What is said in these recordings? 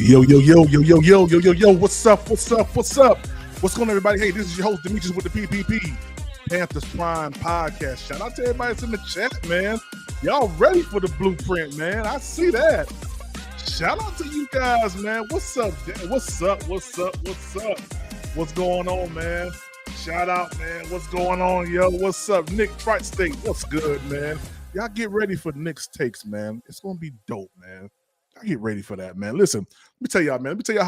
Yo, yo, yo, yo, yo, yo, yo, yo, yo, what's up, what's up, what's up? What's going on, everybody? Hey, this is your host, Demetrius with the PPP, Panthers Prime Podcast. Shout out to everybody that's in the chat, man. Y'all ready for the blueprint, man. I see that. Shout out to you guys, man. What's up, what's up, what's up, what's up? What's going on, man? Shout out, man. What's going on, yo? What's up? Nick Tri-State, what's good, man? Y'all get ready for Nick's takes, man. It's going to be dope, man. I get ready for that, man. Listen, let me tell y'all, man. Let me tell you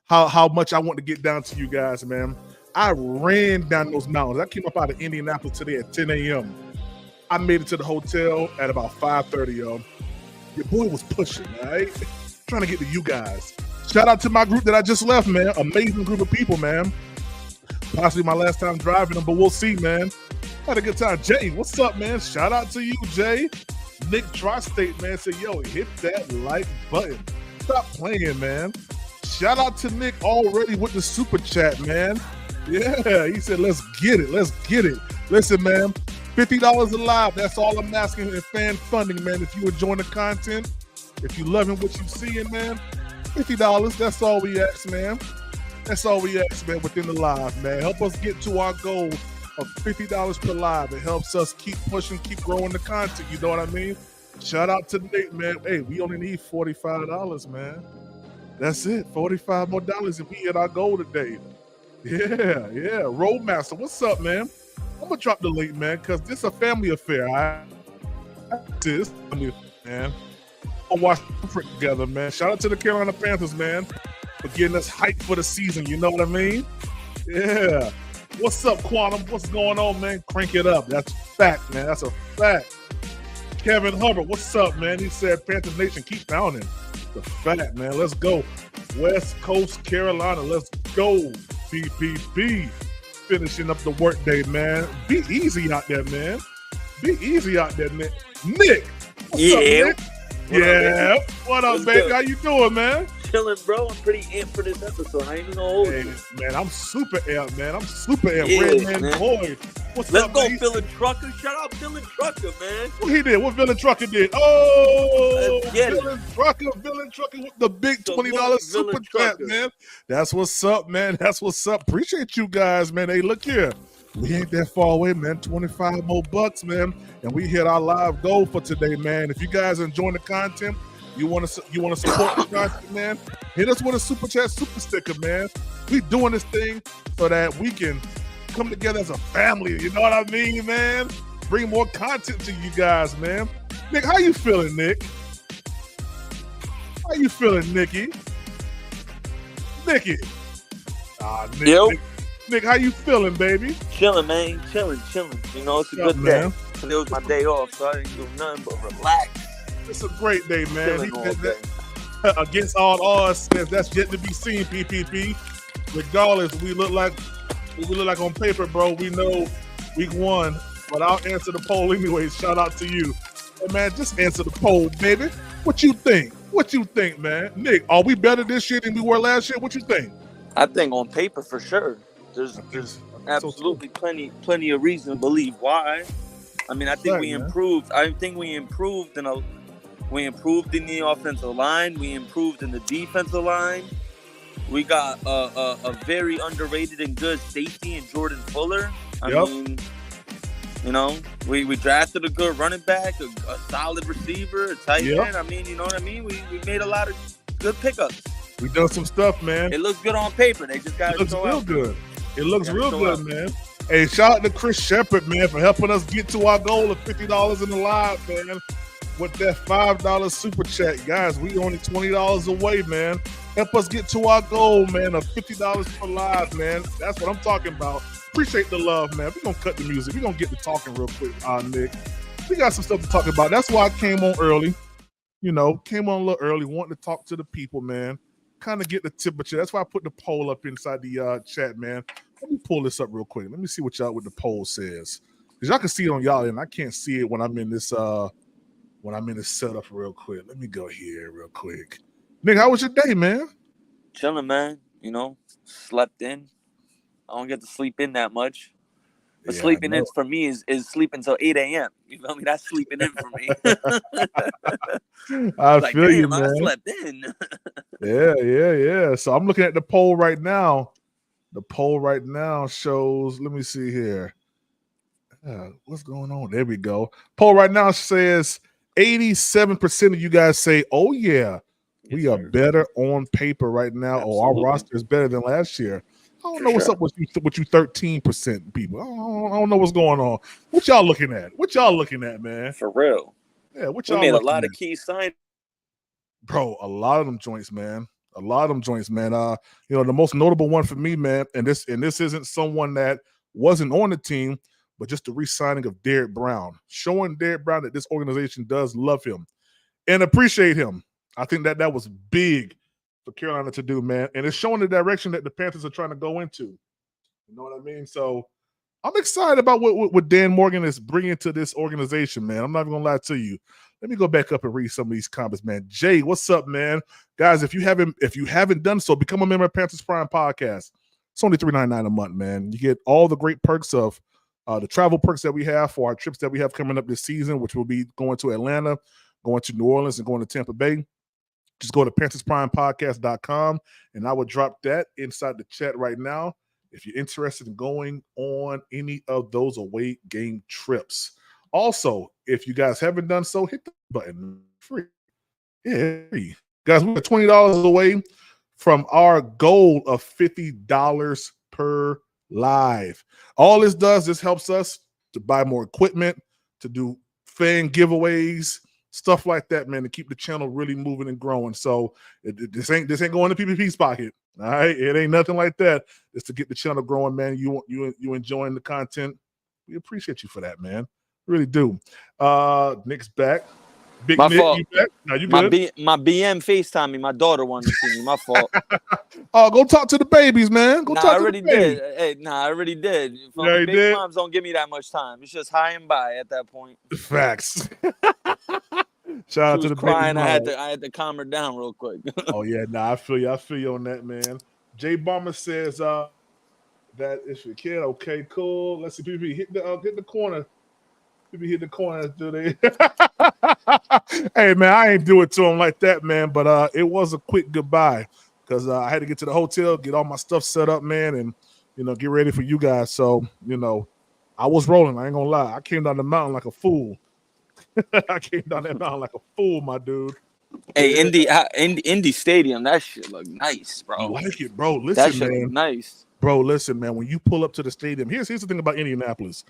how much I want to get down to you guys, man. I ran down those mountains. I came up out of Indianapolis today at 10 a.m. I made it to the hotel at about 5:30, yo. Your boy was pushing, all right? Trying to get to you guys. Shout out to my group that I just left, man. Amazing group of people, man. Possibly my last time driving them, but we'll see, man. Had a good time. Jay, what's up, man? Shout out to you, Jay. Nick Tri-State, man, said, yo, hit that like button. Stop playing, man. Shout out to Nick already with the super chat, man. Yeah, he said, let's get it. Let's get it. Listen, man, $50 a live. That's all I'm asking in fan funding, man. If you enjoying the content, if you loving what you're seeing, man, $50. That's all we ask, man. That's all we ask, man, within the live, man. Help us get to our goal of $50 per live. It helps us keep pushing, keep growing the content. You know what I mean? Shout out to Nick, man. Hey, we only need $45, man. That's it. $45 more dollars if we hit our goal today. Yeah. Roadmaster, what's up, man? I'm gonna drop the link, man, because this is a family affair. This family affair, man. I'll watch together, man. Shout out to the Carolina Panthers, man, for getting us hyped for the season. You know what I mean? Yeah. What's up, Quantum? What's going on, man? Crank it up. That's a fact, man. That's a fact. Kevin Hubbard, what's up, man? He said, Panthers Nation, keep pounding. The fact, man. Let's go. West Coast Carolina. Let's go. PPP. Finishing up the workday, man. Be easy out there, man. Be easy out there, man. Nick. What's up, Nick? What up, baby? Good? How you doing, man? Chilling, bro. I'm pretty amped for this episode. I ain't even gonna hold you. Man, I'm super amped, man. I'm super amped. Yeah, Red Man Boy. What's Let's up, go, man? Villain Trucker. Shout out Villain Trucker, man. What he did? What Villain Trucker did? Oh, Villain Trucker with the big $20 super chat, man. That's what's up, man. That's what's up. Appreciate you guys, man. Hey, look here. We ain't that far away, man. 25 more bucks, man. And we hit our live goal for today, man. If you guys are enjoying the content, you want to support the content, man, hit us with a super chat, super sticker, man. We doing this thing so that we can come together as a family. You know what I mean, man? Bring more content to you guys, man. Nick, how you feeling, Nick? How you feeling, Nicky? Nicky. Nick, Yo. Nick, how you feeling, baby? Chilling, man. Chilling. You know, it's a good day. It was my day off, so I didn't do nothing but relax. It's a great day, man. Against all odds, that's yet to be seen, PPP. Regardless, we look like on paper, bro. We know week 1, but I'll answer the poll anyways. Shout out to you. Hey, man, just answer the poll, baby. What you think? What you think, man? Nick, are we better this year than we were last year? What you think? I think on paper, for sure. There's absolutely plenty of reason to believe why. I mean, I think we improved. I think we improved in the offensive line. We improved in the defensive line. We got a very underrated and good safety in Jordan Fuller. I mean, you know, we drafted a good running back, a solid receiver, a tight end. I mean, you know what I mean? We made a lot of good pickups. We done some stuff, man. It looks good on paper. They just got to show out. It looks real good, man. Hey, shout out to Chris Shepard, man, for helping us get to our goal of $50 in the live, man. With that $5 super chat, guys, we only $20 away, man. Help us get to our goal, man, of $50 per live, man. That's what I'm talking about. Appreciate the love, man. We're going to cut the music. We're going to get to talking real quick, Nick. We got some stuff to talk about. That's why I came on early. You know, came on a little early, wanting to talk to the people, man. Kind of get the temperature. That's why I put the poll up inside the chat, man. Let me pull this up real quick. Let me see what the poll says. Because y'all can see it on y'all, and I can't see it when I'm in this setup real quick. Let me go here real quick. Nick, how was your day, man? Chilling, man. You know, slept in. I don't get to sleep in that much. But sleeping in for me is sleeping till 8 a.m. You feel me? That's sleeping in for me. I Like, feel you, damn, I man. slept in. Yeah. So I'm looking at the poll right now. The poll right now shows, let me see here. What's going on? There we go. Poll right now says 87% of you guys say, oh, yeah, we are better on paper right now, or our roster is better than last year. I don't know what's up with you 13% people. I don't know what's going on. What y'all looking at? What y'all looking at, man? For real. Yeah, what We y'all made a looking lot at? of key signs. Bro, a lot of them joints, man. A lot of them joints, man. The most notable one for me, man, and this isn't someone that wasn't on the team, but just the re-signing of Derrick Brown, showing Derrick Brown that this organization does love him and appreciate him. I think that was big for Carolina to do, man, and it's showing the direction that the Panthers are trying to go into. You know what I mean? So I'm excited about what Dan Morgan is bringing to this organization, man. I'm not even gonna lie to you. Let me go back up and read some of these comments, man. Jay, what's up, man? Guys, if you haven't done so, become a member of Panthers Prime Podcast. It's only $3.99 a month, man. You get all the great perks of the travel perks that we have for our trips that we have coming up this season, which will be going to Atlanta, going to New Orleans, and going to Tampa Bay. Just go to PanthersPrimePodcast.com, and I will drop that inside the chat right now if you're interested in going on any of those away game trips. Also, if you guys haven't done so, hit the button. Free. Yeah, free. Guys, we're $20 away from our goal of $50 per live. All this does, this helps us to buy more equipment, to do fan giveaways, stuff like that, man, to keep the channel really moving and growing. So this ain't going to PPP's pocket. All right, it ain't nothing like that. It's to get the channel growing, man. You enjoying the content. We appreciate you for that, man. Really do. Nick's back. Big My Nick, fault. you back? No, you good. My BM FaceTime me. My daughter wanted to see me. My fault. Go talk to the babies, man. Go talk I to already the babies. did. Hey, I already did. Yeah, Big did. moms don't give me that much time. It's just high and by at that point. Facts. Shout out to the crying. baby mom. I had to calm her down real quick. Oh yeah, I feel you. I feel you on that, man. Jay Bomber says that is your kid. Okay, cool. Let's see. PB hit the corner. PB hit the corner. Do they? Hey man, I ain't do it to him like that, man. But it was a quick goodbye because I had to get to the hotel, get all my stuff set up, man, and get ready for you guys. So I was rolling. I ain't gonna lie. I came down the mountain like a fool. I came down that mountain like a fool, my dude. Hey, Indy Stadium, that shit look nice, bro. I like it, bro. Listen, that shit man. Look nice. Bro, listen, man. When you pull up to the stadium, here's the thing about Indianapolis.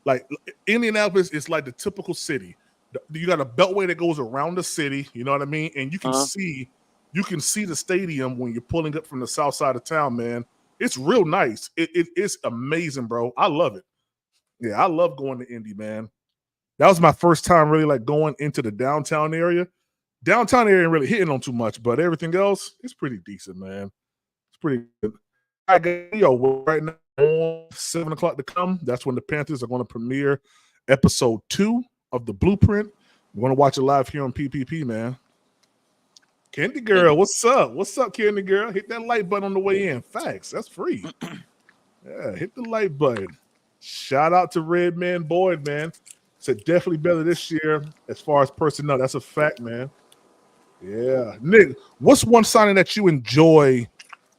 Like Indianapolis is like the typical city. You got a beltway that goes around the city, you know what I mean? And you can see the stadium when you're pulling up from the south side of town, man. It's real nice. It's amazing, bro. I love it. Yeah, I love going to Indy, man. That was my first time really like going into the downtown area. Downtown area ain't really hitting on too much, but everything else, it's pretty decent, man. It's pretty good. I got right now on 7 o'clock to come. That's when the Panthers are going to premiere episode 2 of the Blueprint. We're going to watch it live here on PPP, man. Candy Girl, what's up? What's up, Candy Girl? Hit that like button on the way in. Facts, that's free. Yeah, hit the like button. Shout out to Red Man Boyd, man. Said definitely better this year as far as personnel. That's a fact, man. Yeah. Nick, what's one signing that you enjoy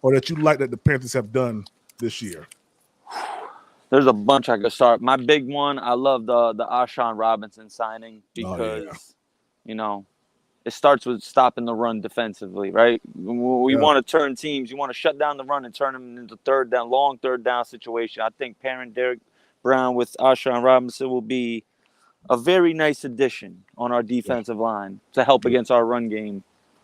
or that you like that the Panthers have done this year? There's a bunch I could start. My big one, I love the Ashawn Robinson signing because, it starts with stopping the run defensively, right? We want to turn teams. You want to shut down the run and turn them into long third down situation. I think pairing Derrick Brown with Ashawn Robinson will be a very nice addition on our defensive line to help against our run game.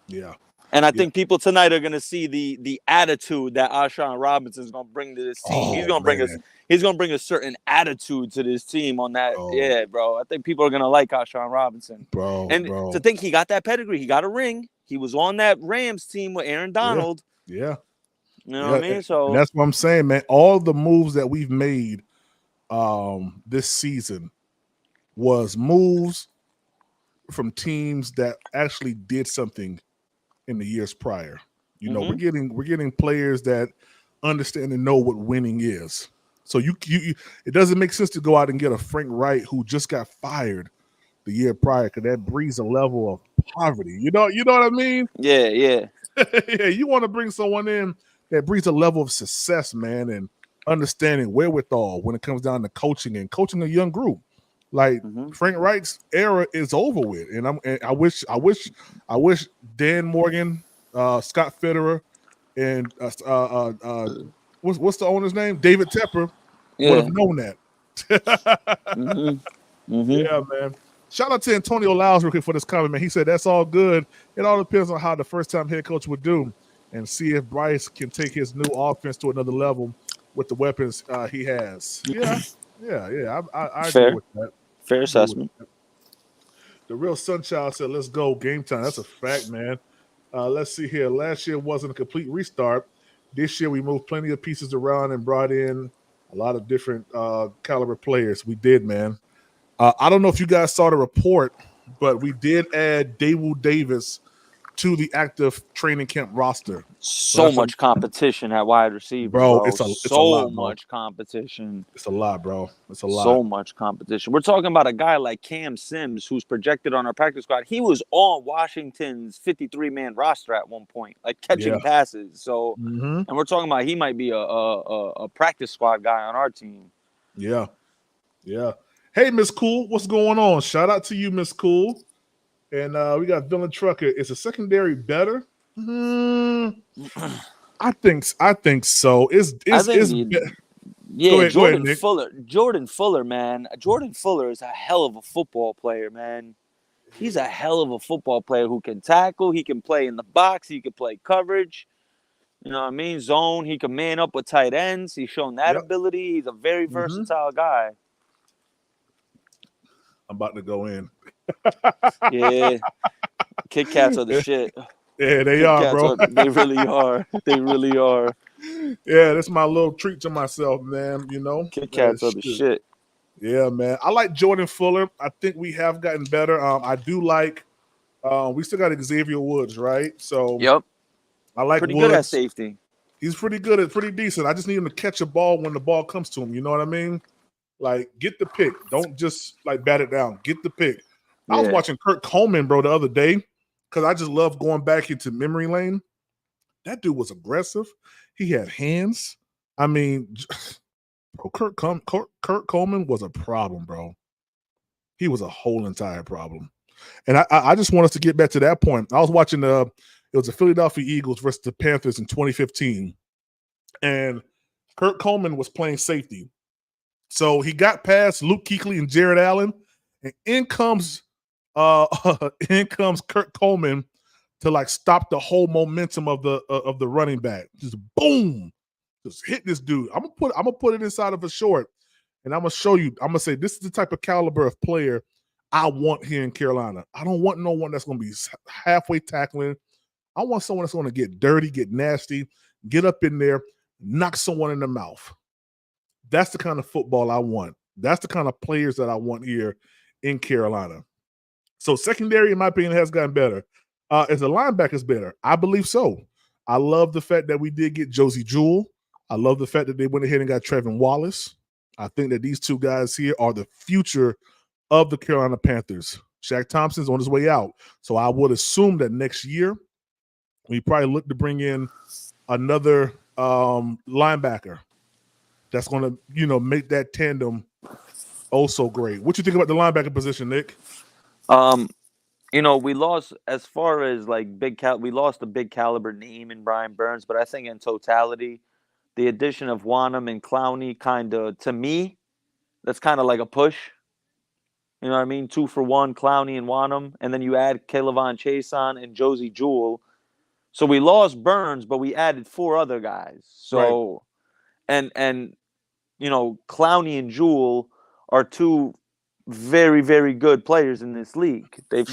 Yeah. And I think people tonight are going to see the attitude that Ashawn Robinson is going to bring to this team. He's going to bring a certain attitude to this team on that. Yeah, bro. I think people are going to like Ashawn Robinson. To think he got that pedigree. He got a ring. He was on that Rams team with Aaron Donald. Yeah. You know what I mean? So that's what I'm saying, man. All the moves that we've made this season was moves from teams that actually did something in the years prior. We're getting players that understand and know what winning is. So you it doesn't make sense to go out and get a Frank Wright who just got fired the year prior, because that breeds a level of poverty. You know what I mean? Yeah, yeah. Yeah, you want to bring someone in that breeds a level of success, man, and understanding wherewithal when it comes down to coaching and coaching a young group. Like Frank Wright's era is over with, and I wish Dan Morgan, Scott Fitterer, and what's the owner's name? David Tepper would have known that. Yeah, man. Shout out to Antonio Lyles real quick for this comment, man. He said that's all good. It all depends on how the first-time head coach would do, and see if Bryce can take his new offense to another level with the weapons he has. Yeah. I agree with that. Fair assessment. The real Sunchild said, "Let's go, game time." That's a fact, man. Let's see here. Last year wasn't a complete restart. This year we moved plenty of pieces around and brought in a lot of different caliber players. We did, man. I don't know if you guys saw the report, but we did add Daewoo Davis to the active training camp roster. So much competition at wide receiver, bro. It's a lot, bro. Much competition. It's a lot, bro. It's a lot. So much competition. We're talking about a guy like Cam Sims, who's projected on our practice squad. He was on Washington's 53-man roster at one point, like catching passes. So, and we're talking about he might be a practice squad guy on our team. Yeah. Hey, Miss Cool, what's going on? Shout out to you, Miss Cool. And we got Villain Trucker. Is the secondary better? I think so. Jordan Fuller, man. Jordan Fuller is a hell of a football player, man. He's a hell of a football player who can tackle. He can play in the box. He can play coverage. You know what I mean? Zone. He can man up with tight ends. He's shown that ability. He's a very versatile guy. I'm about to go in. Yeah. Kit Kats are the shit. Yeah, they are, bro. They really are. They really are. Yeah, that's my little treat to myself, man. You know, Kit Kats are the shit. Yeah, man. I like Jordan Fuller. I think we have gotten better. I do like. We still got Xavier Woods, right? So I like pretty Woods. Good at safety. He's pretty good at pretty decent. I just need him to catch a ball when the ball comes to him. You know what I mean? Like, get the pick. Don't just like bat it down. Get the pick. Yeah. I was watching Kurt Coleman, bro, the other day, because I just love going back into memory lane. That dude was aggressive. He had hands. I mean, bro, Kurt Coleman was a problem, bro. He was a whole entire problem. And I just want us to get back to that point. I was watching it was the Philadelphia Eagles versus the Panthers in 2015. And Kurt Coleman was playing safety. So he got past Luke Kuechly and Jared Allen, and in comes Kurt Coleman to like stop the whole momentum of the running back. Just boom, just hit this dude. I'm gonna put it inside of a short, and I'm gonna show you. I'm gonna say this is the type of caliber of player I want here in Carolina. I don't want no one that's gonna be halfway tackling. I want someone that's gonna get dirty, get nasty, get up in there, knock someone in the mouth. That's the kind of football I want. That's the kind of players that I want here in Carolina. So secondary, in my opinion, has gotten better. Is the linebackers better? I believe so. I love the fact that we did get Josie Jewell. I love the fact that they went ahead and got Trevin Wallace. I think that these two guys here are the future of the Carolina Panthers. Shaq Thompson's on his way out. So I would assume that next year we probably look to bring in another linebacker that's going to, make that tandem so great. What you think about the linebacker position, Nick? We lost as far as like we lost a big caliber name in Brian Burns, but I think in totality, the addition of Wanham and Clowney kind of, to me, that's kind of like a push. You know what I mean? 2 for 1, Clowney and Wanham, and then you add Kaylavon Chason and Josie Jewell. So we lost Burns, but we added 4 other guys. So, right. and Clowney and Jewell are 2 very, very good players in this league. They've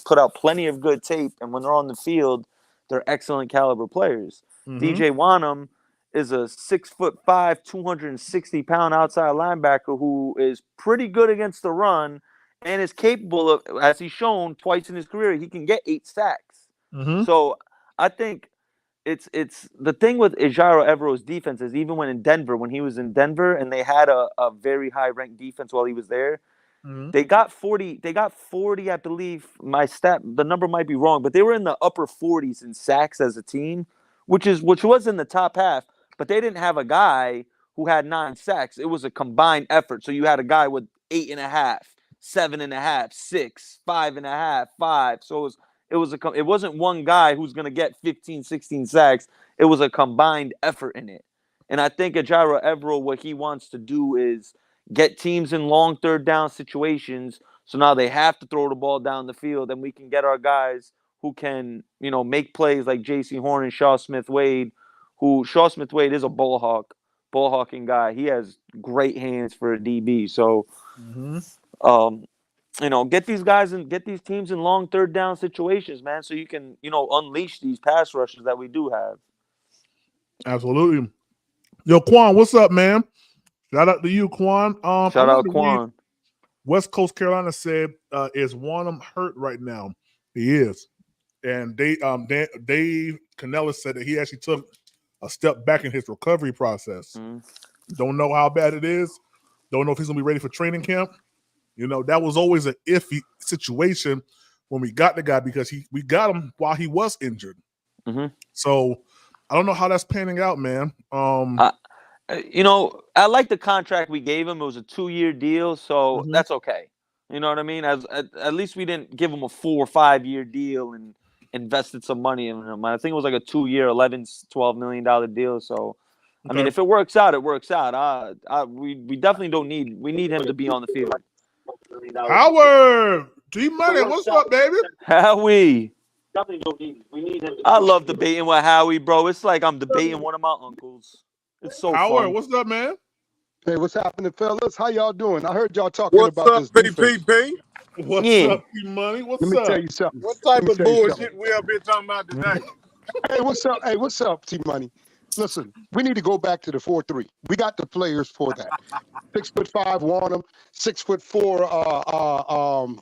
put out plenty of good tape, and when they're on the field, they're excellent caliber players. DJ Wanham is a 6'5", 260-pound outside linebacker who is pretty good against the run and is capable of, as he's shown twice in his career, he can get 8 sacks. So I think it's the thing with Ejiro Evero's defense is even when he was in Denver, and they had a very high ranked defense while he was there. Mhm. They got 40. They got 40, I believe. The number might be wrong, but they were in the upper 40s in sacks as a team, which was in the top half. But they didn't have a guy who had 9 sacks. It was a combined effort. So you had a guy with 8.5, 7.5, 6, 5.5, 5. So it wasn't one guy who's gonna get 15, 16 sacks. It was a combined effort in it. And I think Ejiro Evero, what he wants to do is get teams in long third down situations. So now they have to throw the ball down the field, and we can get our guys who can, make plays like J.C. Horn and Shaw Smith-Wade, who Shaw Smith-Wade is a ball hawking guy. He has great hands for a DB. So, get these guys and get these teams in long third down situations, man, so you can, unleash these pass rushes that we do have. Absolutely. Yo, Quan, what's up, man? Shout out to you, Quan. Shout out, Quan. West Coast Carolina said, is Wanham hurt right now? He is. And Dave Canella said that he actually took a step back in his recovery process. Don't know how bad it is. Don't know if he's going to be ready for training camp. That was always an iffy situation when we got the guy because we got him while he was injured. So I don't know how that's panning out, man. I like the contract we gave him. It was a 2-year deal, so that's okay. You know what I mean? At least we didn't give him a 4 or 5-year deal and invested some money in him. I think it was like a 2-year, $11-12 million deal. So, I mean, if it works out, it works out. We definitely don't need. We need him to be on the field. Howard, T-Money, what's up, baby? Howie. Definitely don't need. We need him. I love debating with Howie, bro. It's like I'm debating one of my uncles. It's so Howard, fun. what's up, man? Hey, what's happening, fellas? How y'all doing? I heard y'all talking about this defense. What's up, T-Money? What's up? Let me tell you something. What type of bullshit we have been talking about today? Hey, what's up, T-Money? Listen, we need to go back to the 4-3. We got the players for that. 6'5" Warnham, 6'4"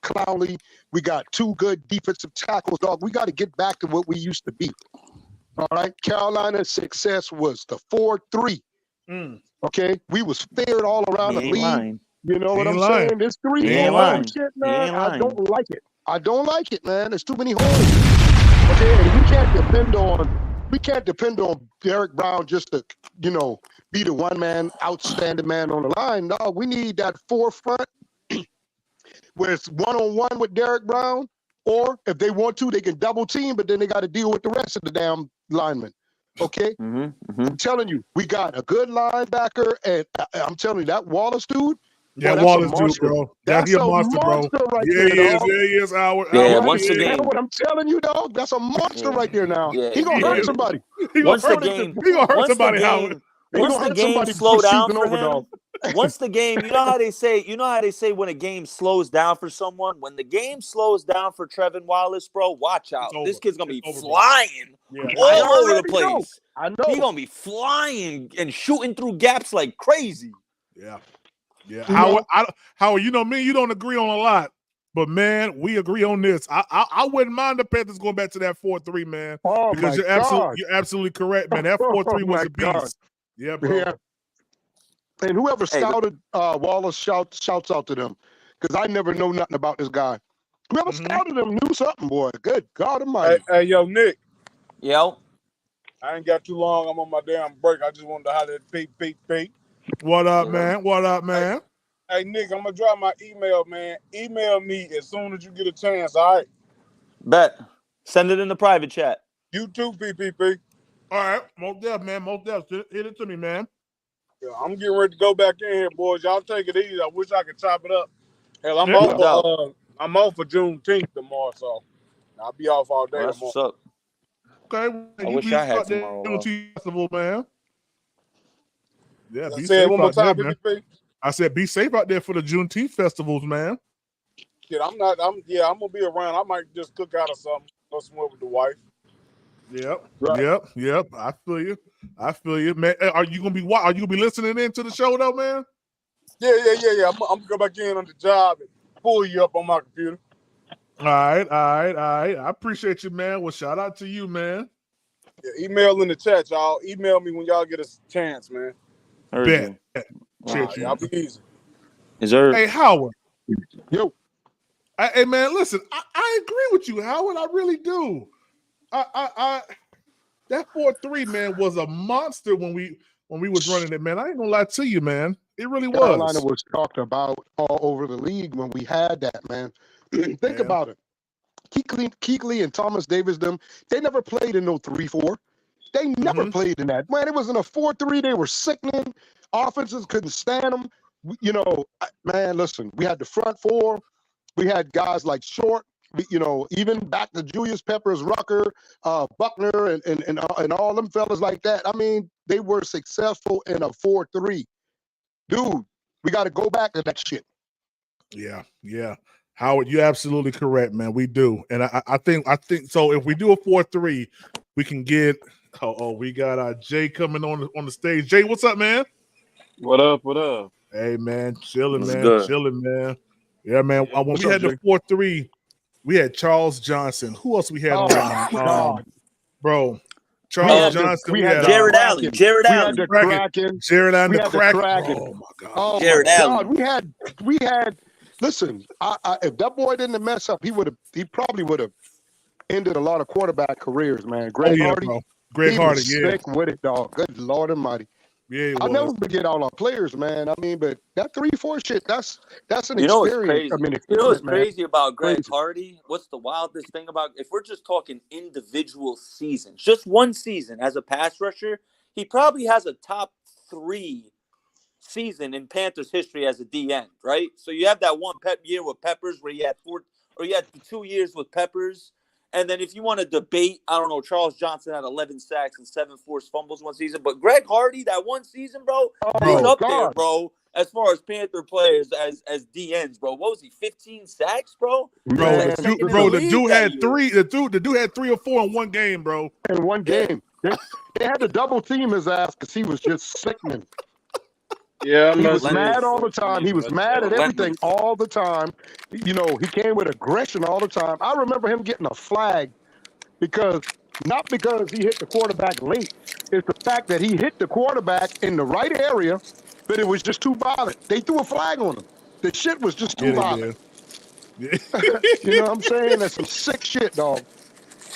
Clowney. We got 2 good defensive tackles, dog. We got to get back to what we used to be. All right. Carolina's success was the 4-3. Okay, we was fared all around the league. Lying. You know what I'm saying? This 3-4 shit, man. I don't like it. I don't like it, man. There's too many holes. Okay, and we can't depend on Derek Brown just to, be the one-man, outstanding man on the line. No, we need that forefront where it's one-on-one with Derek Brown, or if they want to, they can double team, but then they got to deal with the rest of the damn linemen. Okay? I'm telling you, we got a good linebacker, and I'm telling you, that Wallace dude, yeah, Wallace dude, bro. That's a monster, bro. Right yeah, there, he is. dog. Yeah, he is. Once the game. What I'm telling you, dog, that's a monster right there now. Yeah, he gonna hurt somebody. Once the game, once the game slow down for him. Once the game, you know how they say when a game slows down for someone, when the game slows down for Trevin Wallace, bro, watch out. This kid's gonna be flying all over the place. I know. He's gonna be flying and shooting through gaps like crazy. Yeah. Howard, you know me, you don't agree on a lot. But man, we agree on this. I wouldn't mind the Panthers going back to that 4-3, man. Oh, because you're absolutely correct, man. That 4-3 was a beast. God. Yeah, bro. Yeah. And whoever scouted Wallace, shouts out to them, because I never know nothing about this guy. Whoever scouted him knew something, boy. Good God Almighty. Hey, yo, Nick. Yo. I ain't got too long. I'm on my damn break. I just wanted to holler at Pete. What up, man? What up, man? Hey, Nick, I'm gonna drop my email, man. Email me as soon as you get a chance. All right. Bet. Send it in the private chat. You too, PPP. All right, most def, man. Most def. Hit it to me, man. Yeah, I'm getting ready to go back in here, boys. Y'all take it easy. I wish I could chop it up. Hell, I'm off for Juneteenth tomorrow, so I'll be off all day tomorrow. What's up? Okay, I wish I had tomorrow. Juneteenth festival, man. Yeah, be safe safe one more out there, time, man. PPP. I said, be safe out there for the Juneteenth festivals, man. Yeah, I'm gonna be around. I might just cook out or something. Go somewhere with the wife. Yep. I feel you, man. Are you gonna be listening in to the show though, man? Yeah. I'm gonna go back in on the job and pull you up on my computer. All right. I appreciate you, man. Well, shout out to you, man. Yeah, email in the chat, y'all. Email me when y'all get a chance, man. Bet. Y'all be easy. Hey, Howard. Yo. Hey, man, listen, I agree with you, Howard. I really do. That 4-3, man, was a monster when we was running it, man. I ain't gonna lie to you, man. It really was. Carolina was talked about all over the league when we had that, man. Think about it. Kuechly and Thomas Davis, they never played in no 3-4. They never played in that. Man, it was in a 4-3. They were sickening. Offenses couldn't stand them. You know, man, listen, we had the front four. We had guys like Short, even back to Julius Peppers, Rucker, Buckner, and all them fellas like that. I mean, they were successful in a 4-3. Dude, we got to go back to that shit. Yeah. Howard, you're absolutely correct, man. We do. And I think so. If we do a 4-3, we can get we got Jay coming on the stage. Jay, what's up, man? What up? Hey, man, chilling, man. Good? Chilling, man. Yeah, man. When we had the 4-3, we had Charles Johnson. Who else we had on? Bro, Charles Johnson. We had Jared Allen. Jared Allen, the Kraken. Jared Allen, the Kraken. Oh my God. Oh Jared my Allen. God. We had. Listen, if that boy didn't mess up, he probably would have ended a lot of quarterback careers, man. Greg Hardy. Bro. Greg Hardy, sick with it, dog. Good Lord Almighty. Yeah, I'll never forget all our players, man. I mean, but that 3-4 shit, that's an You know what's experience. crazy? I mean, you know what's man. crazy about Greg Hardy? What's the wildest thing about, if we're just talking individual seasons, just one season as a pass rusher, he probably has a top 3 season in Panthers history as a DN, right? So you have that one year with Peppers where he had 2 years with Peppers. And then if you want to debate, I don't know, Charles Johnson had 11 sacks and 7 forced fumbles one season. But Greg Hardy, that one season, bro, he's up there, bro, as far as Panther players as DNs, bro. What was he, 15 sacks, bro? The dude had 3. The dude had 3 or 4 in one game, bro. In one game. They had to double team his ass because he was just sickening. Yeah, he was mad all the time. He was mad at everything all the time. You know, he came with aggression all the time. I remember him getting a flag not because he hit the quarterback late. It's the fact that he hit the quarterback in the right area, but it was just too violent. They threw a flag on him. The shit was just too violent. You know what I'm saying? That's some sick shit, dog.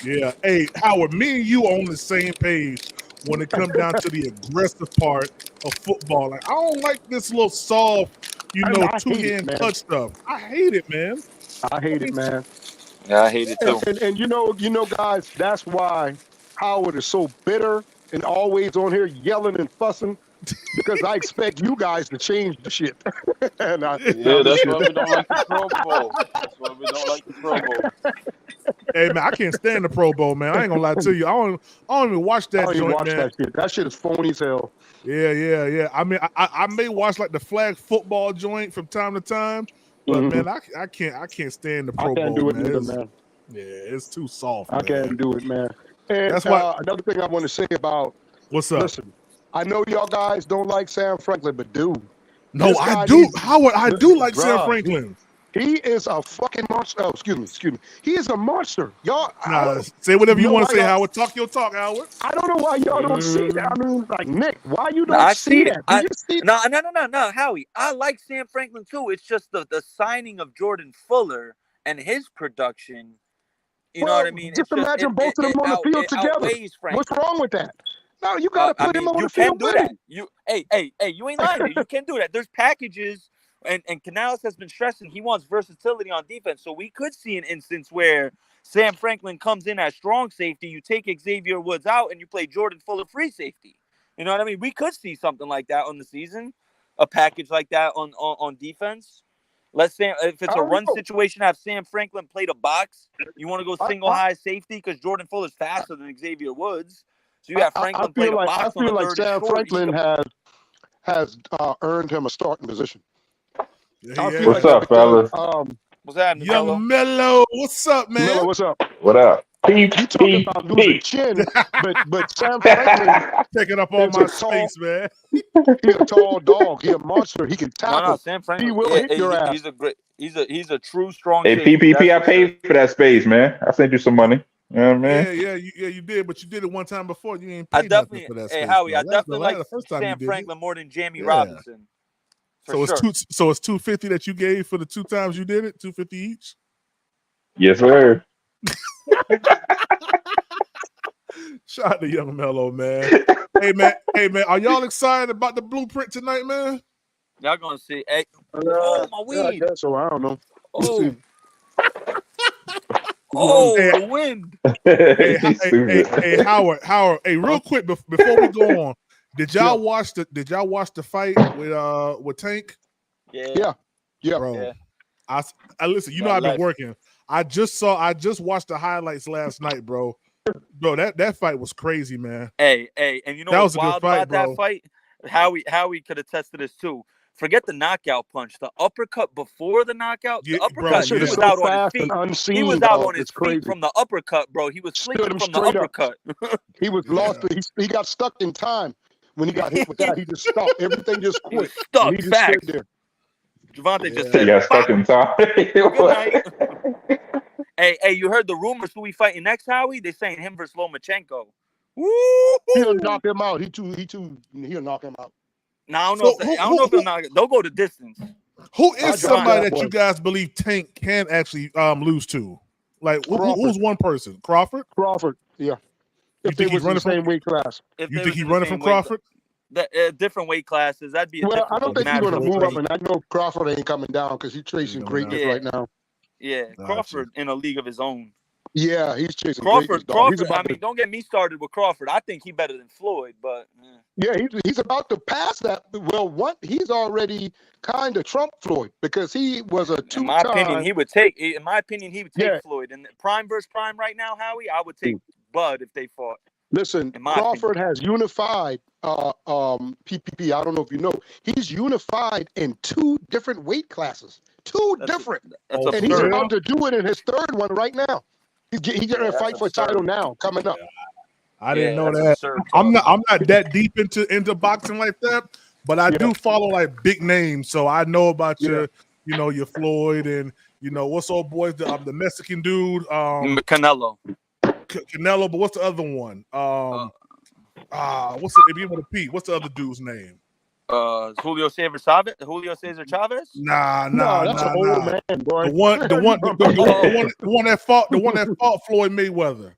Yeah. Hey, Howard, me and you are on the same page when it comes down to the aggressive part of football. Like, I don't like this little soft, two-hand clutch stuff. I hate it, man. I hate it, man. Yeah, I hate it too. And you know, guys, that's why Howard is so bitter and always on here yelling and fussing, because I expect you guys to change the shit. That's why we don't like the Pro Bowl. That's why we don't like the Pro Bowl. Hey, man, I can't stand the Pro Bowl, man. I ain't gonna lie to you. I don't even watch that joint, man. That shit is phony as hell. Yeah. I mean, I may watch like the flag football joint from time to time, but man, I can't stand the Pro Bowl. I can't do it either, man. Yeah, it's too soft. I can't do it, man. And that's why another thing I want to say about what's up. Listen, I know y'all guys don't like Sam Franklin, but dude, no, I do. Howard, I do like Sam Franklin. He is a fucking monster. Oh, excuse me. He is a monster. Y'all say whatever you want to say, Howard. Talk your talk, Howard. I don't know why y'all don't see that. I mean, like, Nick, why you don't see that? No, Howie. I like Sam Franklin too. It's just the signing of Jordan Fuller and his production. You know what I mean? Just imagine both of them on the field together. What's wrong with that? No, you gotta put him on the field. You can do that. Hey, you ain't lying. You can do that. There's packages. And Canales has been stressing he wants versatility on defense. So we could see an instance where Sam Franklin comes in as strong safety, you take Xavier Woods out, and you play Jordan Fuller free safety. You know what I mean? We could see something like that on the season, a package like that on defense. Let's say if it's a run situation, have Sam Franklin play the box. You want to go single high safety because Jordan Fuller's faster than Xavier Woods. So you have Franklin play the box. I feel like Sam Franklin has earned him a starting position. Yeah. What's up, fellas? What's happening, Young Mello? What's up, man? Mello, what's up? What up? You talking about losing chin, but Sam Franklin taking up all my space, man. He's a tall dog. He's a monster. He can tackle. No, Sam Franklin. He will hit your ass. He's a true strong. Hey, PPP, I paid for that space, man. I sent you some money. You know what I mean? You did, but you did it one time before. You ain't I paid nothing definitely, for that hey space. Howie, Bro. I definitely like the first time Sam you did Franklin more than Jamie Yeah. Robinson. So it's $250 that you gave for the 2 times you did it, $250 each. Yes, sir. Shout out to Young Mello, man. Hey man, are y'all excited about the blueprint tonight, man? Y'all gonna see? Hey, oh my Yeah, I weed! guess so. I don't know. Oh, Hey, the wind! Hey, Howard. Hey, real quick before we go on, did y'all watch the fight with Tank? Yeah. Bro. Yeah. I listen. You know I've been working. I just watched the highlights last night, bro. Bro, that fight was crazy, man. Hey, and you know That what's was a good wild fight, about bro. that fight? Howie could attest to this too. Forget the knockout punch. The uppercut before the knockout. Yeah, the uppercut. bro, He was out on his feet. Unseen, he was out dog. on his It's feet crazy. from the uppercut, bro. He was sleeping from the uppercut. He was lost. He got stuck in time when he got hit with that. He just stopped. Everything just quit. He was stuck. He just Facts. stood there. Javante just He said, got stuck in time. Good night. Hey, you heard the rumors who we fighting next, Howie? They saying him versus Lomachenko. Woo! He'll knock him out. He'll knock him out. Now I don't know if they'll knock it. They'll go to distance. Who is somebody that you guys believe Tank can actually lose to? Like who's one person? Crawford? Crawford, yeah. If they was in the same weight class. You think he's running from Crawford? Different weight classes. That'd be I don't think he's going to move up, and I know Crawford ain't coming down because he's chasing greatness right now. Yeah, Crawford in a league of his own. Yeah, he's chasing Crawford. Crawford. Don't get me started with Crawford. I think he's better than Floyd, but yeah, he's about to pass that. Well, he's already kind of trumped Floyd because he was a two-time. In my opinion, he would take Floyd. And prime versus prime right now, Howie, I would take Bud if they fought. Listen, Crawford has unified PPP. I don't know if you know. He's unified in 2 different weight classes. Different. And he's about to do it in his 3rd one right now. He's getting a fight for a title now coming up. I didn't know that. I'm not that deep into boxing like that, but I do follow like big names, so I know about your Floyd and what's old boys the Mexican dude Canelo, but what's the other one? What's the with a P? What's the other dude's name? Julio Cesar Chavez? Nah, that's an old man, boy. The one that fought Floyd Mayweather.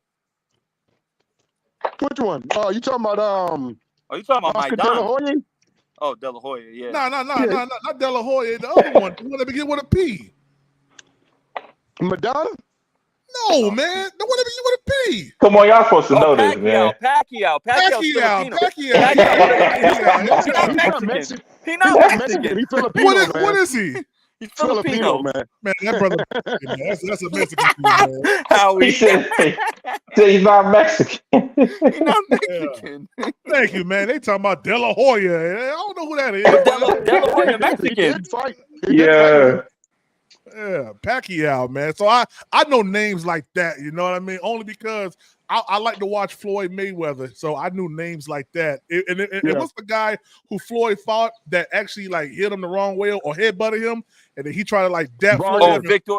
Which one? Oh, you talking about you talking about Mike De La Hoya? Oh, De La Hoya, yeah. No, not De La Hoya. The other one, the one that begin with a P. Madonna? No, man. The one that begin with a P. Come on, y'all supposed to know this, man. Pacquiao. He's not Mexican. He's Filipino, what is he? He's Filipino, man. Man, that brother, that's a Mexican dude, man. Howie. He said he's not Mexican. He's not Mexican. Yeah. Thank you, man. They talking about De La Hoya. I don't know who that is. De La Hoya Mexican. Yeah. Yeah, Pacquiao, man. So I know names like that, you know what I mean? Only because I like to watch Floyd Mayweather, so I knew names like that. It was the guy who Floyd fought that actually like hit him the wrong way or headbutted him, and then he tried to like dap Floyd. Oh, Victor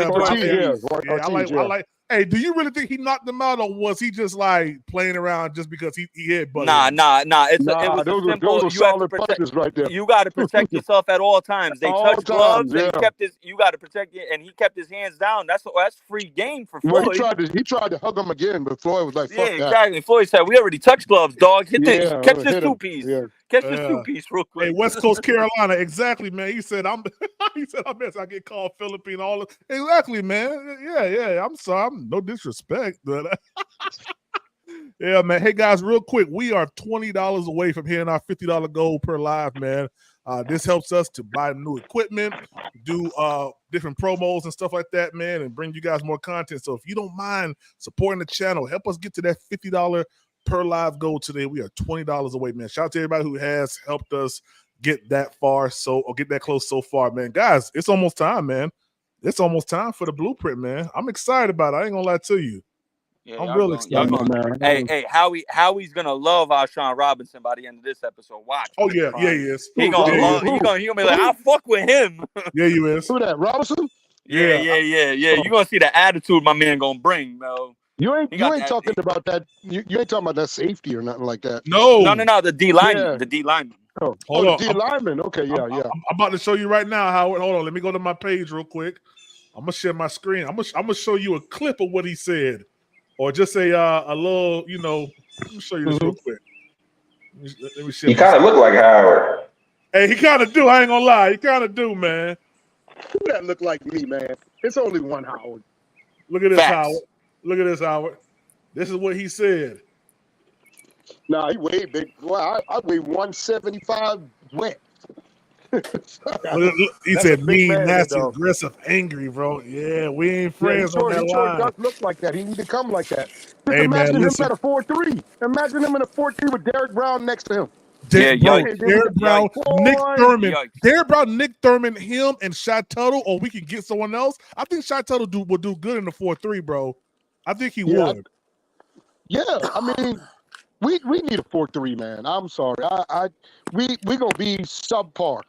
Ortiz. I like. Hey, do you really think he knocked him out, or was he just like playing around just because he headbutted? Nah. It was those simple. You have to protect right there. You got to protect yourself at all times. They touched gloves, and he kept his. You got to protect it, and he kept his hands down. That's free game for Floyd. Well, he tried to hug him again, but Floyd was like, "Fuck that." Exactly. Floyd said, "We already touched gloves, dog. Catch this 2-piece. Catch this 2-piece real quick." Hey, West Coast Carolina, exactly, man. He said, "I'm." He said, "I miss. I get called Philippine all." Exactly, man. Yeah. I'm sorry. No disrespect, but yeah, man. Hey, guys, real quick, we are $20 away from hitting our $50 goal per live, man. This helps us to buy new equipment, do different promos and stuff like that, man, and bring you guys more content. So if you don't mind supporting the channel, help us get to that $50 per live goal today. We are $20 away, man. Shout out to everybody who has helped us get that far or get that close so far, man. Guys, it's almost time, man. It's almost time for the blueprint, man. I'm excited about it. I ain't gonna lie to you. Yeah, I'm real excited. Hey, Howie's gonna love Alshon Robinson by the end of this episode. Watch. Oh yeah, he is. He gonna be like, I fuck with him. Yeah, you is. Who that? Robinson? Yeah. You're gonna see the attitude my man gonna bring, bro. You ain't talking about that. You ain't talking about that safety or nothing like that. No. The D lineman. The D lineman. Oh, Hold on. the D lineman. Okay, yeah. I'm about to show you right now, Howard. Hold on. Let me go to my page real quick. I'm gonna share my screen. I'm gonna show you a clip of what he said, or just a little. Let me show you this real quick. Let me share. He kind of look like Howard. Hey, he kind of do. I ain't gonna lie. He kind of do, man. Who that look like me, man? It's only one Howard. Look at this, Howard. Look at this, Howard. This is what he said. Nah, he way big. Well, I weigh 175 wet. He said mean, nasty, aggressive, angry, bro. Yeah, we ain't friends on that line. Does look like that. He need to come like that. Just hey, imagine man, him at a 4-3. Imagine him in a 4-3 with Derek Brown next to him. Derek Brown, Nick Thurman. Derek Brown, Nick Thurman, him, and Shy Tuttle, or we can get someone else. I think Shy Tuttle will do good in the 4-3, bro. I think he would. Yeah, I mean, we need a 4-3, man. I'm sorry. We gonna be subpar.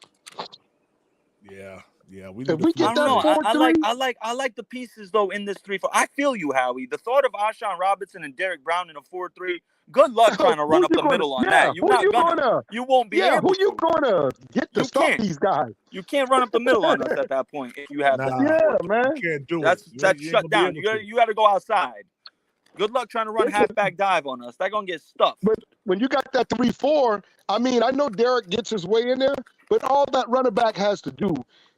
Yeah. If we get that 4-3, I like the pieces though in this 3-4. I feel you, Howie. The thought of Alshon Robinson and Derek Brown in a 4-3. Good luck trying to run up the middle on that. You won't be able. Who you gonna get to stop these guys? You can't run up the middle on us at that point if you have that. Yeah, man. You can't do that's it. That's shut down. You got to go outside. Good luck trying to run halfback dive on us. They're gonna get stuffed. But when you got that 3-4, I mean, I know Derek gets his way in there, but all that running back has to do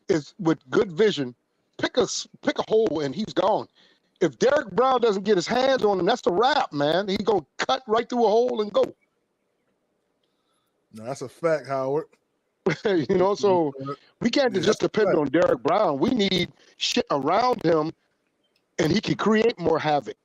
is with good vision, pick a hole and he's gone. If Derek Brown doesn't get his hands on him, that's a wrap, man. He's gonna cut right through a hole and go. No, that's a fact, Howard. So we can't just depend on Derek Brown. We need shit around him, and he can create more havoc.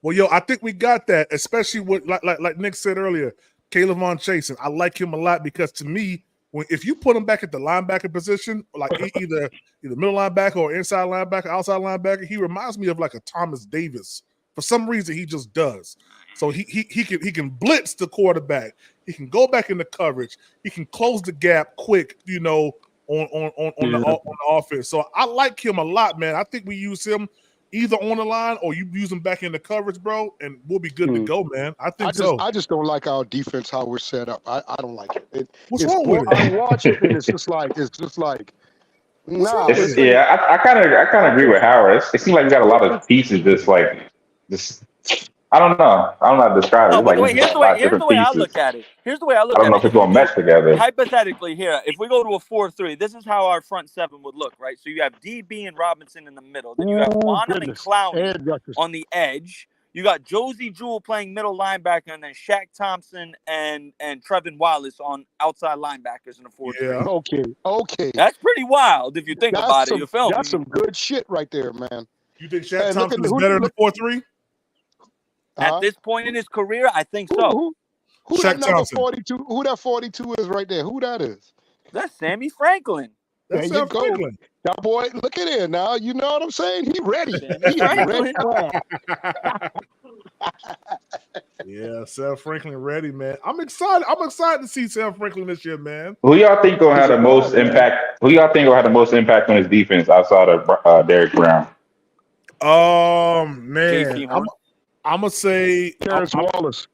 Well, I think we got that, especially with like Nick said earlier, Caleb Von Chasen. I like him a lot because to me, if you put him back at the linebacker position, like either middle linebacker or inside linebacker, outside linebacker, he reminds me of like a Thomas Davis. For some reason, he just does. So he can blitz the quarterback. He can go back into coverage. He can close the gap quick, on the offense. So I like him a lot, man. I think we use him either on the line or you use him back in the coverage, bro, and we'll be good to go, man. I just don't like our defense, how we're set up. I don't like it. What's wrong with it? I watch it and it's just like nah. I kind of agree with Howard. It seems like we got a lot of pieces. I don't know. I don't know how to describe it. Here's the way I look at it. I don't know if it's going to mesh together. Hypothetically, here, if we go to a 4-3, this is how our front seven would look, right? So you have DB and Robinson in the middle. Then you have Wanham and Clowney on the edge. You got Josie Jewell playing middle linebacker, and then Shaq Thompson and Trevin Wallace on outside linebackers in the 4-3. Yeah. Okay. That's pretty wild if you think about it. You feel me? That's some good shit right there, man. You think Shaq Thompson is better than 4-3? At this point in his career, I think so. Who that number 42? Who that 42 is right there? Who that is? That's Sammy Franklin. That's Sam Franklin. Now, boy, look at it now. You know what I'm saying? He ready. He ready. Yeah, Sam Franklin ready, man. I'm excited. I'm excited to see Sam Franklin this year, man. Who y'all think gonna have the most impact? Who y'all think will have the most impact on his defense outside of Derek Brown? Man, I'm gonna say Terrence Wallace.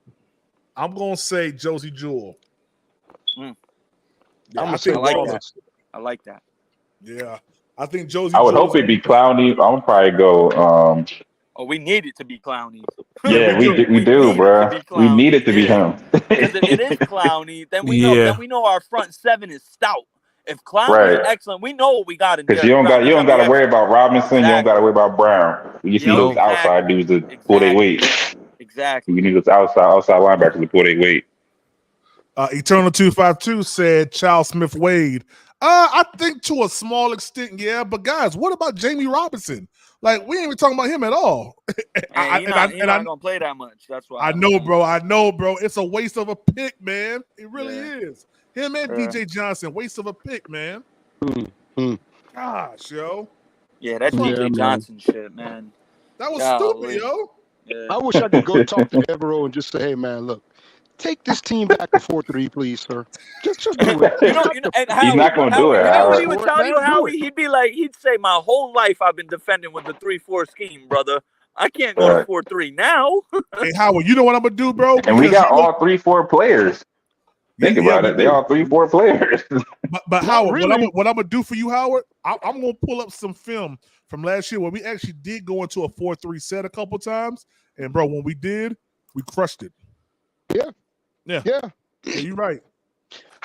I'm gonna say Josie Jewell. Yeah, I'm gonna say Wallace. I like that. Yeah, I think Josie. I would hope it'd be Clowney. I'm gonna probably go. We need it to be Clowney. Yeah, we do, bro. We need it to be him. Because if it is Clowney, then we know our front seven is stout. If Clowney is excellent, we know what we got in there. Because you don't got to worry about Robinson. You don't got to worry about Brown. You just need those outside dudes to pull their weight. Exactly. You need those outside linebackers to pull their weight. Eternal 252 said Charles Smith Wade. I think to a small extent, yeah. But guys, what about Jamie Robinson? Like, we ain't even talking about him at all. He's not gonna play that much. That's why. I know, bro. It's a waste of a pick, man. It really is. Him and DJ Johnson, waste of a pick, man. Gosh, yo. Yeah, that DJ Johnson shit, man. That was stupid, yo. Yeah. I wish I could go talk to Devereaux and just say, hey, man, look, take this team back to 4-3, please, sir. Just do it. And Howie, He's not going to do it. You know what he Howard. would tell you, Howie? He'd say, "My whole life I've been defending with the 3-4 scheme, brother. I can't go to 4-3 now." Hey, Howard, you know what I'm gonna do, bro? And we got all 3-4 players. Think about it. They all 3-4 players. But Howard, really. what I'm gonna do for you, Howard? I'm gonna pull up some film from last year where we actually did go into a 4-3 set a couple times, and bro, when we did, we crushed it. Yeah. You're right.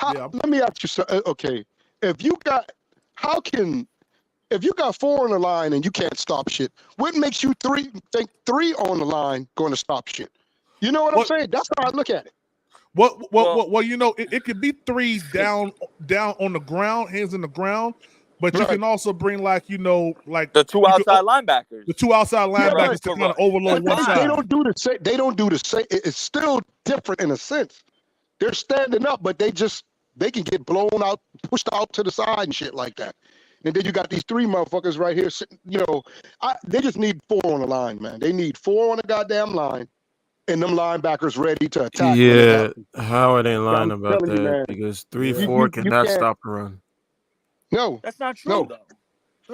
Let me ask you something. Okay, if you got 4 on the line and you can't stop shit, what makes you think 3 on the line going to stop shit? You know what I'm saying? That's how I look at it. Well, you know, it could be 3 down on the ground, hands in the ground, but you can also bring like the 2 outside linebackers. The 2 outside linebackers to kind of overload one side. They don't do the same. They don't do the same. It's still different in a sense. They're standing up, but they can get blown out, pushed out to the side and shit like that. And then you got these 3 motherfuckers right here sitting. You know, they just need 4 on the line, man. They need 4 on the goddamn line. And them linebackers ready to attack. Yeah, Howard ain't lying about that because 3-4 cannot stop a run. No, that's not true though.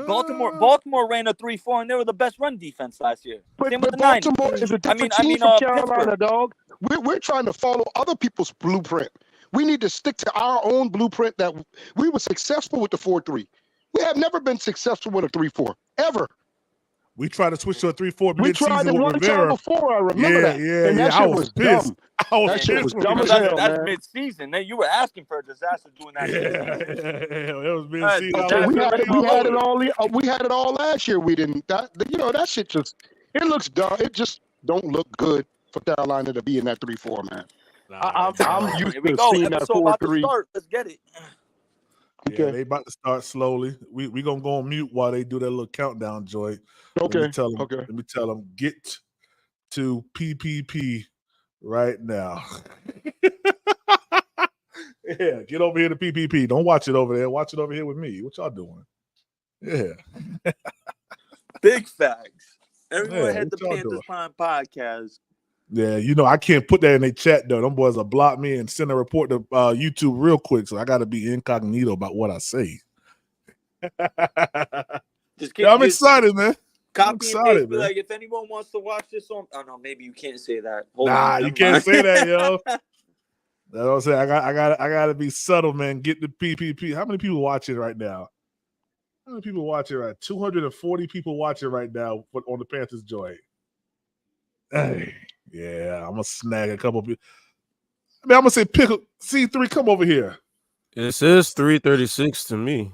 Baltimore ran a 3-4 and they were the best run defense last year. But Baltimore is a different team from Carolina, dog. We're trying to follow other people's blueprint. We need to stick to our own blueprint that we were successful with the 4-3. We have never been successful with a 3-4 ever. We tried to switch to a 3-4 We tried it one time before. I remember that. And that shit was pissed. Dumb. That shit was dumb as hell, That's mid-season. You were asking for a disaster doing that. It was mid-season. We had it all last year. We didn't. That shit it looks dumb. It just don't look good for Carolina to be in that 3-4, man. I'm used to seeing that 4-3. Let's get it. Okay. Yeah, they about to start slowly. We gonna go on mute while they do that little countdown joint. Okay. Let me tell them get to PPP right now. Yeah, get over here to PPP. Don't watch it over there. Watch it over here with me. What y'all doing? Yeah. Big facts. Everyone had the Panthers Prime podcast. Yeah, I can't put that in their chat though. Them boys will block me and send a report to YouTube real quick, so I got to be incognito about what I say. I'm excited, man. I'm excited, man. Like, if anyone wants to watch this on, no, maybe you can't say that. You can't say that, yo. That's what I'm saying. I got to be subtle, man. Get the PPP. How many people watching right now? How many people watching right? 240 people watching right now on the Panthers joint. Hey. Yeah, I'm gonna snag a couple of people. I'm gonna say pickle C3, come over here. It says 336 to me.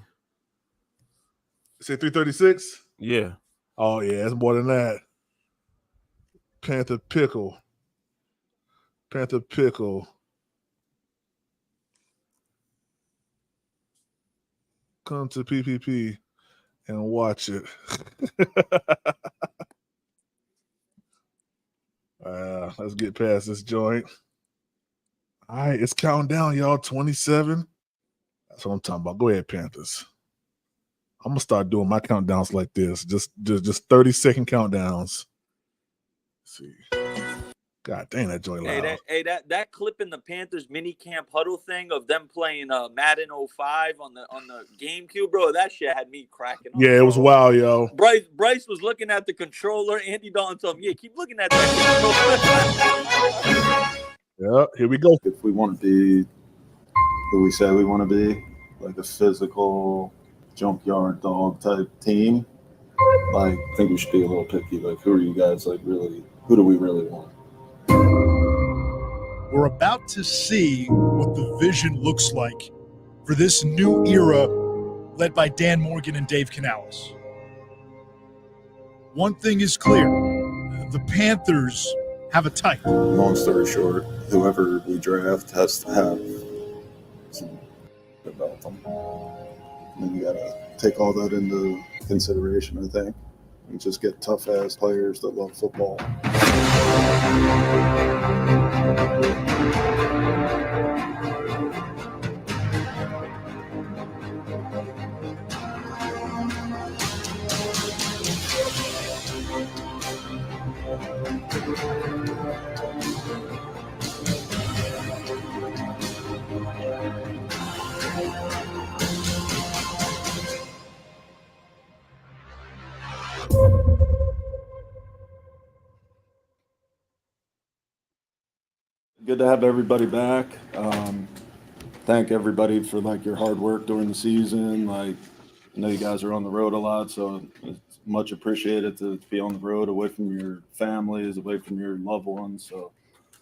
Say 336? Yeah. Oh yeah, it's more than that. Panther Pickle. Come to PPP and watch it. Let's get past this joint. All right, it's counting down, y'all. 27. That's what I'm talking about. Go ahead, Panthers. I'm gonna start doing my countdowns like this. Just 30-second countdowns. Let's see. God dang, that joint loud. That clip in the Panthers mini camp huddle thing of them playing Madden 05 on the GameCube, bro. That shit had me cracking up. Yeah, it was wild, yo. Bryce was looking at the controller. Andy Dalton told him, "Yeah, keep looking at that." Yeah, here we go. If we want to be who we say we want to be, like a physical junkyard dog type team, I think we should be a little picky. Like, who are you guys? Like, really, who do we really want? We're about to see what the vision looks like for this new era led by Dan Morgan and Dave Canales. One thing is clear, the Panthers have a type. Long story short, whoever we draft has to have some about them. And you got to take all that into consideration, I think, and just get tough-ass players that love football. Good to have everybody back. Thank everybody for like your hard work during the season. Like, I know you guys are on the road a lot, so it's much appreciated to be on the road, away from your families, away from your loved ones. So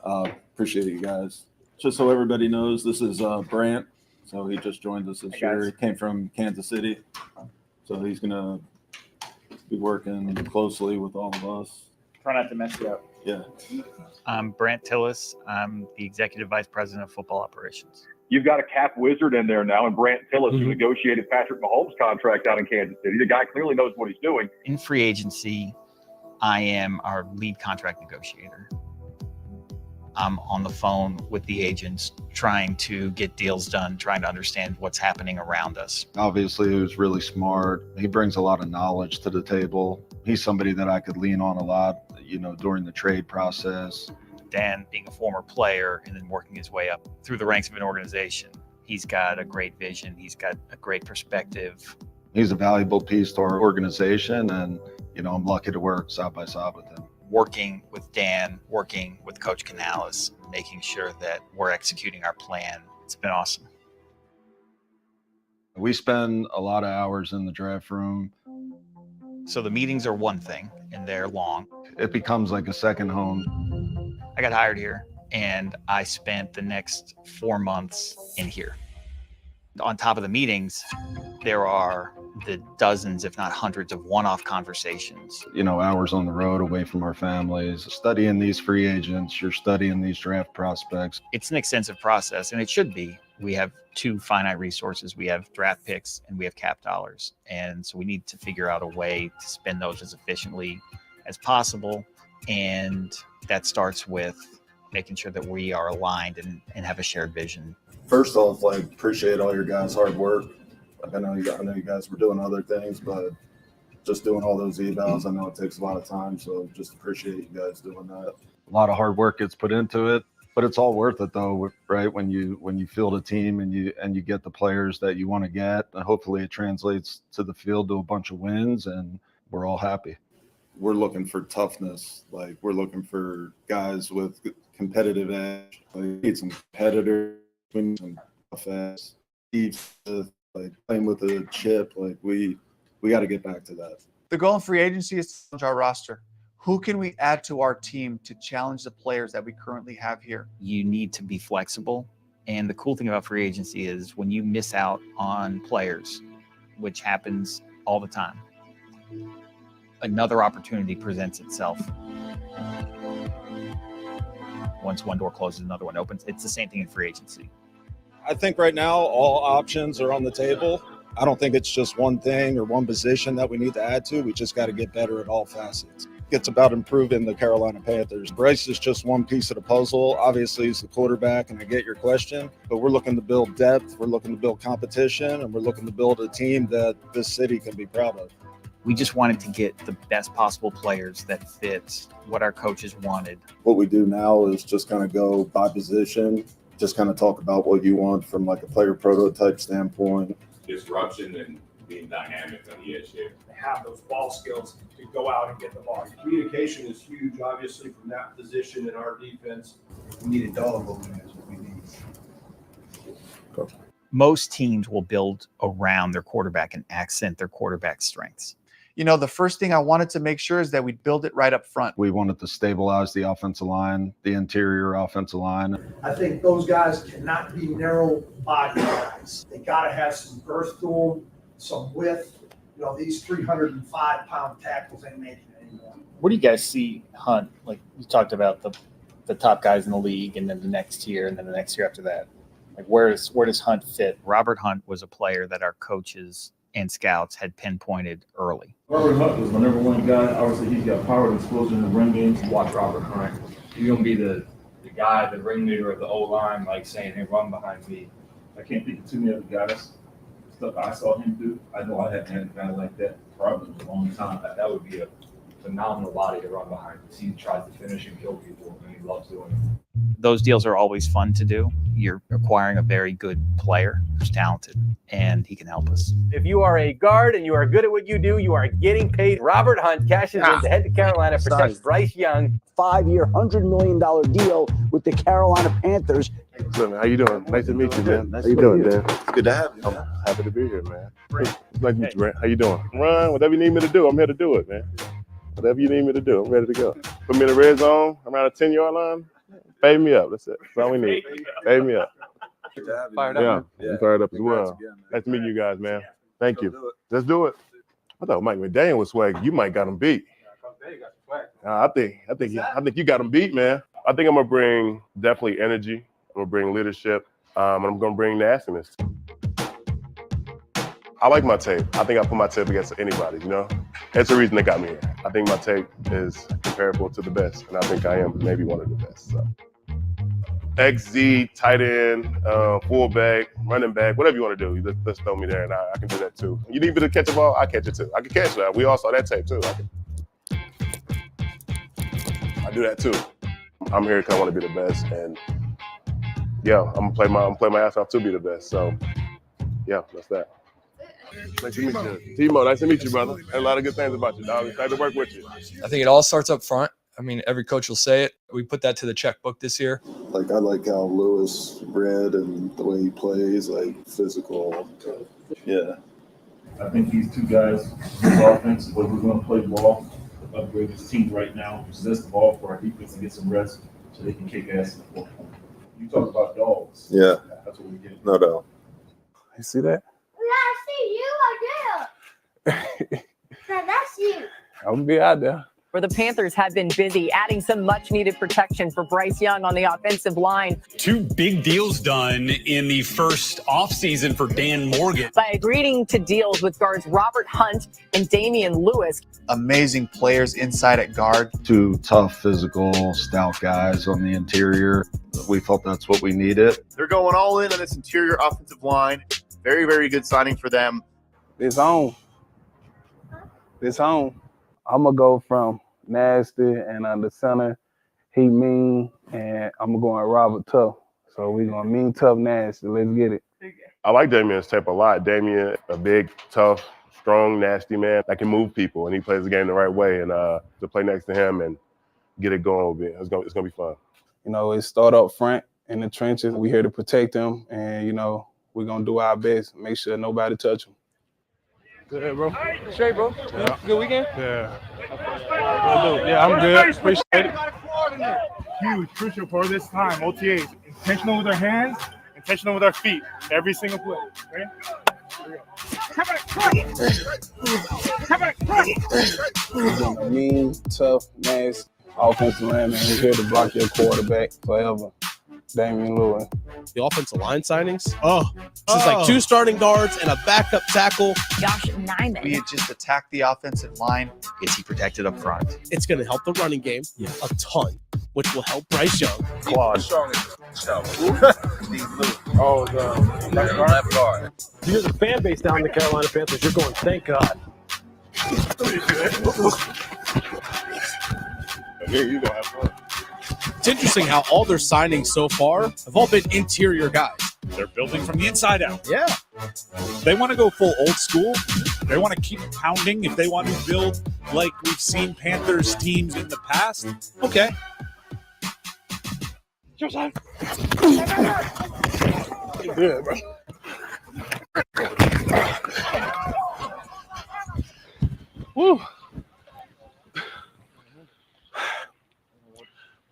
appreciate you guys. Just so everybody knows, this is Brant. So he just joined us this year. He came from Kansas City. So he's going to be working closely with all of us. Try not to mess you up. Yeah. I'm Brant Tillis. I'm the Executive Vice President of Football Operations. You've got a cap wizard in there now, and Brant Tillis, who negotiated Patrick Mahomes' contract out in Kansas City. The guy clearly knows what he's doing. In free agency, I am our lead contract negotiator. I'm on the phone with the agents, trying to get deals done, trying to understand what's happening around us. Obviously, he was really smart. He brings a lot of knowledge to the table. He's somebody that I could lean on a lot, during the trade process. Dan, being a former player and then working his way up through the ranks of an organization, he's got a great vision. He's got a great perspective. He's a valuable piece to our organization, and, I'm lucky to work side by side with him. Working with Dan, working with Coach Canales, making sure that we're executing our plan. It's been awesome. We spend a lot of hours in the draft room. So the meetings are one thing, and they're long. It becomes like a second home. I got hired here, and I spent the next 4 months in here. On top of the meetings, there are the dozens, if not hundreds, of one-off conversations. Hours on the road away from our families, studying these free agents, you're studying these draft prospects. It's an extensive process, and it should be. We have two finite resources. We have draft picks and we have cap dollars. And so we need to figure out a way to spend those as efficiently as possible. And that starts with making sure that we are aligned and have a shared vision. First off, appreciate all your guys' hard work. I know you guys were doing other things, but just doing all those evals, I know it takes a lot of time. So just appreciate you guys doing that. A lot of hard work gets put into it, but it's all worth it though, right? When you field a team and you get the players that you want to get, and hopefully it translates to the field to a bunch of wins, and we're all happy. We're looking for toughness. We're looking for guys with competitive edge. We need some competitors. We need some tough ass. Playing with a chip. We got to get back to that. The goal in free agency is to challenge our roster. Who can we add to our team to challenge the players that we currently have here? You need to be flexible. And the cool thing about free agency is when you miss out on players, which happens all the time, another opportunity presents itself. Once one door closes, another one opens. It's the same thing in free agency. I think right now all options are on the table. I don't think it's just one thing or one position that we need to add to. We just got to get better at all facets. It's about improving the Carolina Panthers. Bryce is just one piece of the puzzle. Obviously, he's the quarterback, and I get your question, but we're looking to build depth. We're looking to build competition, and we're looking to build a team that this city can be proud of. We just wanted to get the best possible players that fit what our coaches wanted. What we do now is just kind of go by position, just kind of talk about what you want from a player prototype standpoint. Disruption and being dynamic on the edge there. Have those ball skills to go out and get the ball. Communication is huge, obviously, from that position in our defense. We need a dog opening is what we need. Most teams will build around their quarterback and accent their quarterback strengths. The first thing I wanted to make sure is that we build it right up front. We wanted to stabilize the offensive line, the interior offensive line. I think those guys cannot be narrow body guys. They got to have some girth to them, some width. These 305-pound tackles ain't making it anymore. Where do you guys see Hunt? You talked about the top guys in the league, and then the next year, and then the next year after that. Where does Hunt fit? Robert Hunt was a player that our coaches and scouts had pinpointed early. Robert Hunt was my number one guy. Obviously, he's got power and explosion in the run game. Watch Robert Hunt. He's going to be the guy, the ringleader of the O-line, saying, hey, run behind me. I can't think of too many other guys. Stuff I saw him do. I know I haven't had a guy like that probably in a long time. That would be a phenomenal body to run behind. He tries to finish and kill people, and he loves doing it. Those deals are always fun to do. You're acquiring a very good player who's talented, and he can help us. If you are a guard and you are good at what you do, you are getting paid. Robert Hunt cashes in to head to Carolina, protects Bryce Young. 5-year, $100 million deal with the Carolina Panthers. Look, man, how you doing? Nice to meet you, man. How you doing, man? It's good to have you. I'm happy to be here, man. Nice to meet you, Brent. How you doing? Run, whatever you need me to do, I'm here to do it, man. Whatever you need me to do, I'm ready to go. Put me in the red zone, around the 10-yard line, fade me up. That's it. That's all we need. Fade me up. Fired up. Yeah, I'm fired up as well. Nice to meet you guys, man. Thank you. Let's do it. I thought Mike McDaniel was swag. You might got him beat. I think you got him beat, man. I think I'm gonna bring definitely energy. I'm gonna bring leadership, and I'm gonna bring nastiness. I like my tape. I think I put my tape against anybody. You know, it's the reason they got me here. I think my tape is comparable to the best, and I think I am maybe one of the best. So. XZ, tight end, fullback, running back, whatever you want to do. Let's throw me there, and I can do that too. You need me to catch a ball? I catch it too. I can catch that. We all saw that tape too. I do that too. I'm here because I want to be the best, and yeah, I'm gonna play my ass off to be the best. So yeah, that's that. Nice to meet you, Timo. Nice to meet you, brother. A lot of good things about you, dog. Excited to work with you. I think it all starts up front. I mean, every coach will say it. We put that to the checkbook this year. Like, I like how Lewis read and the way he plays, like physical. Yeah. I think these two guys, this offense, the way we're going to play ball, upgrade this team right now, possess the ball for our defense and get some rest so they can kick ass in the fourth quarter. You talk about dogs. Yeah. That's what we get. No doubt. You see that? I see you. I did. That's you. I'm gonna be out there. Where the Panthers have been busy adding some much-needed protection for Bryce Young on the offensive line. 2 big deals done in the first offseason for Dan Morgan. By agreeing to deals with guards Robert Hunt and Damian Lewis. Amazing players inside at guard. 2 tough, physical, stout guys on the interior. We felt that's what we needed. They're going all in on this interior offensive line. Very, very good signing for them. It's on. It's on. I'm going to go from nasty and under center, he mean, and I'm going Robert tough. So we're going mean, tough, nasty. Let's get it. I like Damian's tape a lot. Damian, a big, tough, strong, nasty man that can move people, and he plays the game the right way. And to play next to him and get it going will be, it's going to be fun. You know, it start up front in the trenches. We're here to protect them, and, you know, we're going to do our best, make sure nobody touch them. Good, bro. Straight, bro. Yeah. Good weekend? Yeah. Yeah, I'm good. Appreciate it. Huge, crucial for this time. OTAs, intentional with our hands, intentional with our feet. Every single play. Ready? Mean, tough, nasty, offensive lineman. He's here to block your quarterback forever. Damian Lewis. The offensive line signings. This is like 2 starting guards and a backup tackle. Josh Nyman. We had just attacked the offensive line. Is he protected up front? It's going to help the running game a ton, which will help Bryce Young. Quad. Oh, the left guard. You're the fan base down in the Carolina Panthers. You're going, thank God. Here, you go have fun. It's interesting how all their signings so far have all been interior guys. They're building from the inside out. Yeah. They want to go full old school. They want to keep pounding. If they want to build like we've seen Panthers teams in the past, okay. Joseph. Good, bro. Woo.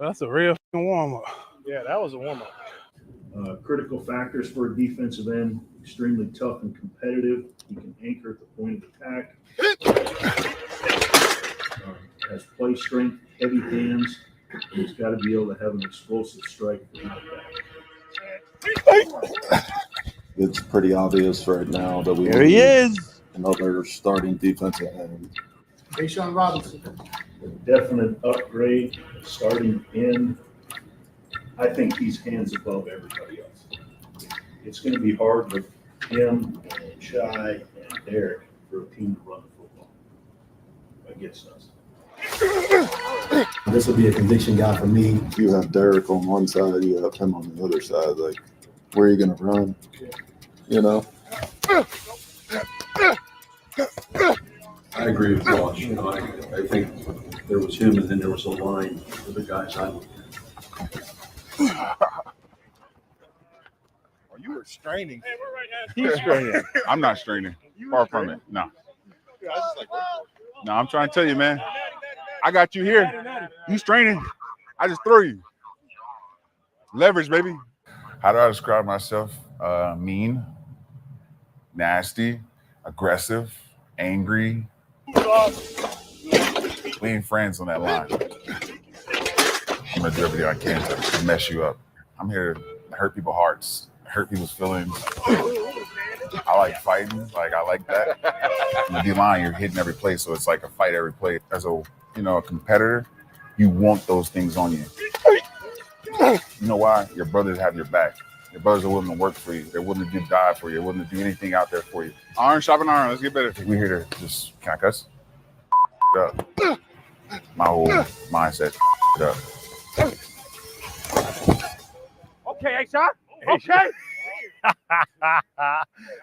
That's a real warm-up. Yeah, that was a warm-up. Critical factors for a defensive end, extremely tough and competitive. He can anchor at the point of attack. Has play strength, heavy hands. He's got to be able to have an explosive strike. It's pretty obvious right now that we There he is. Another starting defensive end. Deshaun Robinson. A definite upgrade, starting in. I think he's hands above everybody else. It's going to be hard with him and Shai and Derek for a team to run the football against us. This will be a conviction guy for me. You have Derek on one side, you have him on the other side. Like, where are you going to run? You know? I agree with Josh. You know, I think there was him, and then there was a line of the guys You were straining. He's straining. I'm not straining. Far from it. No. No, I'm trying to tell you, man. I got you here. You straining. I just threw you. Leverage, baby. How do I describe myself? Mean, nasty, aggressive, angry. We ain't friends on that line. I'm gonna do everything I can to mess you up. I'm here to hurt people's hearts, hurt people's feelings. I like fighting, like I like that. In the D-line, you're hitting every play, so it's like a fight every play. As a a competitor, you want those things on you. You know why? Your brothers have your back. Your brothers are willing to work for you. They're willing to die for you. They're willing to do anything out there for you. Iron sharpen iron. Let's get better. We're here to just, can I cuss? Up. My whole mindset. Up. Okay, A-Shot. Okay.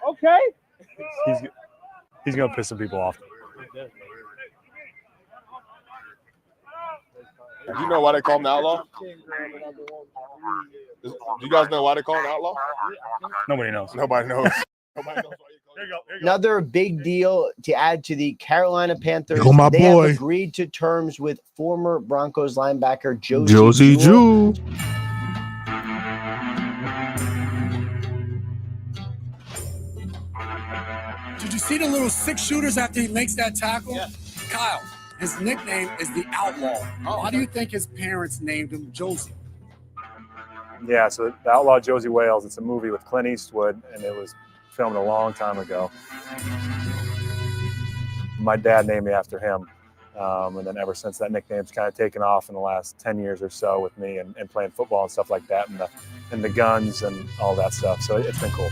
Okay. He's gonna piss some people off. Do you know why they call him the outlaw? Do you guys know why they call him the outlaw? Nobody knows. Nobody knows. Nobody knows. Another big deal to add to the Carolina Panthers. Oh, my they boy. have agreed to terms with former Broncos linebacker Josie Jewell. Did you see the little six shooters after he makes that tackle? Yeah. Kyle, his nickname is the Outlaw. Why do you think his parents named him Josie? Yeah, so The Outlaw Josie Wales, it's a movie with Clint Eastwood, and it was filmed a long time ago. My dad named me after him, and then ever since that nickname's kind of taken off in the last 10 years or so with me and playing football and stuff like that, and the guns and all that stuff, so it's been cool.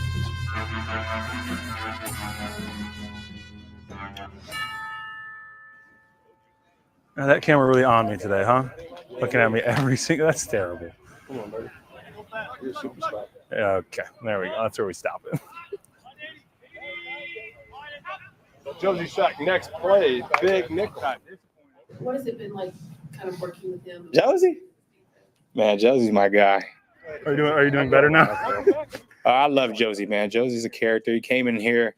Now that camera really on me today, huh? Looking at me every single, that's terrible. Come on, buddy. You're a superstar. Okay, there we go. That's where we stop it. Josie Shack, next play, big nickel. What has it been like kind of working with him? Josie? Man, Josie's my guy. Are you doing better now? I love Josie, man. Josie's a character. He came in here.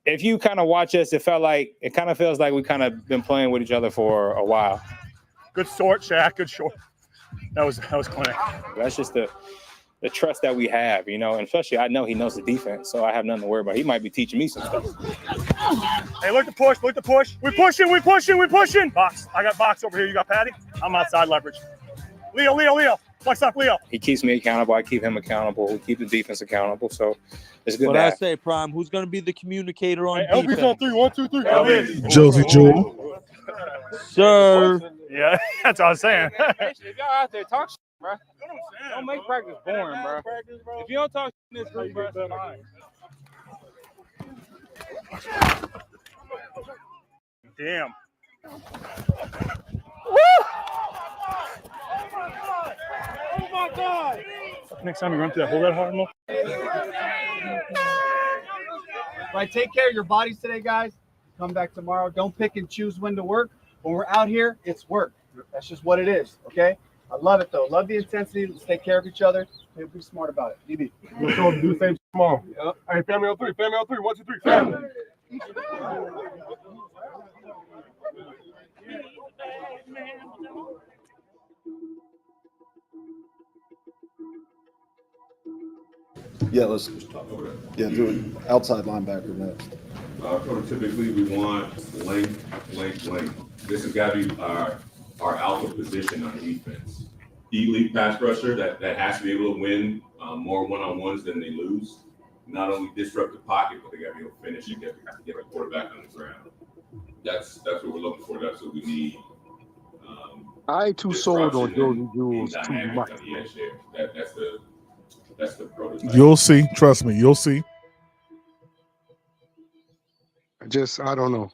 If you kind of watch us, it kind of feels like we kind of been playing with each other for a while. Good short, Shaq. Good short. That was clinic. That's just the trust that we have, and especially I know he knows the defense, so I have nothing to worry about. He might be teaching me some stuff. Hey, look the push. We're pushing. Box. I got box over here. You got Patty? I'm outside leverage. Leo. Flex up, Leo. He keeps me accountable. I keep him accountable. We keep the defense accountable. So it's good. What I say, Prime? Who's going to be the communicator on defense? LB's on 3. 1, 2, 3. LB. Josie Jewell. Sir. Yeah, that's what I was saying. If y'all out there, talk shit, bro. Don't make practice boring, bro. If you don't talk shit in this group, bro, it's fine. Damn. Oh my God! Next time you run through that, hold that hard enough. Right, take care of your bodies today, guys. Come back tomorrow. Don't pick and choose when to work. When we're out here, it's work. That's just what it is, okay? I love it, though. Love the intensity. Let's take care of each other. Be smart about it. DB. We'll show them to do the same tomorrow. Yep. Hey, family on 3. Family on 3. 1, 2, 3. Family. Yeah, let's do it. Outside linebacker next. Prototypically, we want length. This has got to be our alpha position on defense. Elite pass rusher that has to be able to win more one-on-ones than they lose. Not only disrupt the pocket, but they got to be able to finish and get the quarterback on the ground. That's what we're looking for. That's what we need. I ain't too sold on Josie Jewell's too much. That's the prototype. You'll see. Trust me, you'll see. I don't know.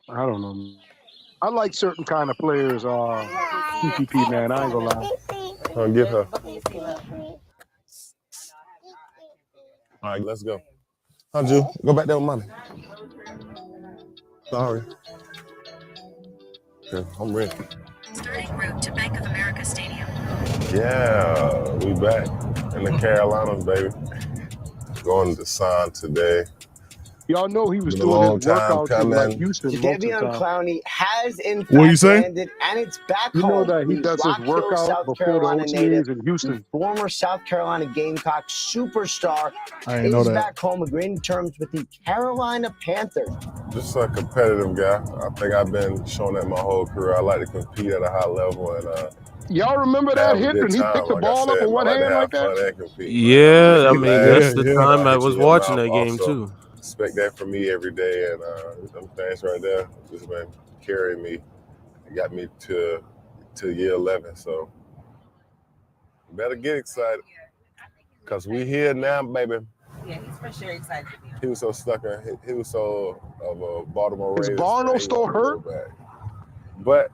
I like certain kind of players. PPP, man. I ain't gonna lie. I'll give her. All right, let's go. Ju, go back there with mommy. Sorry. Okay, I'm ready. Starting route to Bank of America Stadium. Yeah, we back in the Carolinas, baby. Going to sign today. Y'all know he was Been a doing his long time workouts in like coming. Houston most of the Jadeveon time. Clowney has in What you fact say? landed, and it's back You know home. that he The does his Rock Hill, workout South before Carolina the native, OTAs in Houston. former South Carolina Gamecock superstar, I didn't know is that. back home agreeing terms with the Carolina Panthers. Just a competitive guy. I think I've been showing that my whole career. I like to compete at a high level and Y'all remember that have a hit good when he time. picked the Like I ball up said, in one I like to hand have like that? fun and compete. Yeah, I If you mean, laugh, that's the time I hit was you in your watching mouth that game, also. too. Expect that from me every day, and them things right there just been carrying me. It got me to year 11, so better get excited because we here now, baby. Yeah, he's for sure excited to be on. He was so stuck in. He was so of a Baltimore Is Ravens Barno fan, he still wanted to hurt? go back. But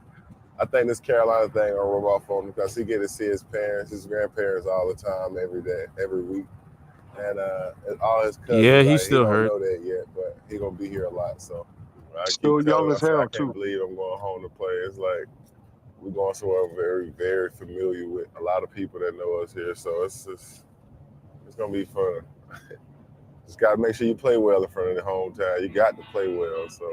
I think this Carolina thing will rub off on him because he get to see his parents, his grandparents all the time, every day, every week, and all his cousins. Yeah, he's like, still he don't hurt. know that yet, but he gonna be here a lot. So I Still keep young telling him, as I say, I hell, can't too. believe I'm going home to play. It's like we're going somewhere very, very familiar with a lot of people that know us here. So it's gonna be fun. Just gotta make sure you play well in front of the hometown. You got to play well. So.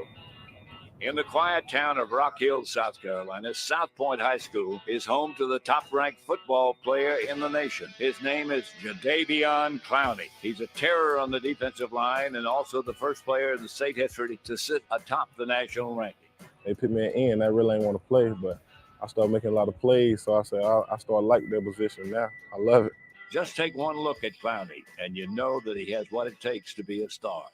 In the quiet town of Rock Hill, South Carolina, South Point High School is home to the top-ranked football player in the nation. His name is Jadeveon Clowney. He's a terror on the defensive line and also the first player in the state history to sit atop the national ranking. They put me in. I really ain't want to play, but I started making a lot of plays. So I said, I started liking their position now. I love it. Just take one look at Clowney, and you know that he has what it takes to be a star.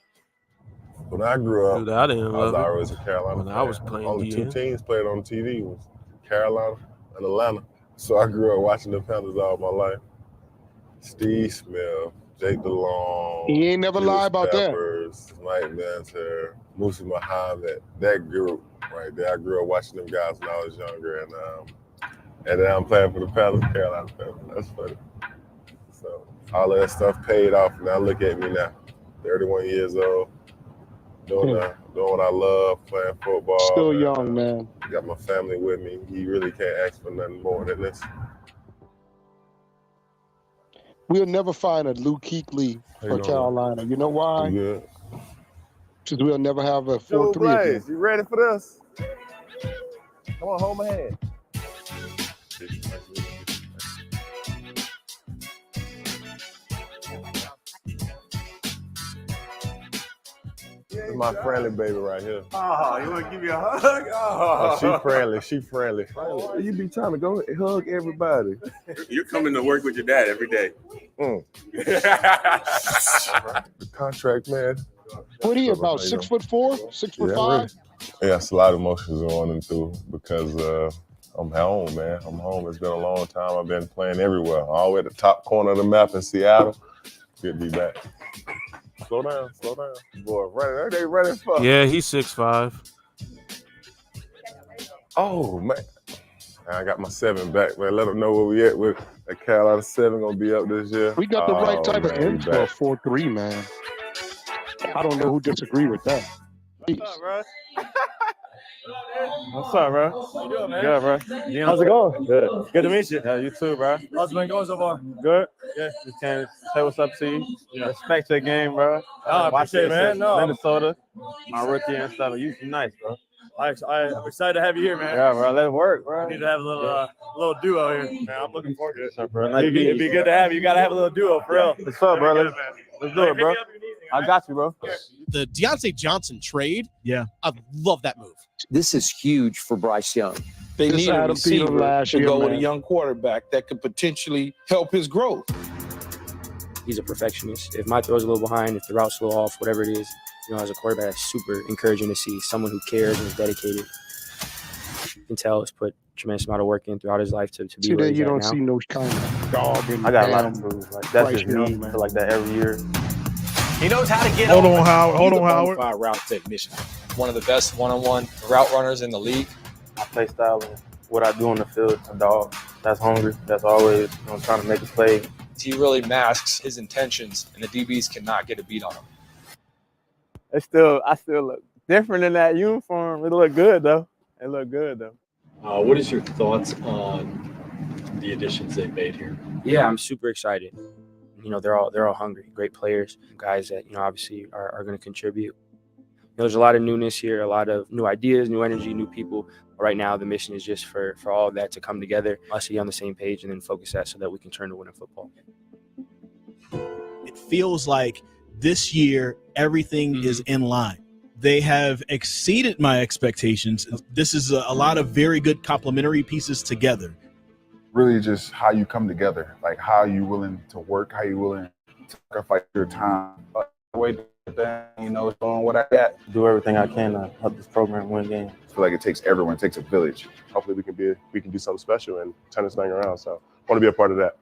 When I grew up, Dude, I didn't was love it always a Carolina when fan. I was playing Only two DN. teams played on TV was Carolina and Atlanta. So I grew up watching the Panthers all my life. Steve Smith, Jake DeLong, He ain't never lie about that. Peppers, Mike Manter, Musa Muhammad. That group right there. I grew up watching them guys when I was younger, and then I'm playing for the Panthers, Carolina Panthers. That's funny. So all of that stuff paid off. Now look at me now, 31 years old. Doing what I love, playing football. Still young, man. Got my family with me. You really can't ask for nothing more than this. We'll never find a Luke Kuechly for Carolina. You know why? Good. Because we'll never have a Joe 4-3 again. Blaze, you ready for this? Come on, hold my hand. This is my friendly baby right here. Oh, you want to give me a hug? Oh, she friendly. She friendly. You be trying to go hug everybody. You're coming to work with your dad every day. The contract, man. What are you, about 6'4", 6'5"? Yeah, it's a lot of emotions going through because I'm home, man. I'm home. It's been a long time. I've been playing everywhere. All the way at the top corner of the map in Seattle. Good to be back. Slow down. Boy, running. They running for. Yeah, he's 6'5". Oh, man. I got my 7 back, man. Let them know where we at with that Carolina 7 gonna be up this year. We got the right type of ends for a 4-3, man. I don't know who disagree with that. Jeez. What's up, bro? How you doing, man? Good, bro. How's it going? Good. Good to meet you. Yeah, you too, bro. How's it been going so far? Good. Yeah, just came to say what's up to you. Yeah. Respect your game, bro. I appreciate it, man. No. Minnesota, my rookie and stuff. You nice, bro. I'm excited to have you here, man. Yeah, bro. Let's work, bro. We need to have a little duo here, man. I'm looking forward to it. What's up, bro? Nice to meet It'd be you. good to have you. You got to have a little duo, for real. What's up, bro? Let's do it, bro. I got you, bro. The Deontay Johnson trade. Yeah. I love that move. This is huge for Bryce Young. They need a receiver to go with a young quarterback that could potentially help his growth. He's a perfectionist. If my throw's a little behind, if the route's a little off, whatever it is, as a quarterback, that's super encouraging to see. Someone who cares and is dedicated. You can tell he's put a tremendous amount of work in throughout his life to be where he's you at don't now. see no kind of dog in I got a lot damn of moves. Like that's Bryce just Young, me. man. Feel like that every year. He knows how to get Hold open. on, Howard. Hold He's on, a Howard. bona fide route technician. One of the best one-on-one route runners in the league. my play style and what I do on the field. A dog that's hungry, that's always trying to make a play. He really masks his intentions, and the DBs cannot get a beat on him. I still look different in that uniform. It look good though. What is your thoughts on the additions they've made here? Yeah, I'm super excited. They're all hungry, great players, guys that obviously are going to contribute. There's a lot of newness here, a lot of new ideas, new energy, new people. Right now, the mission is just for all of that to come together, us to be on the same page, and then focus that so that we can turn to winning football. It feels like this year everything is in line. They have exceeded my expectations. This is a lot of very good complementary pieces together. Really just how you come together, like how you willing to work, how you willing to sacrifice your time. Doing what I got. Do everything I can to help this program win games. I feel like it takes everyone, it takes a village. Hopefully we can do something special and turn this thing around. So I want to be a part of that.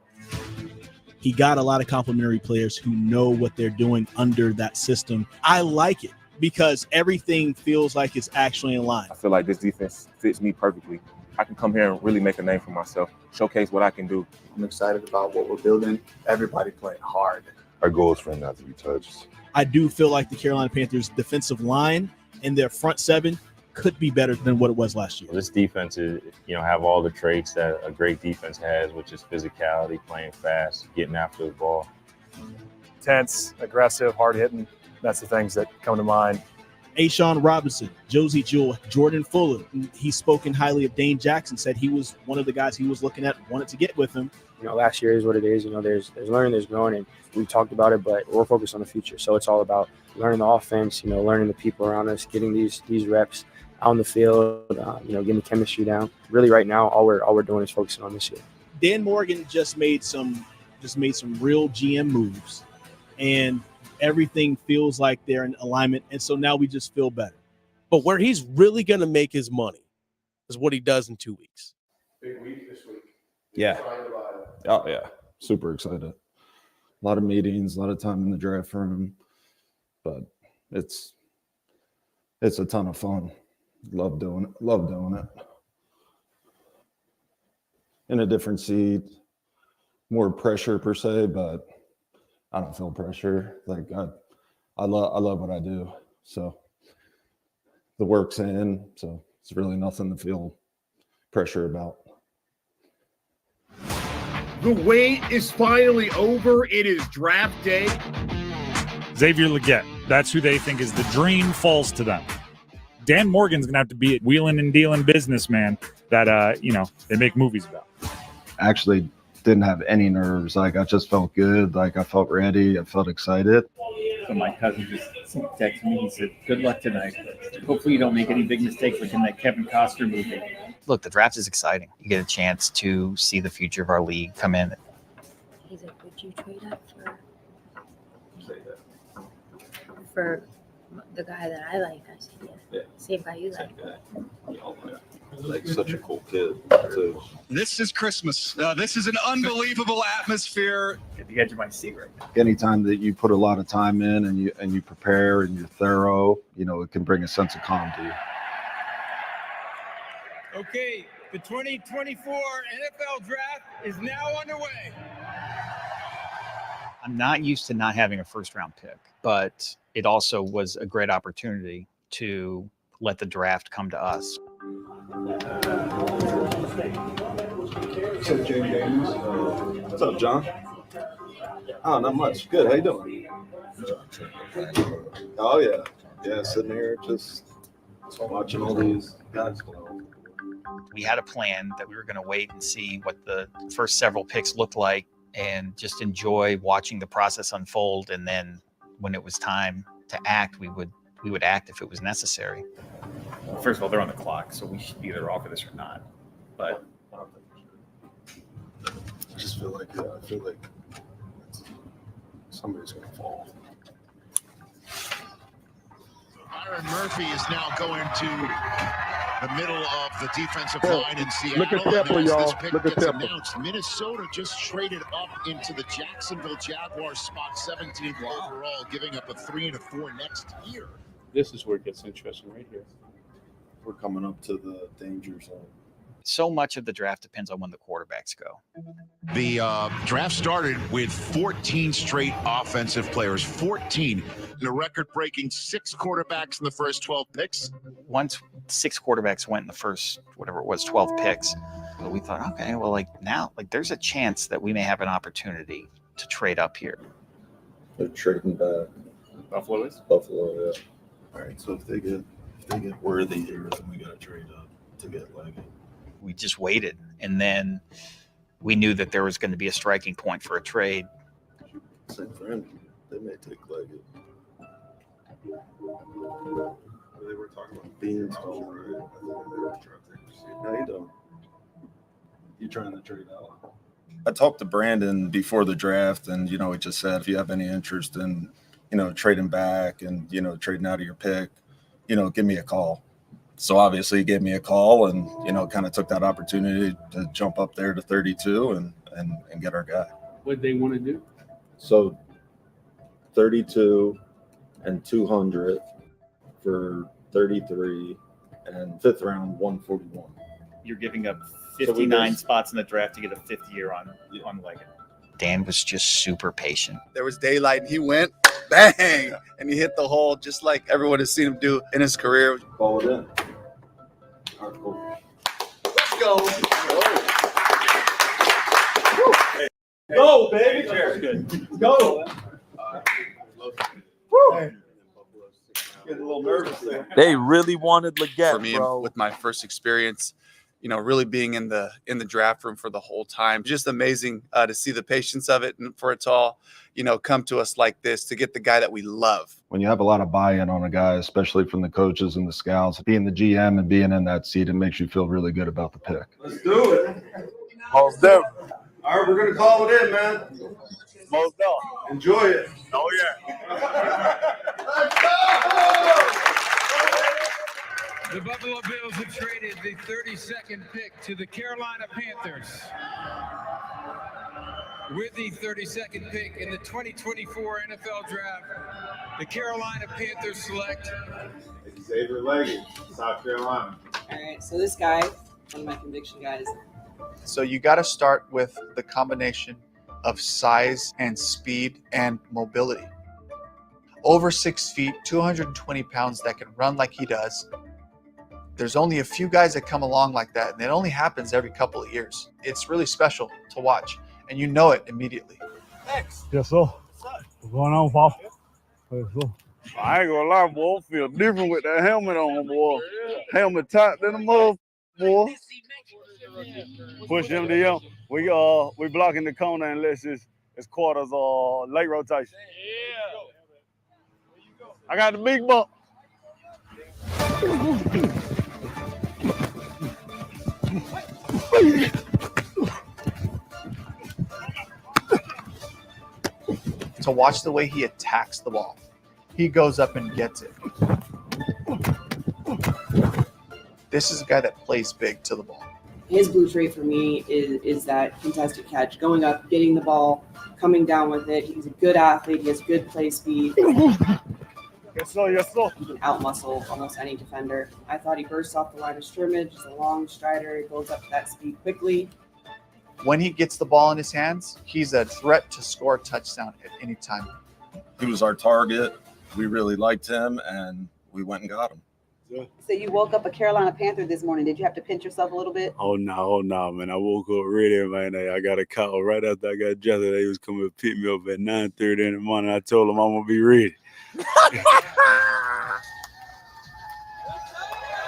He got a lot of complementary players who know what they're doing under that system. I like it because everything feels like it's actually in line. I feel like this defense fits me perfectly. I can come here and really make a name for myself, showcase what I can do. I'm excited about what we're building. Everybody playing hard. Our goal is for him not to be touched. I do feel like the Carolina Panthers defensive line and their front seven could be better than what it was last year. This defense is, have all the traits that a great defense has, which is physicality, playing fast, getting after the ball. Tense, aggressive, hard-hitting. That's the things that come to mind. A'Shawn Robinson, Josie Jewell, Jordan Fuller. He's spoken highly of Dane Jackson, said he was one of the guys he was looking at, wanted to get with him. Last year is what it is. There's learning, there's growing, and we talked about it, but we're focused on the future. So it's all about learning the offense, learning the people around us, getting these reps out on the field, getting the chemistry down. Really, right now, all we're doing is focusing on this year. Dan Morgan just made some real GM moves, and everything feels like they're in alignment, and so now we just feel better. But where he's really going to make his money is what he does in 2 weeks. Big week this week. Yeah. Oh, yeah. Super excited. A lot of meetings, a lot of time in the draft room, but it's a ton of fun. Love doing it. In a different seat, more pressure per se, but I don't feel pressure. Like I love what I do. So the work's in, so it's really nothing to feel pressure about. The wait is finally over. It is draft day. Xavier Legette, that's who they think is the dream, falls to them. Dan Morgan's going to have to be a wheeling and dealing businessman that, they make movies about. Actually didn't have any nerves. Like, I just felt good. Like, I felt ready. I felt excited. So my cousin just texted me. He said, good luck tonight. Hopefully you don't make any big mistakes like in that Kevin Costner movie. Look, the draft is exciting. You get a chance to see the future of our league come in. He's like, would you trade up for the guy that I like? I said, yeah. Same guy you like. Like such a cool kid. Too. This is Christmas. This is an unbelievable atmosphere. At the edge of my seat right now. Anytime that you put a lot of time in and you prepare and you're thorough, it can bring a sense of calm to you. Okay, the 2024 NFL Draft is now underway. I'm not used to not having a first-round pick, but it also was a great opportunity to let the draft come to us. What's up, Jamie Daniels? What's up, John? Oh, not much. Good. How you doing? Oh, yeah. Yeah, sitting here just watching all these guys go. We had a plan that we were going to wait and see what the first several picks looked like and just enjoy watching the process unfold. And then when it was time to act, we would act if it was necessary. First of all, they're on the clock, so we should either offer this or not. But I just feel like somebody's going to fall. Byron Murphy is now going to the middle of the defensive line in Seattle. Look at Temple, y'all. Look at Temple. Announced, Minnesota just traded up into the Jacksonville Jaguars spot 17th overall, giving up a 3 and a 4 next year. This is where it gets interesting right here. we're coming up to the danger zone. So much of the draft depends on when the quarterbacks go. The draft started with 14 straight offensive players, 14, and a record-breaking 6 quarterbacks in the first 12 picks. Once 6 quarterbacks went in the first, whatever it was, 12 picks, we thought, okay, well, like now, like there's a chance that we may have an opportunity to trade up here. They're trading back. Buffalo is? Buffalo, yeah. All right, so if they get worthy here, then we got to trade up to get Leggett. We just waited, and then we knew that there was going to be a striking point for a trade. Same for him. They may take Leggett. They were talking about Beanstalk, right? No, you don't. You trying to trade out? I talked to Brandon before the draft, and he just said if you have any interest in, trading back and trading out of your pick, give me a call. So obviously he gave me a call and, kind of took that opportunity to jump up there to 32 and get our guy. What they want to do? So 32 and 200 for 33 and 5th round 141. You're giving up 59 spots in the draft to get a 5th year on Leggett. Dan was just super patient. There was daylight and he went bang and he hit the hole just like everyone has seen him do in his career. Ball it in. All right, cool. Let's go. Go, baby. Good. Go. Getting a little nervous there. They really wanted Leggett, For me, bro. with my first experience, really being in the draft room for the whole time, just amazing to see the patience of it and for it to all, come to us like this to get the guy that we love. When you have a lot of buy-in on a guy, especially from the coaches and the scouts, being the GM and being in that seat, it makes you feel really good about the pick. Let's do it. Most definitely. All right, we're gonna call it in, man. Most definitely. Enjoy it. Oh, yeah. Let's go! The Buffalo Bills have traded the 32nd pick to the Carolina Panthers. With the 32nd pick in the 2024 NFL Draft, the Carolina Panthers select Xavier Leggett, South Carolina. All right, so this guy, one of my conviction guys. So you got to start with the combination of size and speed and mobility. Over 6 feet, 220 pounds that can run like he does. There's only a few guys that come along like that, and it only happens every couple of years. It's really special to watch, and you know it immediately. Yes, sir. What's going on, Paul? Yes, sir. I ain't gonna lie, boy. I feel different with that helmet on, boy. Helmet tight than a mother, boy. Push him to him. We blocking the corner unless it's quarters or late rotation. I got the big bump. To watch the way he attacks the ball. He goes up and gets it. This is a guy that plays big to the ball. His blue trait for me is that contested catch, going up, getting the ball, coming down with it. He's a good athlete. He has good play speed. Yes, sir. Yes, sir. He can outmuscle almost any defender. I thought he burst off the line of scrimmage. He's a long strider. He goes up to that speed quickly. When he gets the ball in his hands, he's a threat to score a touchdown at any time. He was our target. We really liked him, and we went and got him. So you woke up a Carolina Panther this morning. Did you have to pinch yourself a little bit? Oh no, man. I woke up ready, man. I got a call right after I got dressed. They was coming to pick me up at 9:30 in the morning. I told them I'm gonna be ready.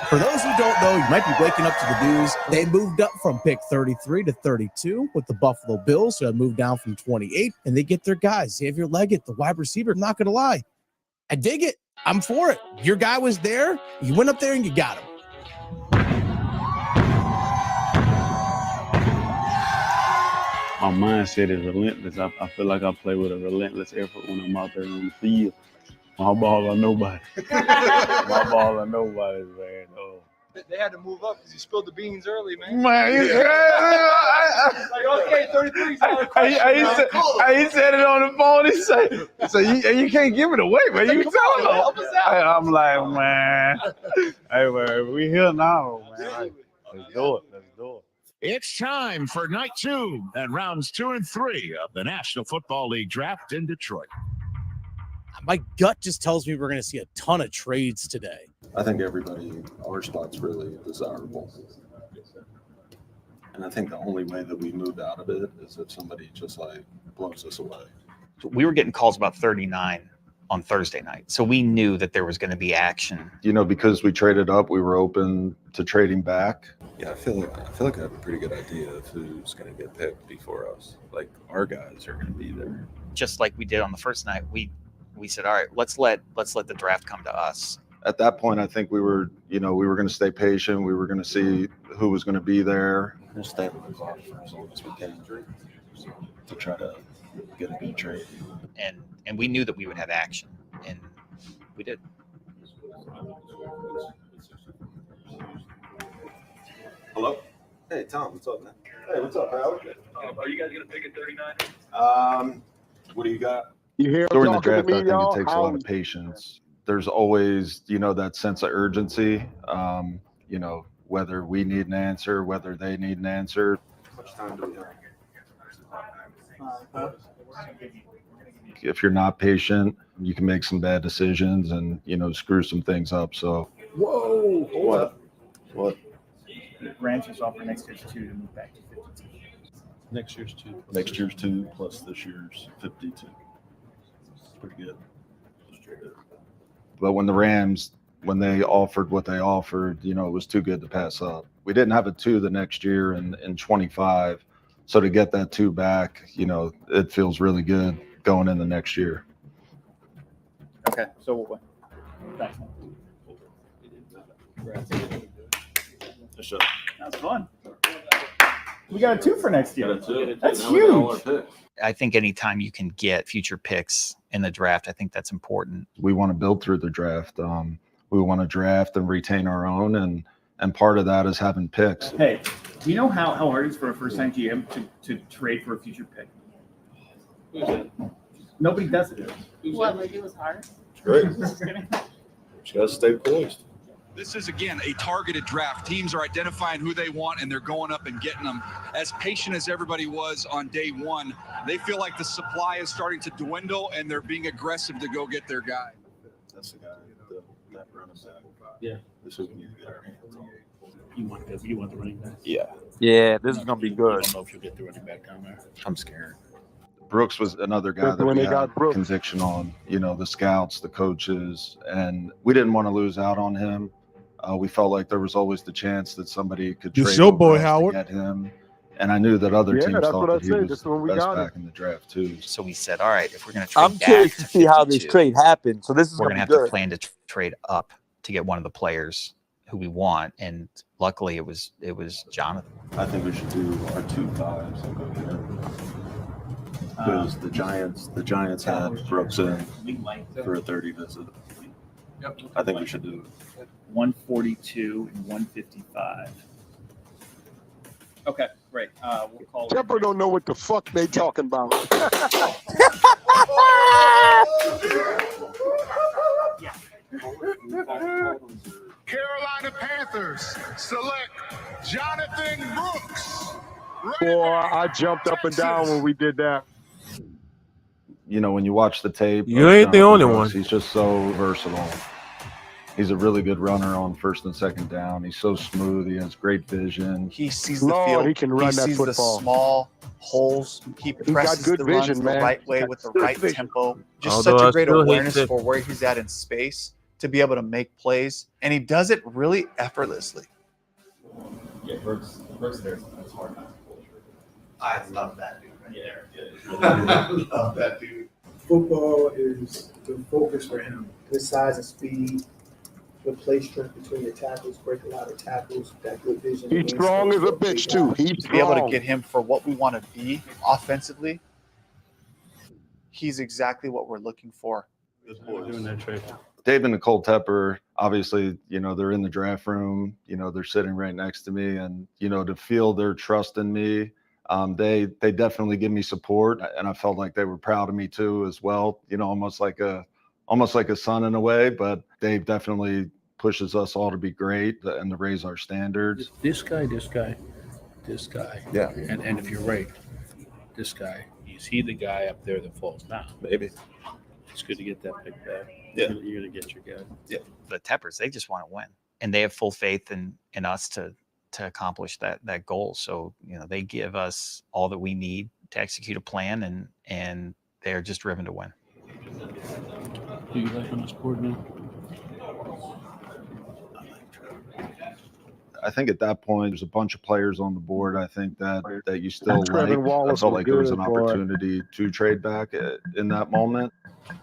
For those who don't know, you might be waking up to the news. They moved up from pick 33 to 32 with the Buffalo Bills, who have moved down from 28, and they get their guys. Xavier Leggett, the wide receiver. I'm not going to lie. I dig it. I'm for it. Your guy was there. You went up there and you got him. My mindset is relentless. I feel like I play with a relentless effort when I'm out there on the field. My ball or nobody. My ball or nobody, man. They had to move up because he spilled the beans early, man. Man, Like, okay, 33 is not a question. he said it on the phone. He said, "So you can't give it away, man. You can tell him." Help us out. I'm like, man, hey, man, we here now, man. Like, let's do it. Let's do it. It's time for night 2 and rounds 2 and 3 of the National Football League draft in Detroit. My gut just tells me we're going to see a ton of trades today. I think our spot's really desirable. And I think the only way that we move out of it is if somebody just like blows us away. So we were getting calls about 39 on Thursday night. So we knew that there was going to be action. Because we traded up, we were open to trading back. Yeah, I feel like I have a pretty good idea of who's going to get picked before us. Like our guys are going to be there. Just like we did on the first night, we said, all right, let's let the draft come to us. At that point, I think we were going to stay patient. We were going to see who was going to be there. Just stay on the clock for as long as we can to try to get a good trade. And we knew that we would have action, and we did. Hello? Hey, Tom, what's up, man? Hey, what's up, Howard? Are you guys going to pick at 39? What do you got? You hear During the talking to draft, me, I think y'all? it takes a lot of patience. There's always, that sense of urgency, whether we need an answer, whether they need an answer. How much time do we have? If you're not patient, you can make some bad decisions and, screw some things up. So. Whoa! Hold up. What? Ranchers offer next year's 2 to move back to 52. Next year's 2. Next year's 2 plus this year's 52. Pretty good. But when the Rams, when they offered what they offered, it was too good to pass up. We didn't have a 2 the next year in 25. So to get that 2 back, it feels really good going in the next year. Okay, so we'll win. Thanks. That's fun. We got a 2 for next year. That's huge. I think anytime you can get future picks in the draft, I think that's important. We want to build through the draft. We want to draft and retain our own, and part of that is having picks. Hey, do you know how hard it is for a first-time GM to trade for a future pick? Nobody does it. What, like it was hard? Great. Just got to stay poised. This is, again, a targeted draft. Teams are identifying who they want, and they're going up and getting them. As patient as everybody was on day 1, they feel like the supply is starting to dwindle, and they're being aggressive to go get their guy. That's the guy that running back. Yeah. This is what we need to get our hands on. You want the running back? Yeah. Yeah, this is going to be good. I don't know if you'll get the running back down there. I'm scared. Brooks was another guy that we had conviction on, the scouts, the coaches, and we didn't want to lose out on him. We felt like there was always the chance that somebody could trade It's your boy, to Howard. get him. And I knew that other teams that's thought what I that he said. was That's when we best got back in the draft too. So we said, all right, if we're going to trade I'm back curious to see how this 52, trade happened. So this is we're going going to to be have to good. plan to trade up to get one of the players who we want. And luckily it was Jonathan. I think we should do our 2 5s and go get him. Because the Giants had Brooks in for a 30 visit. Yep. I think we should do it. 142 and 155. Okay, great. We'll call Temper don't know what the fuck they talking about. Carolina Panthers select Jonathan Brooks. Boy, I jumped up and down when we did that. When you watch the tape, You of ain't the Jonathan only Brooks, one. He's just so versatile. He's a really good runner on first and second down. He's so smooth. He has great vision. He sees the Lord, field. he can run that sees football. the small holes. He presses good the runs vision, the man. right way with the Good right vision. tempo. Just Although such I a great still hate awareness that- for where he's at in space to be able to make plays, and he does it really effortlessly. Yeah, Brooks there. That's hard not to pull. I love that dude. Yeah. I love that dude. Football is the focus for him. His size and speed, the play strength between the tackles, break a lot of tackles, that good vision. He's strong as a bitch too. He's To be able to strong. get him for what we want to be offensively, he's exactly what we're looking for. Doing that trade. Dave and Nicole Tepper, obviously, they're in the draft room, they're sitting right next to me, and, to feel their trust in me, they definitely give me support, and I felt like they were proud of me too as well, almost like a son in a way, but Dave definitely pushes us all to be great and to raise our standards. This guy. Yeah. And if you're right, this guy, is he the guy up there that falls down? Maybe. It's good to get that pick back. Yeah. You're going to get your guy. Yeah. The Teppers, they just want to win, and they have full faith in us to accomplish that goal. So, they give us all that we need to execute a plan, and they're just driven to win. Who you like on this board now? I think at that point, there's a bunch of players on the board. I think that you still Trevin like. Wallace I felt was like there was good, an boy. opportunity to trade back in that moment.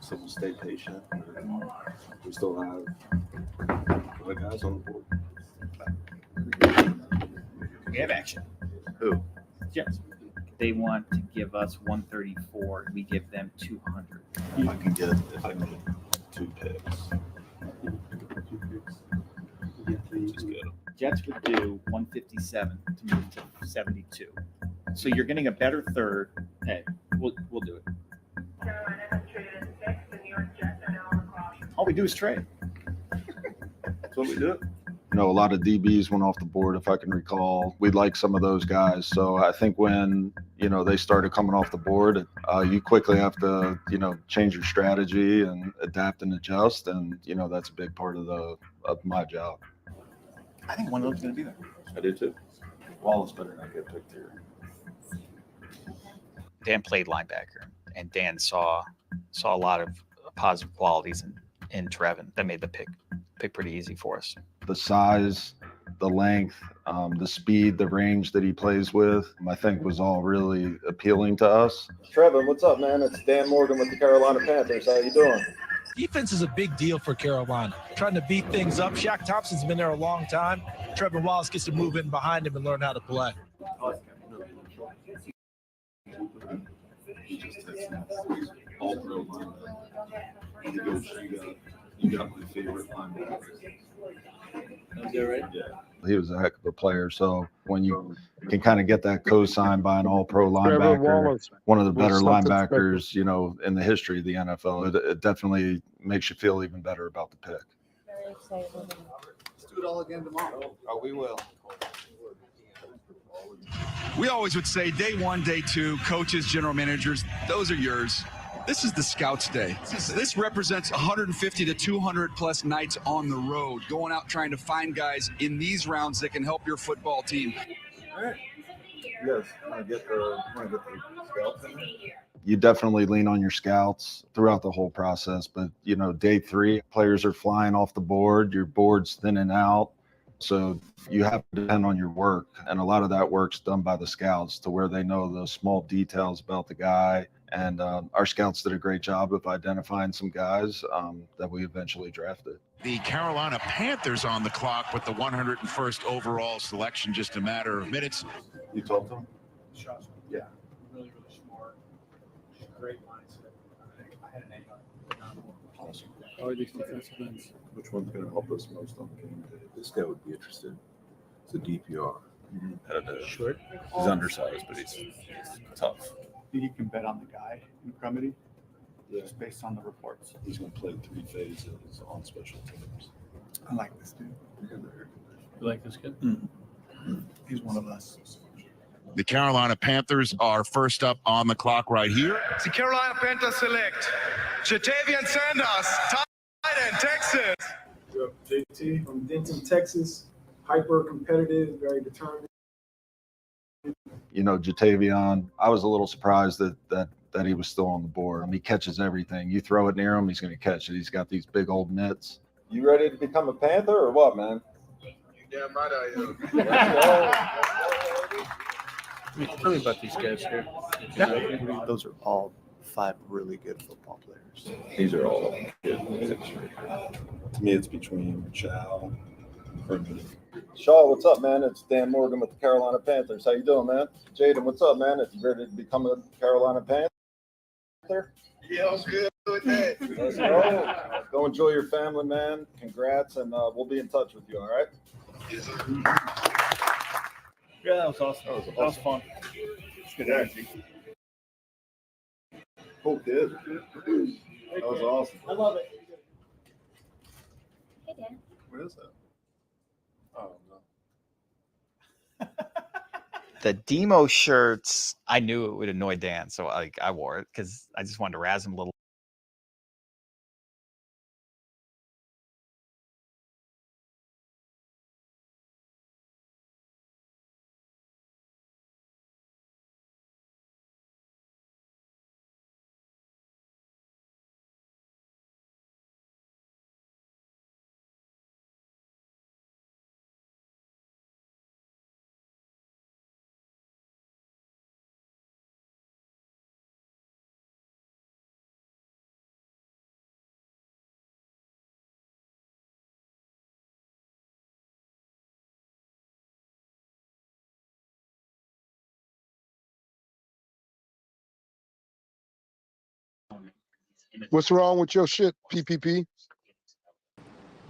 So we'll stay patient. We still have other guys on the board. We have action. Who? Yes. They want to give us 134, and we give them 200. If I can get 2 picks. Just good. Jets would do 157 to move to 72. So you're getting a better third. Hey, we'll do it. All we do is trade. That's what we do. A lot of DBs went off the board, if I can recall. We like some of those guys. So I think when, they started coming off the board, you quickly have to, change your strategy and adapt and adjust. And, that's a big part of my job. I think one of them's going to be there. I do too. Wallace better not get picked here. Dan played linebacker, and Dan saw a lot of positive qualities in Trevin that made the pick pretty easy for us. The size, the length, the speed, the range that he plays with, I think was all really appealing to us. Trevin, what's up, man? It's Dan Morgan with the Carolina Panthers. How you doing? Defense is a big deal for Carolina. Trying to beat things up. Shaq Thompson's been there a long time. Trevor Wallace gets to move in behind him and learn how to play. You got my favorite linebacker. Is that right? Yeah. He was a heck of a player. So when you can kind of get that co-signed by an all-pro linebacker, one of the better linebackers, in the history of the NFL, it definitely makes you feel even better about the pick. Very excited. Let's do it all again tomorrow. Oh, we will. We always would say day one, day two, coaches, general managers, those are yours. This is the Scouts Day. This represents 150 to 200 plus nights on the road, going out trying to find guys in these rounds that can help your football team. Yes, want to get the scouts in there? You definitely lean on your scouts throughout the whole process, but day 3, players are flying off the board, your board's thinning out. So you have to depend on your work, and a lot of that work's done by the scouts to where they know the small details about the guy. And our scouts did a great job of identifying some guys that we eventually drafted. The Carolina Panthers on the clock with the 101st overall selection, just a matter of minutes. You talked to him? Yeah. Really, really smart. Great mindset. I had an A. Awesome. How are these defensive ends? Which one's going to help us most on game day? This guy would be interested. It's a DPR. Short. He's undersized, but he's tough. I think you can bet on the guy in Cremedy, just based on the reports. He's going to play 3 phases on special teams. I like this dude. You like this kid? He's one of us. The Carolina Panthers are first up on the clock right here. The Carolina Panthers select Jatavian Sanders, tight end, Texas. JT from Denton, Texas. Hyper competitive, very determined. Jatavian, I was a little surprised that he was still on the board. He catches everything. You throw it near him, he's going to catch it. He's got these big old mitts. You ready to become a Panther or what, man? You damn right I am. Tell me about these guys here. Those are all 5 really good football players. These are all good. To me, it's between Chow and Shaw, what's up, man? It's Dan Morgan with the Carolina Panthers. How you doing, man? Jaden, what's up, man? It's ready to become a Carolina Panther? Yeah, I'm good with that. Let's go. Go enjoy your family, man. Congrats, and we'll be in touch with you. All right. Yeah, that was awesome. That was fun. It's good energy. Cool kid. That was awesome. I love it. Hey, Dan. What is that? Oh no. The Demo shirts, I knew it would annoy Dan, so I wore it because I just wanted to razz him a little. What's wrong with your shit, PPP?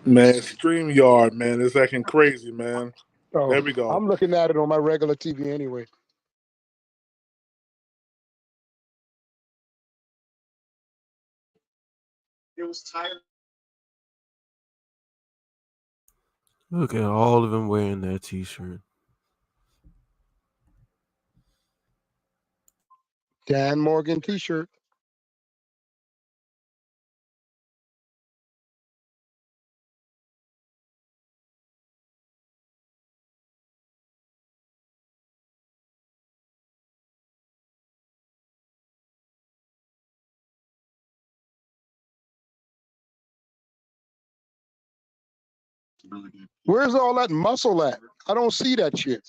Man, StreamYard, man, it's acting crazy, man. Oh, There we go. I'm looking at it on my regular TV anyway. It was tired. Look at all of them wearing that T-shirt. Dan Morgan T-shirt. Where's all that muscle at? I don't see that shit.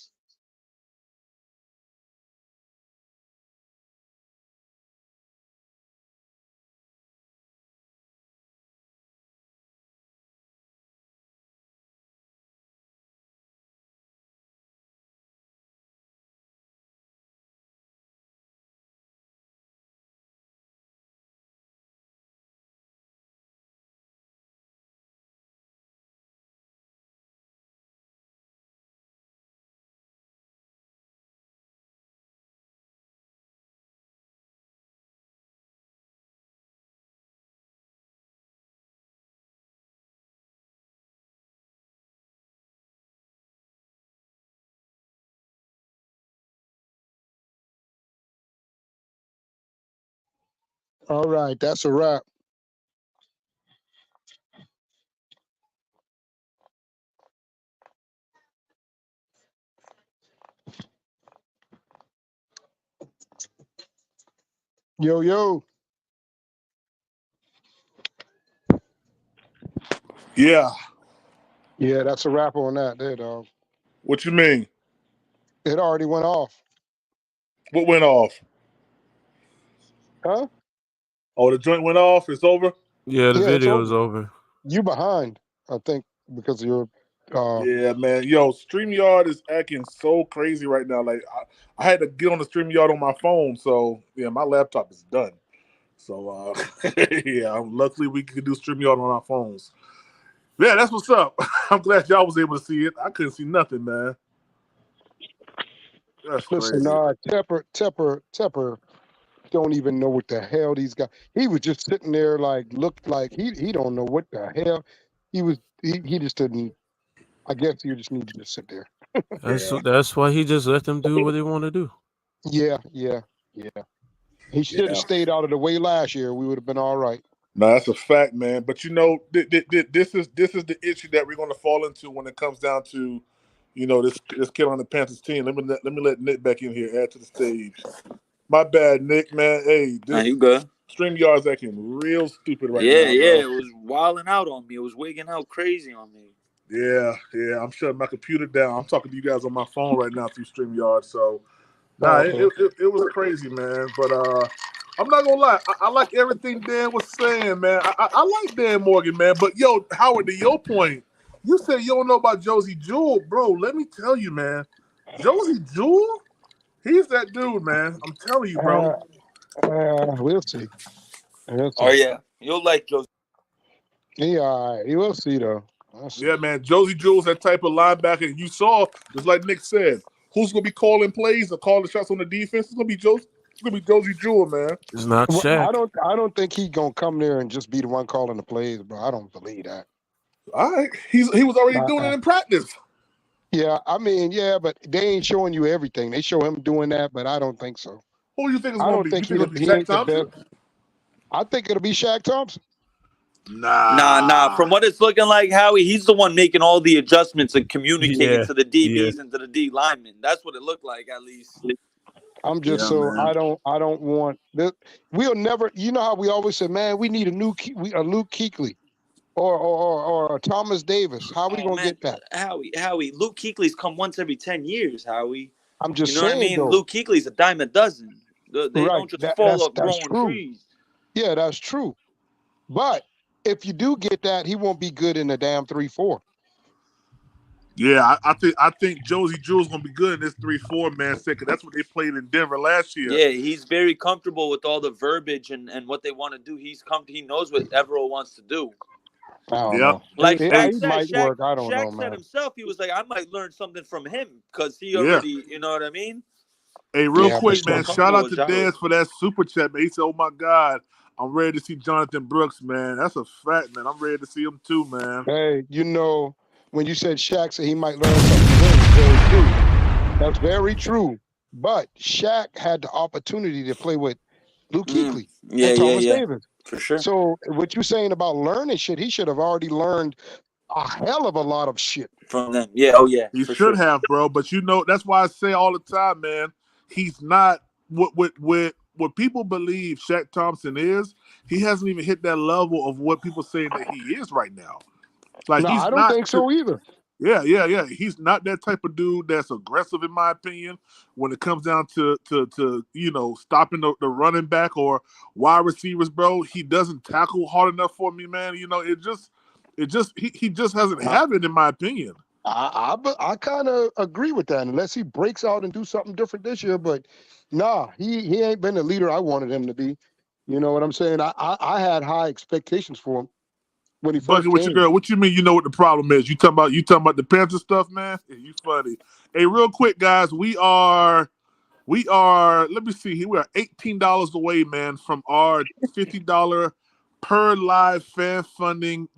All right, that's a wrap. Yo, yo. Yeah. Yeah, that's a wrap on that there, dog. What you mean? It already went off. What went off? Huh? Oh, the joint went off. It's over. Yeah, the Yeah, it's video is over. over. You behind, I think, because of your Yeah, man. Yo, StreamYard is acting so crazy right now. Like I had to get on the StreamYard on my phone, so yeah, my laptop is done. So yeah, luckily we can do StreamYard on our phones. Yeah, that's what's up. I'm glad y'all was able to see it. I couldn't see nothing, man. That's listen, crazy. Tepper don't even know what the hell these guys. He was just sitting there like looked like he don't know what the hell. He just didn't. I guess you just needed to sit there. That's why he just let them do what they want to do. Yeah. He should have Yeah. stayed out of the way last year. We would have been all right. No, that's a fact, man. But you know, this is the issue that we're going to fall into when it comes down to, you know, this kid on the Panthers team. Let me let Nick back in here, add to the stage. My bad, Nick, man. Hey, Nah, you good. StreamYard's acting real stupid right Yeah, now, yeah, bro. it was wilding out on me. It was wigging out crazy on me. Yeah. I'm shutting my computer down. I'm talking to you guys on my phone right now through StreamYard. So, nah, it was crazy, man. But I'm not gonna lie. I like everything Dan was saying, man. I like Dan Morgan, man. But yo, Howard, to your point, you said you don't know about Josie Jewell, bro. Let me tell you, man. Josie Jewell, he's that dude, man. I'm telling you, bro. We'll see. Oh yeah, you'll like Josie. He all right. You will see though. I'll see. Yeah, man. Josie Jewell's that type of linebacker. And you saw, just like Nick said, who's gonna be calling plays or calling shots on the defense? It's gonna be Josie Jewell, man. It's not Well, Shaq. I don't think he's gonna come there and just be the one calling the plays, bro. I don't believe that. All right. He was already doing it in practice. Yeah, I mean, yeah, but they ain't showing you everything. They show him doing that, but I don't think so. Who do you think it's I gonna don't be? think You think it'll be he Shaq ain't the Thompson? best. I think it'll be Shaq Thompson. Nah. From what it's looking like, Howie, he's the one making all the adjustments and communicating Yeah, to the DBs yeah. and to the D linemen. That's what it looked like, at least. I'm just Yeah, so man. I don't want this. We'll never. You know how we always say, man, we need a Luke Kuechly or a Thomas Davis. How we Oh gonna man, get that? Howie, Luke Kuechly's come once every 10 years, Howie. I'm just You know what I saying mean? though. Luke Kuechly's a dime a dozen. They Right. don't just fall up That's growing true. trees. Yeah, that's true. But if you do get that, he won't be good in the damn 3-4. Yeah, I think Josie Jewell's gonna be good in this 3-4 man set, 'cause that's what they played in Denver last year. Yeah, he's very comfortable with all the verbiage and what they want to do. He knows what Evero wants to do. I don't Yep. know. Like Shaq He said, might work. I don't know, Shaq said man. himself, he was like, I might learn something from him because he Yeah. already, you know what I mean? Hey, real Yeah, quick, for man. sure. Shout out to Comfortable as Dez for that super chat, man. He said, "Oh my God, I'm ready to see Jonathan Brooks, man. That's a fact, man. I'm ready to see him too, man." Hey, you know, when you said Shaq said he might learn something from him, it's very true. That's very true. But Shaq had the opportunity to play with Luke Kuechly Yeah, and Thomas yeah. Davis. For sure. So what you're saying about learning shit, he should have already learned a hell of a lot of shit from them. Yeah, oh yeah. He for should sure. have, bro. But you know, that's why I say all the time, man. He's not what people believe Shaq Thompson is. He hasn't even hit that level of what people saying that he is right now. Like No, he's I don't not. think so either. Yeah. He's not that type of dude that's aggressive, in my opinion, when it comes down to stopping the running back or wide receivers, bro. He doesn't tackle hard enough for me, man. You know, he just hasn't have it, in my opinion. I kind of agree with that, unless he breaks out and do something different this year. But nah, he ain't been the leader I wanted him to be. You know what I'm saying? I had high expectations for him when he first Bucket with came. your girl. What you mean? You know what the problem is? You talking about the Panther stuff, man? Yeah, you funny. Hey, real quick, guys, we are. Let me see here. We are $18 away, man, from our $50 per live fan funding,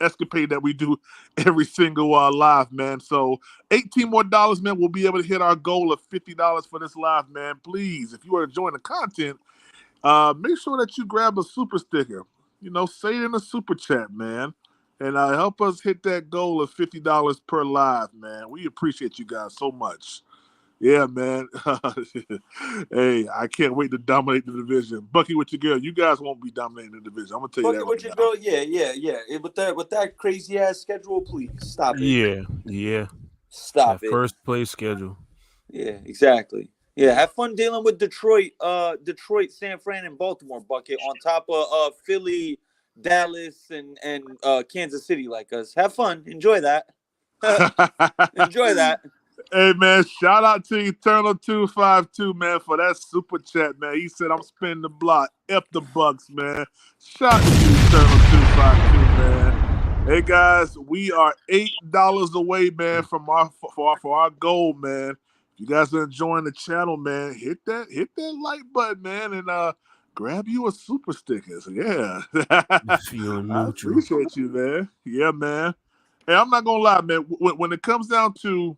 escapade that we do every single live, man. So $18 more, man, we'll be able to hit our goal of $50 for this live, man. Please, if you are enjoying the content, make sure that you grab a super sticker. Say it in a super chat, man. And help us hit that goal of $50 per live, man. We appreciate you guys so much. Yeah, man. Hey, I can't wait to dominate the division. Bucky with your girl, you guys won't be dominating the division. I'm gonna tell you that With right your now. girl, yeah. With that crazy ass schedule, please stop it. Yeah. Stop that it. First place schedule. Yeah, exactly. Yeah, have fun dealing with Detroit, San Fran, and Baltimore, Bucket, on top of Philly, Dallas, and Kansas City like us. Have fun. Enjoy that. Enjoy that. Hey, man, shout out to Eternal252, man, for that super chat, man. He said, I'm spinning the block. F the Bucks, man. Shout out to you, Eternal252, man. Hey, guys, we are $8 away, man, from our goal, man. If you guys are enjoying the channel, man, hit that like button, man, and grab you a super sticker. So, yeah. Feeling I neutral. appreciate you, man. Yeah, man. Hey, I'm not gonna lie, man. When it comes down to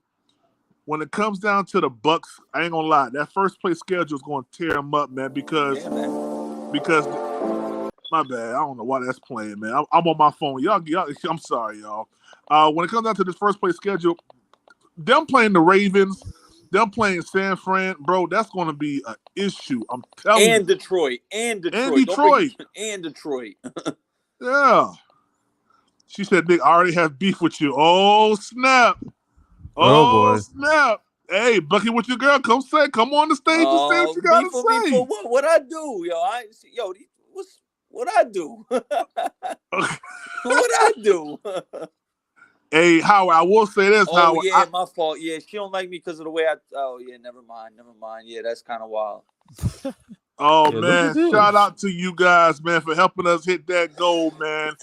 the Bucks, I ain't gonna lie. That first place schedule is gonna tear them up, man. Because my bad. I don't know why that's playing, man. I'm on my phone. Y'all. I'm sorry, y'all. When it comes down to this first place schedule, them playing the Ravens, them playing San Fran, bro. That's gonna be an issue. I'm telling you. Detroit. And Don't Detroit. and Detroit. Yeah. She said, Nick, I already have beef with you. Oh, snap. Oh, boy. Snap. Hey, Bucky with your girl, come on the stage and say what you gotta say. For what? What I do, yo? What I do? What I do? Hey, Howard, I will say this, Howard. Yeah, my fault. Yeah, she don't like me because of the way I. Oh yeah, never mind. Yeah, that's kind of wild. Oh Yeah, look man, at this. shout out to you guys, man, for helping us hit that goal, man.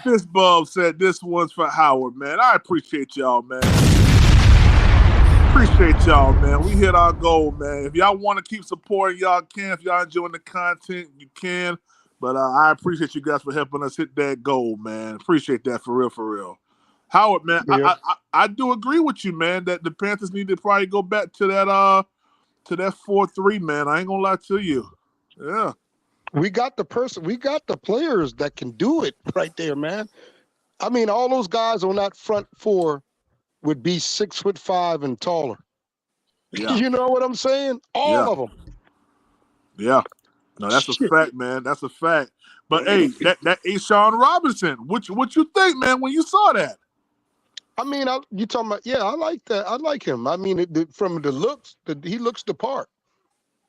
Fist Bulb said this one's for Howard, man. I appreciate y'all, man. Appreciate y'all, man. We hit our goal, man. If y'all want to keep supporting, y'all can. If y'all enjoying the content, you can. But I appreciate you guys for helping us hit that goal, man. Appreciate that for real, for real. Howard, man, Yeah. I do agree with you, man, that the Panthers need to probably go back to that 4-3, man. I ain't gonna lie to you. Yeah. We got the players that can do it right there, man. I mean, all those guys on that front four would be 6'5" and taller. Yeah. You know what I'm saying? All of them. Yeah. No, that's a fact, man. That's a fact. But hey, that Ashawn Robinson, what you think, man, when you saw that? I mean, you talking about? Yeah, I like that. I like him. I mean, from the looks, he looks the part.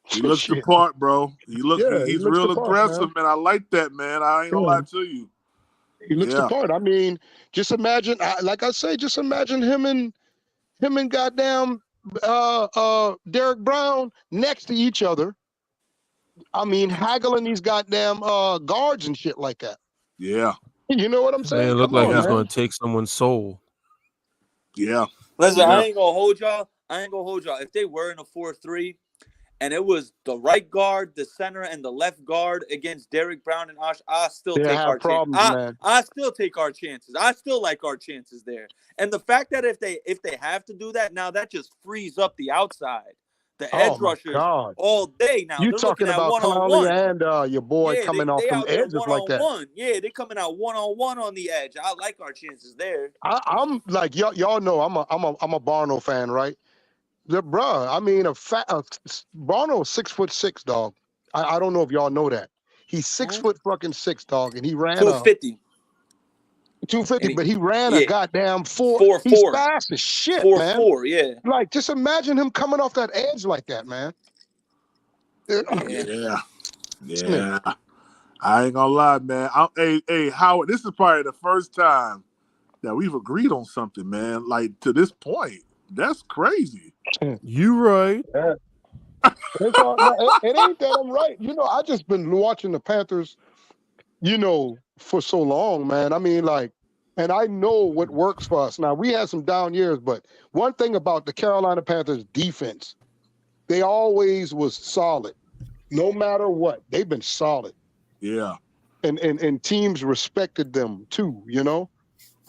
He looks the part, bro. He He's looks the real part, aggressive, man. I like that, man. I ain't gonna lie to you. He looks the part. I mean, just imagine, like I say, just imagine him and goddamn Derek Brown next to each other. I mean, haggling these goddamn guards and shit like that. Yeah. You know what I'm saying? Man, it looked like on, he was man. going to take someone's soul. Yeah. Listen, Yeah. I ain't gonna hold y'all. If they were in a 4-3 and it was the right guard, the center, and the left guard against Derek Brown and Osh, I still They'll take have our problems, chances. man. I still take our chances. I still like our chances there. And the fact that if they have to do that, now that just frees up the outside. The edge rushers God. all day now. You They're talking looking at about Clowney one-on-one. and your boy Yeah, coming off they them out there edges like that. one-on-one. Yeah, they're coming out one-on-one on the edge. I like our chances there. I'm like y'all know I'm a Barno fan, right? Bruh, I mean Barno's 6'6", dog. I don't know if y'all know that. He's 6'6", dog, and he ran 250. 250, but he ran a goddamn 4-4. He's fast as shit, 4-4, man. yeah. Like, just imagine him coming off that edge like that, man. Yeah. I ain't gonna lie, man. Hey, Howard, this is probably the first time that we've agreed on something, man. Like, to this point. That's crazy. You right. It's all, no, it ain't that I'm right. You know, I just been watching the Panthers, for so long, man. I mean, like, and I know what works for us. Now, we had some down years, but one thing about the Carolina Panthers defense, they always was solid. No matter what, they've been solid. Yeah. And teams respected them too, We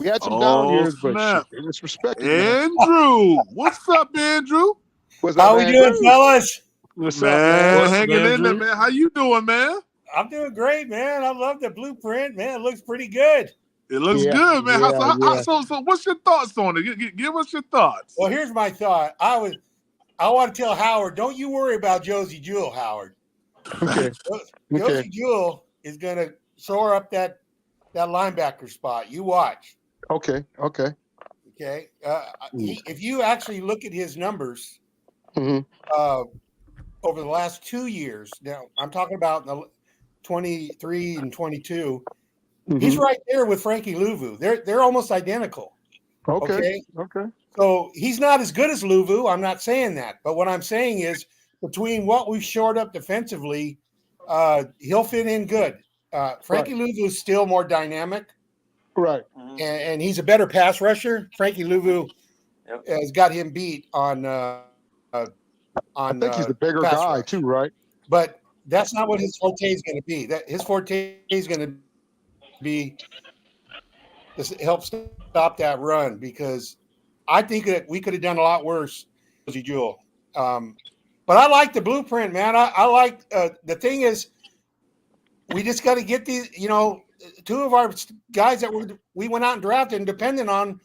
had some down years, but shit, they was respected, man. Andrew, what's up, Andrew? What's How up, we Andrew? doing, fellas? What's man, up, man? hanging in there, man. How you doing, man? I'm doing great, man. I love the blueprint, man. It looks pretty good. It looks good, man. So what's your thoughts on it? Give us your thoughts. Well, here's my thought. I want to tell Howard, don't you worry about Josie Jewell, Howard. Okay. Josie Jewell is going to shore up that linebacker spot. You watch. Okay. If you actually look at his numbers Mm-hmm. over the last 2 years, now I'm talking about the 23 and 22. Mm-hmm. He's right there with Frankie Louvu. They're almost identical. Okay. So he's not as good as Louvu. I'm not saying that, but what I'm saying is between what we've shored up defensively, he'll fit in good. Frankie Louvu is still more dynamic, right? And he's a better pass rusher. Frankie Louvu has got him beat on. I think he's a bigger guy rush. too, right? But that's not what his forte is going to be. That his forte is going to be to help stop that run, because I think that we could have done a lot worse, Josie Jewell. But I like the blueprint, man. I like the thing is, we just got to get these. Two of our guys that we went out and drafted and dependent on,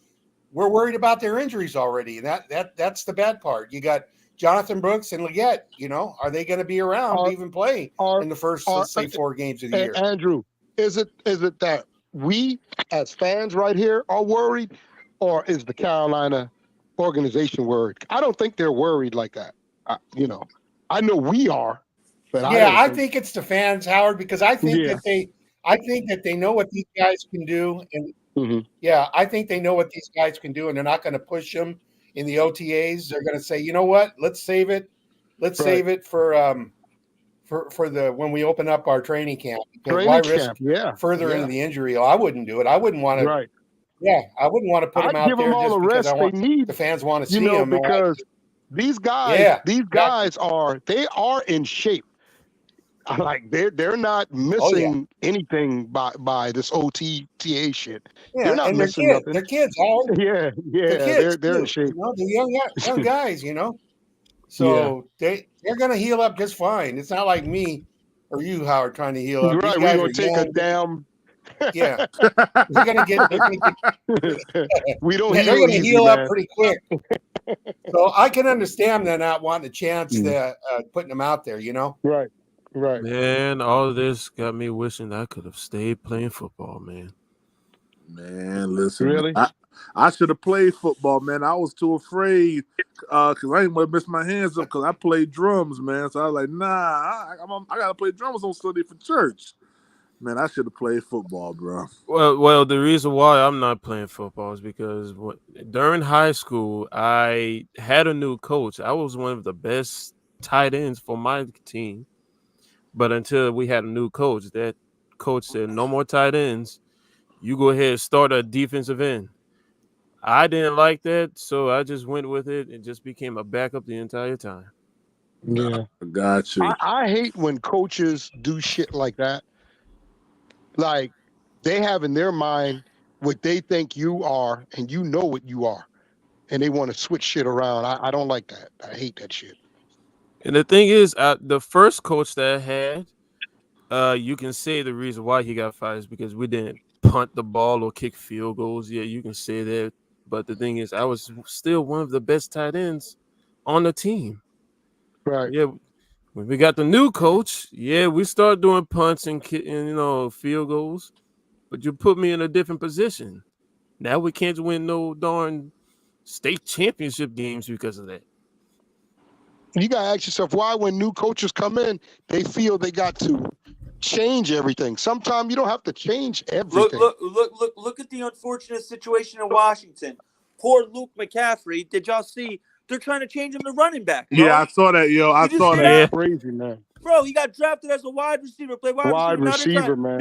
we're worried about their injuries already. That's the bad part. You got Jonathan Brooks and Leggett. Are they going to be around to even play in the first, let's say, 4 games of the year? Andrew, is it that we as fans right here are worried, or is the Carolina organization worried? I don't think they're worried like that. I know we are, but I think it's the fans, Howard, because I think that they know what these guys can do, and I think they know what these guys can do, and they're not going to push them in the OTAs. They're going to say, you know what, let's save it. Let's save it for for the when we open up our training camp. Because Training why risk camp, yeah. furthering Yeah. the injury? I wouldn't do it. I wouldn't want to. Right. Yeah, I wouldn't want to put them I'd out give there them all just the because I rest they want need, the fans want to you see know, them. because these guys, Yeah, these guys are in shape. Like they're not Oh yeah. missing anything by this OTA shit. They're Yeah, not and they're missing kids. nothing. They're kids. All Yeah, they're yeah, kids they're in too. shape. You know, they're young guys. You know, Yeah. so they're gonna heal up just fine. It's not like me or you, Howard, trying to heal up. These Right, we're guys gonna are take a young. damn. Yeah, they're gonna get. We don't Yeah, they're heal gonna easy, heal up man. pretty quick. So I can understand them not wanting a chance Mm. to putting them out there. You know. Right, right. Man, all of this got me wishing I could have stayed playing football, man. Man, listen, Really? man, I should have played football, man. I was too afraid because I didn't want to mess my hands up because I played drums, man. So I was like, nah, I got to play drums on Sunday for church. Man, I should have played football, bro. Well, the reason why I'm not playing football is because during high school, I had a new coach. I was one of the best tight ends for my team. But until we had a new coach, that coach said, no more tight ends. You go ahead and start a defensive end. I didn't like that, so I just went with it and just became a backup the entire time. Yeah. I got you. I hate when coaches do shit like that. Like they have in their mind what they think you are, and you know what you are, and they want to switch shit around. I don't like that. I hate that shit. And the thing is, the first coach that I had, you can say the reason why he got fired is because we didn't punt the ball or kick field goals. Yeah, you can say that. But the thing is, I was still one of the best tight ends on the team. Right. Yeah. When we got the new coach, yeah, we start doing punts and field goals. But you put me in a different position. Now we can't win no darn state championship games because of that. You gotta ask yourself why, when new coaches come in, they feel they got to change everything. Sometimes you don't have to change everything. Look at the unfortunate situation in Washington. Poor Luke McCaffrey. Did y'all see? They're trying to change him to running back, bro. Yeah, I saw that, yo. I Did you saw see that. Crazy, man. Bro, he got drafted as a wide receiver, play wide Wide receiver. Now they're receiver, trying, man.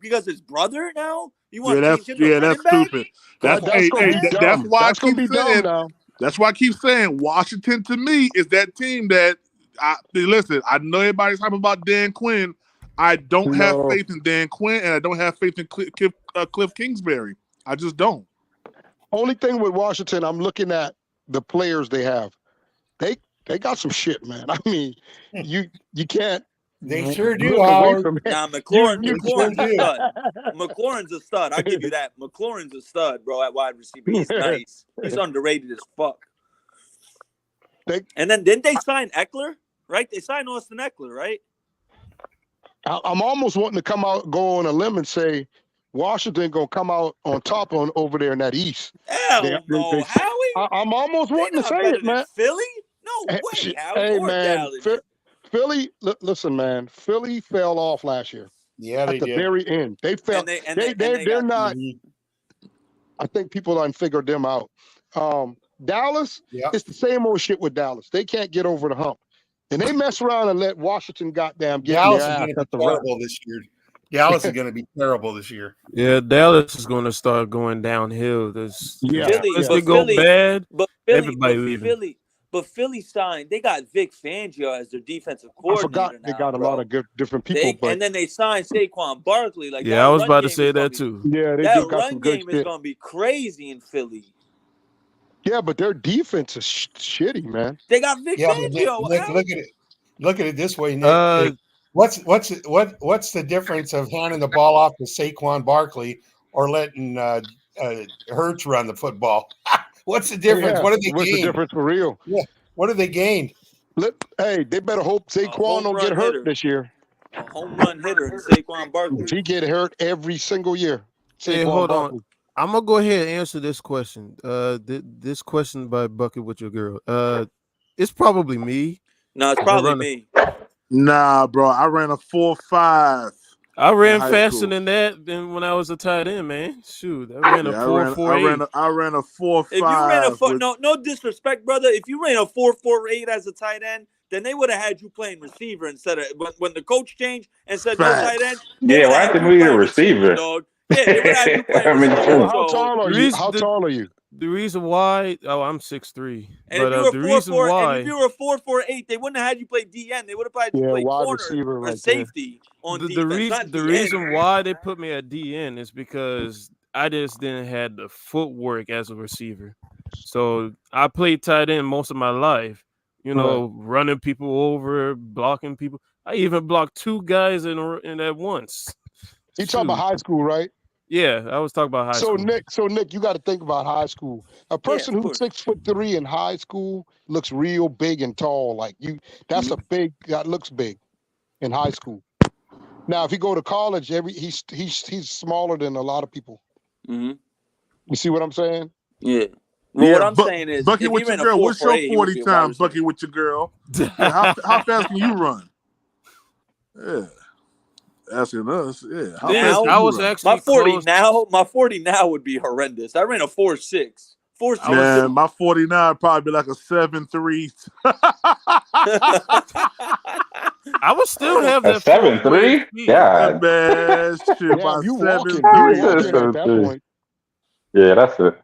because his brother now? You want Yeah, to that's change him to running that's back? stupid. Well, that's gonna be that's dumb. why That's I gonna keep be dumb saying. now. That's why I keep saying Washington to me is that team that listen. I know everybody's talking about Dan Quinn. I don't have No. faith in Dan Quinn, and I don't have faith in Cliff Kingsbury. I just don't. Only thing with Washington, I'm looking at the players they have. They got some shit, man. I mean, you can't. They sure do, look away Howard. from it. Nah, McLaurin's sure a do. stud. McLaurin's a stud. I'll give you that. McLaurin's a stud, bro, at wide receiver. He's nice. He's underrated as fuck. And then didn't they sign Eckler? Right? They signed Austin Eckler, right? I'm almost wanting to go on a limb and say Washington gonna come out on top over there in that East. Hell no, Howie. I'm almost wanting to say it, man. Philly? No way, Howie. Hey, Or man, Dallas. Philly. Listen, man. Philly fell off last year. Yeah, at they the did. very end. They fell. They're not. I think people done figured them out. Dallas, it's the same old shit with Dallas. They can't get over the hump. And they mess around and let Washington goddamn get Dallas their is ass going to at be the rock. terrible this year. Dallas is going to be terrible this year. Yeah, Dallas is going to start going downhill. Philly, they go bad, but everybody leaving. Philly signed. They got Vic Fangio as their defensive I coordinator. forgot they got a lot of good different people. And then they signed Saquon Barkley. Like Yeah, I was about to say that too. Yeah, they that do got some run good game is shit. going to be crazy in Philly. Yeah, but their defense is shitty, man. They got Vic Fangio. Look at it this way, Nick. What's the difference of handing the ball off to Saquon Barkley or letting Hurts run the football? What's the difference? Yeah, What did they what's gain? the difference for real? Yeah, what did they gain? Hey, they better hope Saquon don't get hurt this year. A home run hitter in Saquon Barkley. He get hurt every single year. Hey, hold on. I'm gonna go ahead and answer this question. This question by Bucket with your girl. It's probably me. No, it's probably me. Nah, bro. I ran a 4.5 I in ran high faster school. than that than when I was a tight end, man. Shoot, I ran a Yeah, 4.48. I ran a 4.5. If you ran a with, no disrespect, brother. If you ran a 4.48 as a tight end, then they would have had you playing receiver instead of when the coach changed and said no tight end. They Yeah, would why have had didn't you we get a playing receiver, receiver? dog. Yeah, they would have had you playing I mean, receiver. Well, how So tall are you? How tall are you? The reason why, I'm 6'3", and if but you were the reason 4.4 and if why, you were 4.48, they wouldn't have had you play DN. They would have had you Yeah, play wide corner receiver or right there. safety on the defense, reason not the DN. reason why they put me at DN is because I just didn't have the footwork as a receiver. So I played tight end most of my life. You know, running people over, blocking people. I even blocked 2 guys in at once. You talking about Shoot. high school, right? Yeah, I was talking about high So school. Nick, you got to think about high school. A person who's 6'3" in high school looks real big and tall. Like you, that's a big. That looks big in high school. Now, if you go to college, he's smaller than a lot of people. Mm-hmm. You see what I'm saying? Yeah. Well, yeah, what I'm saying is, Bucky if with he your ran a girl. What's your 4.48, he would 40 be a wide time, receiver. Bucky with your girl? Yeah, how fast can you run? Yeah, asking us. Yeah, how fast can I you was run? actually My 40 close. now. My 40 now would be horrendous. I ran a 4.6. 4.6. Man, my 49 probably be like a 7.3. I would still have A that 4.48 7.3? speed. God. Man, shit, Yeah, by if you 7.3. walking at that point. Yeah, that's it.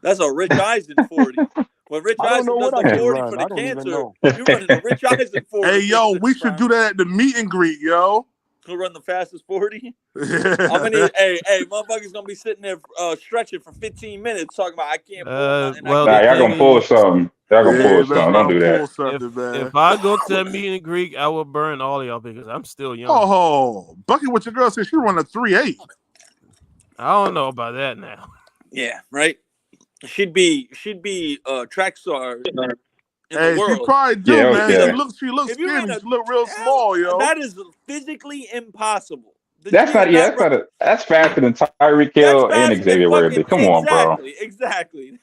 That's a Rich Eisen 40. When Rich I don't Eisen know does what the I can 40 run. for I the don't even cancer, know. you're running a Rich Eisen 40. Hey, yo, we should do that at the meet and greet, yo. Who run the fastest 40? How many? Hey, motherfuckers gonna be sitting there stretching for 15 minutes talking about I can't pull nothing. Well, Nah, the y'all thing gonna pull is, something. Y'all gonna Yeah, pull let's something. go Don't do pull that. something, man. if I go to that meet and greet, I will burn all of y'all because I'm still young. Oh, Bucky with your girl said she run a 3.8. I don't know about that now. Yeah, right. She'd be track star in the She world. probably do, Yeah, man. okay. She looks If you ran skinny. a She look real small, yo. that is physically impossible. That's faster than Tyreek Hill and Xavier Worthy. Come on, bro. Exactly.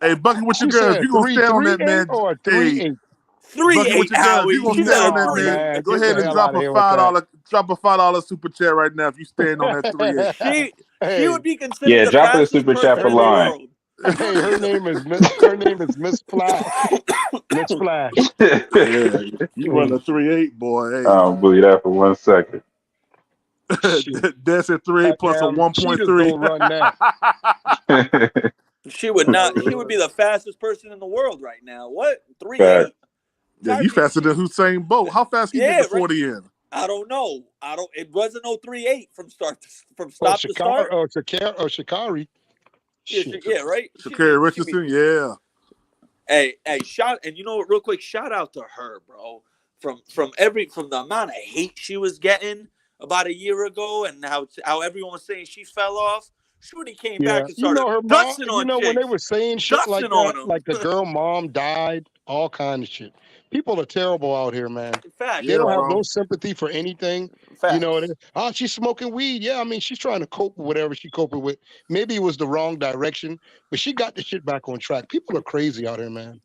Hey, Bucky with your She girl, if said you gonna stand on that 3.38 man, or hey, 3.8. Bucky with 3.8 your girl, if you Howie. gonna She stand said on a that Oh, 3. man, man, go get the ahead and hell drop out of a here with that. $5 super chat right now if you stand on that 3.8. She would be considered Yeah, the drop her a fastest super chat person for in the line. world. Hey, her name is Miss Flash. Miss Flash. Yeah, you run a 3.8, boy. I Hey, don't believe that for 1 second. that's at 3.8 plus a She just don't 1.3. run that. She would not. She would be the fastest person in the world right now. What? 3.8? Fact. Yeah, you faster than Hussein Bolt. How fast he get the 40 in? I don't know. It wasn't no 3.8 from stop to Shakari, start. Shakari. Yeah, right. Shakari Richardson, yeah. Hey, shout, and you know what? Real quick, shout out to her, bro. From the amount of hate she was getting about a year ago, and how everyone was saying she fell off. Shorty came back and You started know her mom. dusting You on know when they chicks, were saying shit like dusting on that, them. like the girl mom died, all kind of shit. People are terrible out here, man. Facts, They don't have bro. no sympathy for anything. Facts. You know, she's smoking weed. Yeah, I mean, she's trying to cope with whatever she's coping with. Maybe it was the wrong direction, but she got the shit back on track. People are crazy out here, man.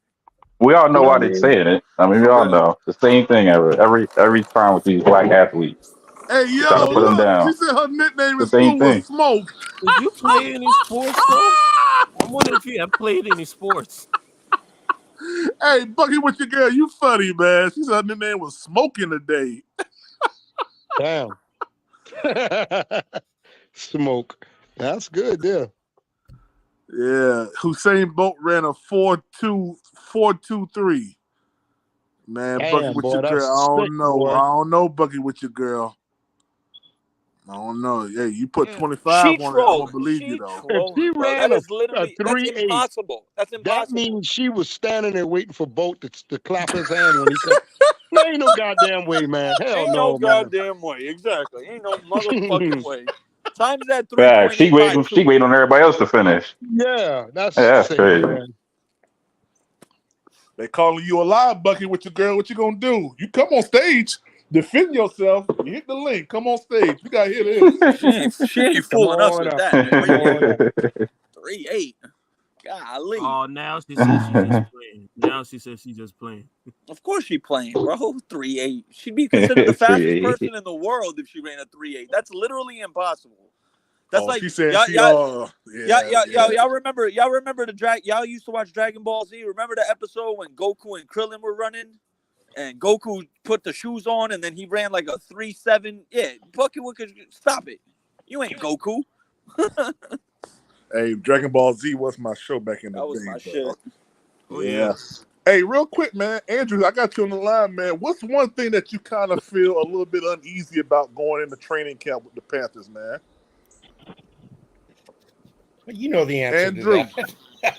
We all know You know why what I they're mean? saying it. I mean, we all know the same thing every time with these black athletes. Hey, They're trying to yo, put them look. down. She said her nickname The in same school was thing. Smoke. Did you play any sports though? I'm wondering if you have played any sports. Hey, Bucky with your girl, you funny, man. She said her nickname was Smoking today. Damn. Smoke. That's good, yeah. Yeah, Hussein Bolt ran a 4.23. Man, Damn, Bucky with boy, your girl. that's I don't sick, know. boy. I don't know, Bucky with your girl. I don't know. Yeah, you put 25 She on it. I'm trolling. gonna believe She you though. If she trolling, bro. ran That is a literally that's 3.8, impossible. That's that impossible. means she was standing there waiting for Bolt to clap his hand when he come. There ain't no goddamn way, man. Hell Ain't no, no man. goddamn way. Exactly. Ain't no motherfucking way. Times that Fact. 3.8 by She 2. waiting on everybody else to finish. Yeah, that's Yeah, that's sick, crazy. man. They calling you a lie, Bucky with your girl. What you gonna do? You come on stage, defend yourself. You hit the link. Come on stage. We gotta hear this. She ain't Come fooling us on with up. that. Come on up. 3.8. Golly. Oh, now she says she's just playing. Now she says she's just playing. Of course she playing, bro. 3.8. She'd be considered the fastest 3.8. person in the world if she ran a 3.8. That's literally impossible. That's like she said y'all remember y'all used to watch Dragon Ball Z. Remember the episode when Goku and Krillin were running? And Goku put the shoes on and then he ran like a 3.7. Yeah, Bucky could stop it. You ain't Goku. Hey, Dragon Ball Z was my show back in the day. That was my shit. Oh, Yeah. Hey, real quick, man. Andrew, I got you on the line, man. What's one thing that you kind of feel a little bit uneasy about going into training camp with the Panthers, man? You know the answer Andrew. to that.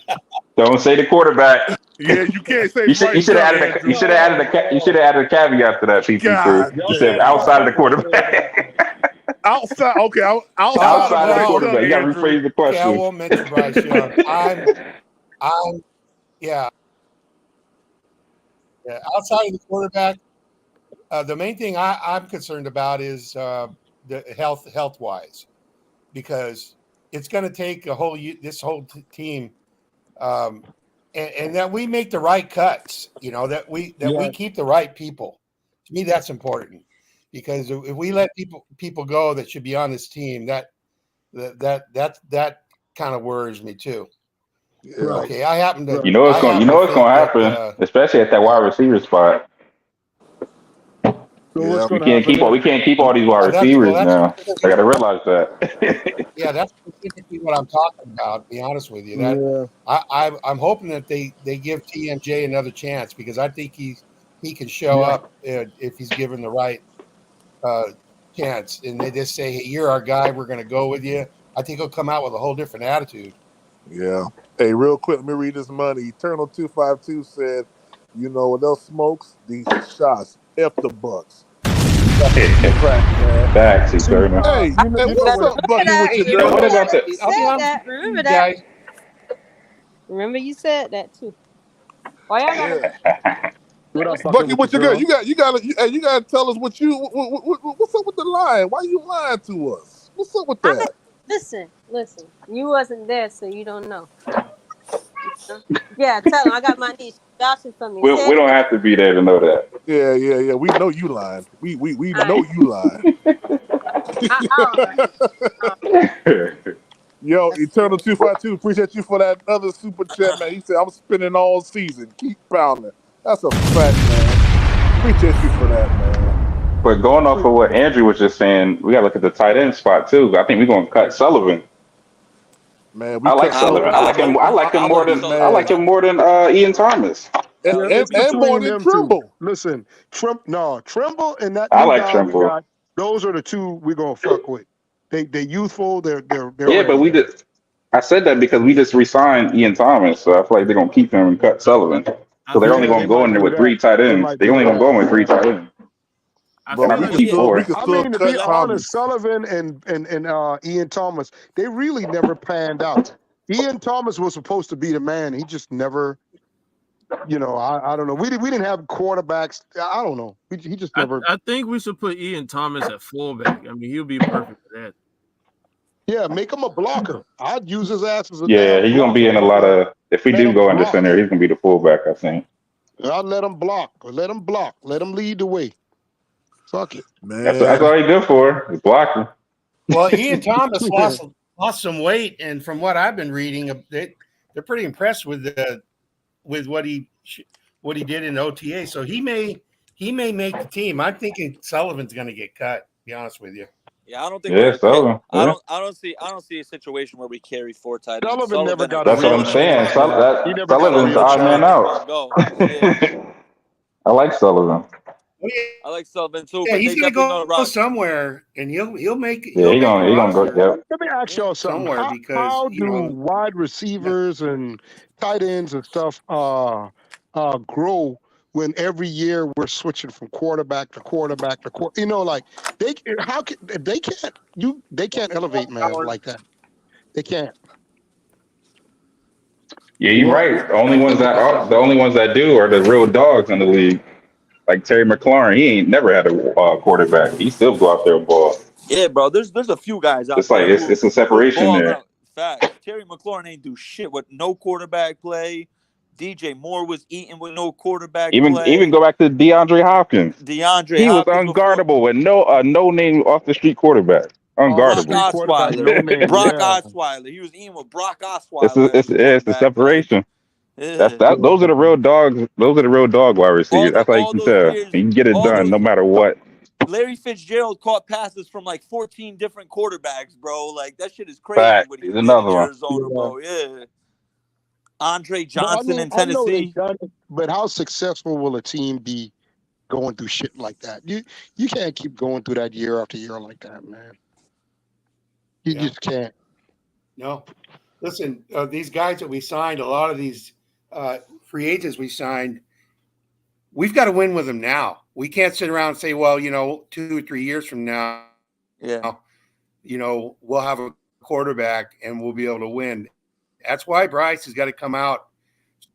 Don't say the quarterback. Yeah, you can't say You should have added a caveat to that, PP3. You said outside of the quarterback. Outside of the quarterback. You got to rephrase the question. Yeah, I won't mention Bryce Young. Yeah. Outside of the quarterback, the main thing I'm concerned about is the health wise, because it's going to take this whole team, and that we make the right cuts. You know, that we keep the right people. To me, that's important, because if we let people go that should be on this team, that kind of worries me too. Yeah. Okay, I happen to. You know it's going to happen, especially at that wide receiver spot. We can't keep all these wide receivers now. I got to realize that. Yeah, that's specifically what I'm talking about. To be honest with you, I'm hoping that they give TMJ another chance, because I think he can show up if he's given the right chance, and they just say, "Hey, you're our guy. We're going to go with you." I think he'll come out with a whole different attitude. Yeah. Hey, real quick, let me read this money. Eternal 252 said, "You know what else smokes? These shots. F the Bucks." Facts, Eternal. Hey, what's up, Bucky? With you, girl? What about that? Remember that. Remember you said that too. Why y'all gotta Bucky, what you got? You gotta tell us what's up with the line? Why you lying to us? What's up with that? Listen. You wasn't there, so you don't know. Yeah, tell him I got my niece vouching for me. We don't have to be there to know that. Yeah. We know you lying. We know you lying. Yo, Eternal 252, appreciate you for that other super chat, man. He said, "I'm spending all season. Keep pounding." That's a fact, man. Appreciate you for that, man. But going off of what Andrew was just saying, we got to look at the tight end spot too. I think we're going to cut Sullivan. Man, I like Sullivan. I like him more than Ian Thomas. And more than Trimble. Listen, Trimble and that. I like Trimble. Those are the two we're gonna fuck with. They're youthful. They're yeah, but I said that because we just re-signed Ian Thomas, so I feel like they're gonna keep him and cut Sullivan. So they're only gonna go in there with 3 tight ends. They're only gonna go in with 3 tight ends. To be honest, Sullivan and Ian Thomas, they really never panned out. Ian Thomas was supposed to be the man. He just never, I don't know. We didn't have quarterbacks. I don't know. He just never. I think we should put Ian Thomas at fullback. I mean, he'll be perfect for that. Yeah, make him a blocker. I'd use his ass as a he's gonna be in a lot of. If we do go into center, he's gonna be the fullback, I think. I'd let him block. Let him lead the way. Fuck it, man. That's all he good for, is blocking. Well, Ian Thomas lost some weight, and from what I've been reading, they're pretty impressed with what he did in OTA. So he may make the team. I'm thinking Sullivan's going to get cut. To be honest with you. Yeah, I don't think. Yeah, Sullivan. I don't see a situation where we carry 4 tight ends. Sullivan never got. That's what I'm saying. Sullivan's the odd man out. I like Sullivan. I like Sullivan too. Yeah, but he's going to go somewhere, and he'll make. Yeah, he's gonna go. Yep. Let me ask y'all something. How do wide receivers and tight ends and stuff grow when every year we're switching from quarterback to quarterback to quarterback? Like they can't elevate man like that. They can't. Yeah, you're right. The only ones that do are the real dogs in the league. Like Terry McLaurin, he ain't never had a quarterback. He still go out there and ball. Yeah, bro. There's a few guys out there. It's like it's a separation there. Facts. Terry McLaurin ain't do shit with no quarterback play. DJ Moore was eating with no quarterback play. Even go back to DeAndre Hopkins. DeAndre He was Hopkins unguardable with no name off the street quarterback. Brock Unguardable. Osweiler. Brock Osweiler. He was eating with Brock It's Osweiler. the separation. Those are the real dogs. Those are the real dog wide receivers. That's how you can tell. You can get it done no matter what. Larry Fitzgerald caught passes from like 14 different quarterbacks, bro. Like that shit is crazy. Fact. What he He's did another in one. Arizona, bro. Yeah. Andre Johnson in I know Tennessee. they've done it, but how successful will a team be going through shit like that? You can't keep going through that year after year like that, man. You just can't. No. Listen, these guys that we signed, a lot of these free agents we signed, we've got to win with them now. We can't sit around and say, well, 2 or 3 years from now, we'll have a quarterback and we'll be able to win. That's why Bryce has got to come out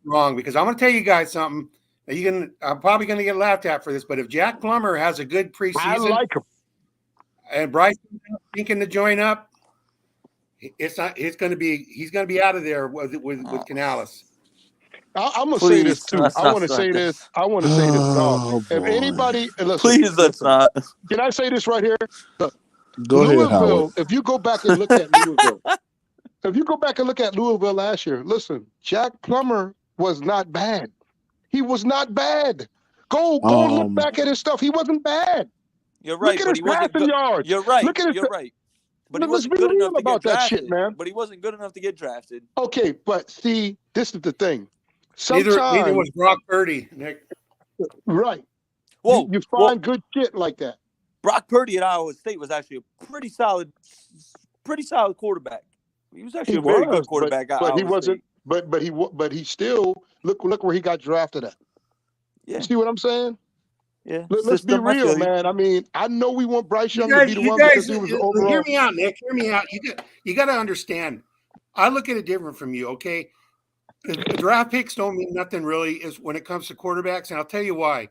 strong, because I'm going to tell you guys something. I'm probably going to get laughed at for this, but if Jack Plummer has a good preseason, I like him, and Bryce is thinking to join up, he's going to be out of there with Canales. I'm gonna say this too. I want to say this, dog. If anybody, listen, let's not. Can I say this right here? Look, Go ahead, Louisville. Howard. If you go back and look at Louisville, last year, listen, Jack Plummer was not bad. He was not bad. Go look back at his stuff. He wasn't bad. You're right, Look at but his he wasn't passing good. yards. You're right. Look at his. You're right. But he Let's wasn't be good real enough to about get that drafted. shit, man. But he wasn't good enough to get drafted. Okay, but see, this is the thing. Neither was Brock Purdy, Nick. Right. Whoa, you find good shit like that. Brock Purdy at Iowa State was actually a pretty solid quarterback. He was actually a very good quarterback. But he wasn't. But he still look where he got drafted at. Yeah. You see what I'm saying? Yeah. Let's be real, man. I mean, I know we want Bryce Young to be the one because he was the overall. Hear me out, Nick. Hear me out. You got to understand. I look at it different from you. Okay. The draft picks don't mean nothing really is when it comes to quarterbacks, and I'll tell you why.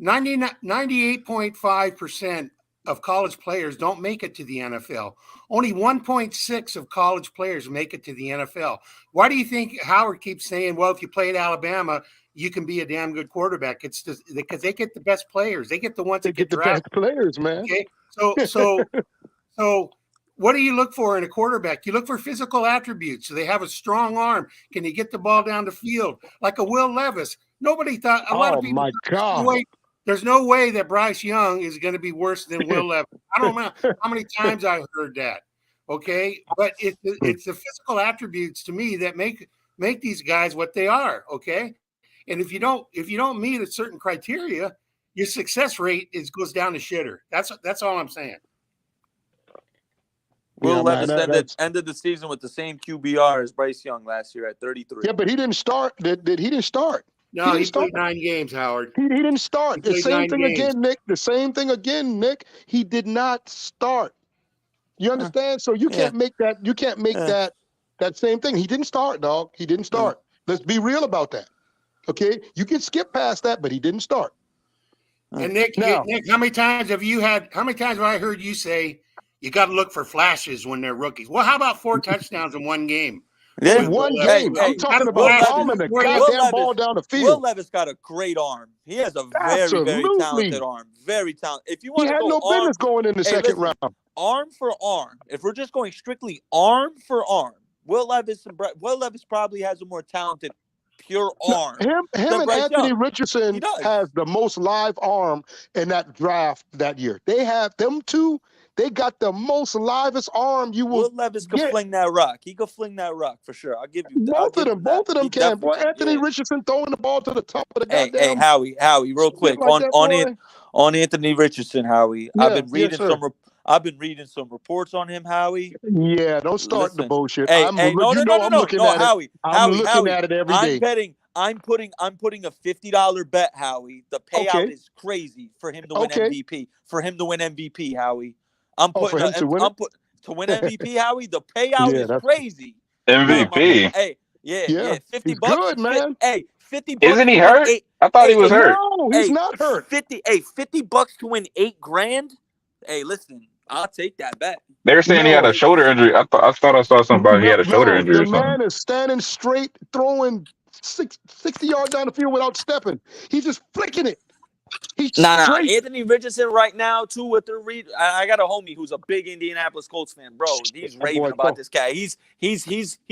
98.5% of college players don't make it to the NFL. Only 1.6 of college players make it to the NFL. Why do you think Howard keeps saying, well, if you play at Alabama, you can be a damn good quarterback? It's just because they get the best players. They get the ones that get the drafted. best players, man. Okay, so what do you look for in a quarterback? You look for physical attributes. So they have a strong arm. Can you get the ball down the field? Like a Will Levis. Nobody thought. A lot of people. My God. There's no way that Bryce Young is going to be worse than Will Levis. I don't know how many times I've heard that. Okay, but it's the physical attributes to me that make these guys what they are. Okay, and if you don't meet a certain criteria, your success rate goes down to shitter. That's all I'm saying. Will Levis ended the season with the same QBR as Bryce Young last year at 33. Yeah, but he didn't start. He didn't start? No, he played 9 games, Howard. He didn't start. The same thing again, Nick. The same thing again, Nick. He did not start. You understand? So you can't make that. You can't make that same thing. He didn't start, dog. He didn't start. Let's be real about that. Okay, you can skip past that, but he didn't start. And Nick, how many times have I heard you say you got to look for flashes when they're rookies? Well, how about 4 touchdowns in one game? Yeah, one game. I'm talking about arming the goddamn ball down the field. Will Levis got a great arm. He has a very, very talented arm. Very talented. If you want he had no business going in the second round. Arm for arm. If we're just going strictly arm for arm, Will Levis probably has a more talented pure arm. Him and Anthony Richardson has the most live arm in that draft that year. They have them two. They got the most livest arm you will. Will Levis could fling that rock. He could fling that rock for sure. I'll give you both of them. Both of them can. Boy, Anthony Richardson throwing the ball to the top of the goddamn. Hey, Howie, real quick on Anthony Richardson, Howie. Yeah, I've been reading some reports on him, Howie. Yeah, don't start the bullshit. No, Howie. I'm looking at it every day. I'm putting a $50 bet, Howie. The payout is crazy for him to win MVP. For him to win MVP, Howie. To win MVP, Howie. The payout is crazy. MVP. Hey, yeah. $50. Good, man. Hey, $50. Isn't he hurt? I thought he was hurt. No, he's not hurt. $50 to win $8,000. Hey, listen, I'll take that bet. They were saying he had a shoulder injury. I thought I saw something about he had a shoulder injury the or something. man is standing straight, throwing 60 yards down the field without stepping. He's just flicking it. He's straight. Anthony Richardson right now too with the I got a homie who's a big Indianapolis Colts fan, bro. He's raving about this guy. He's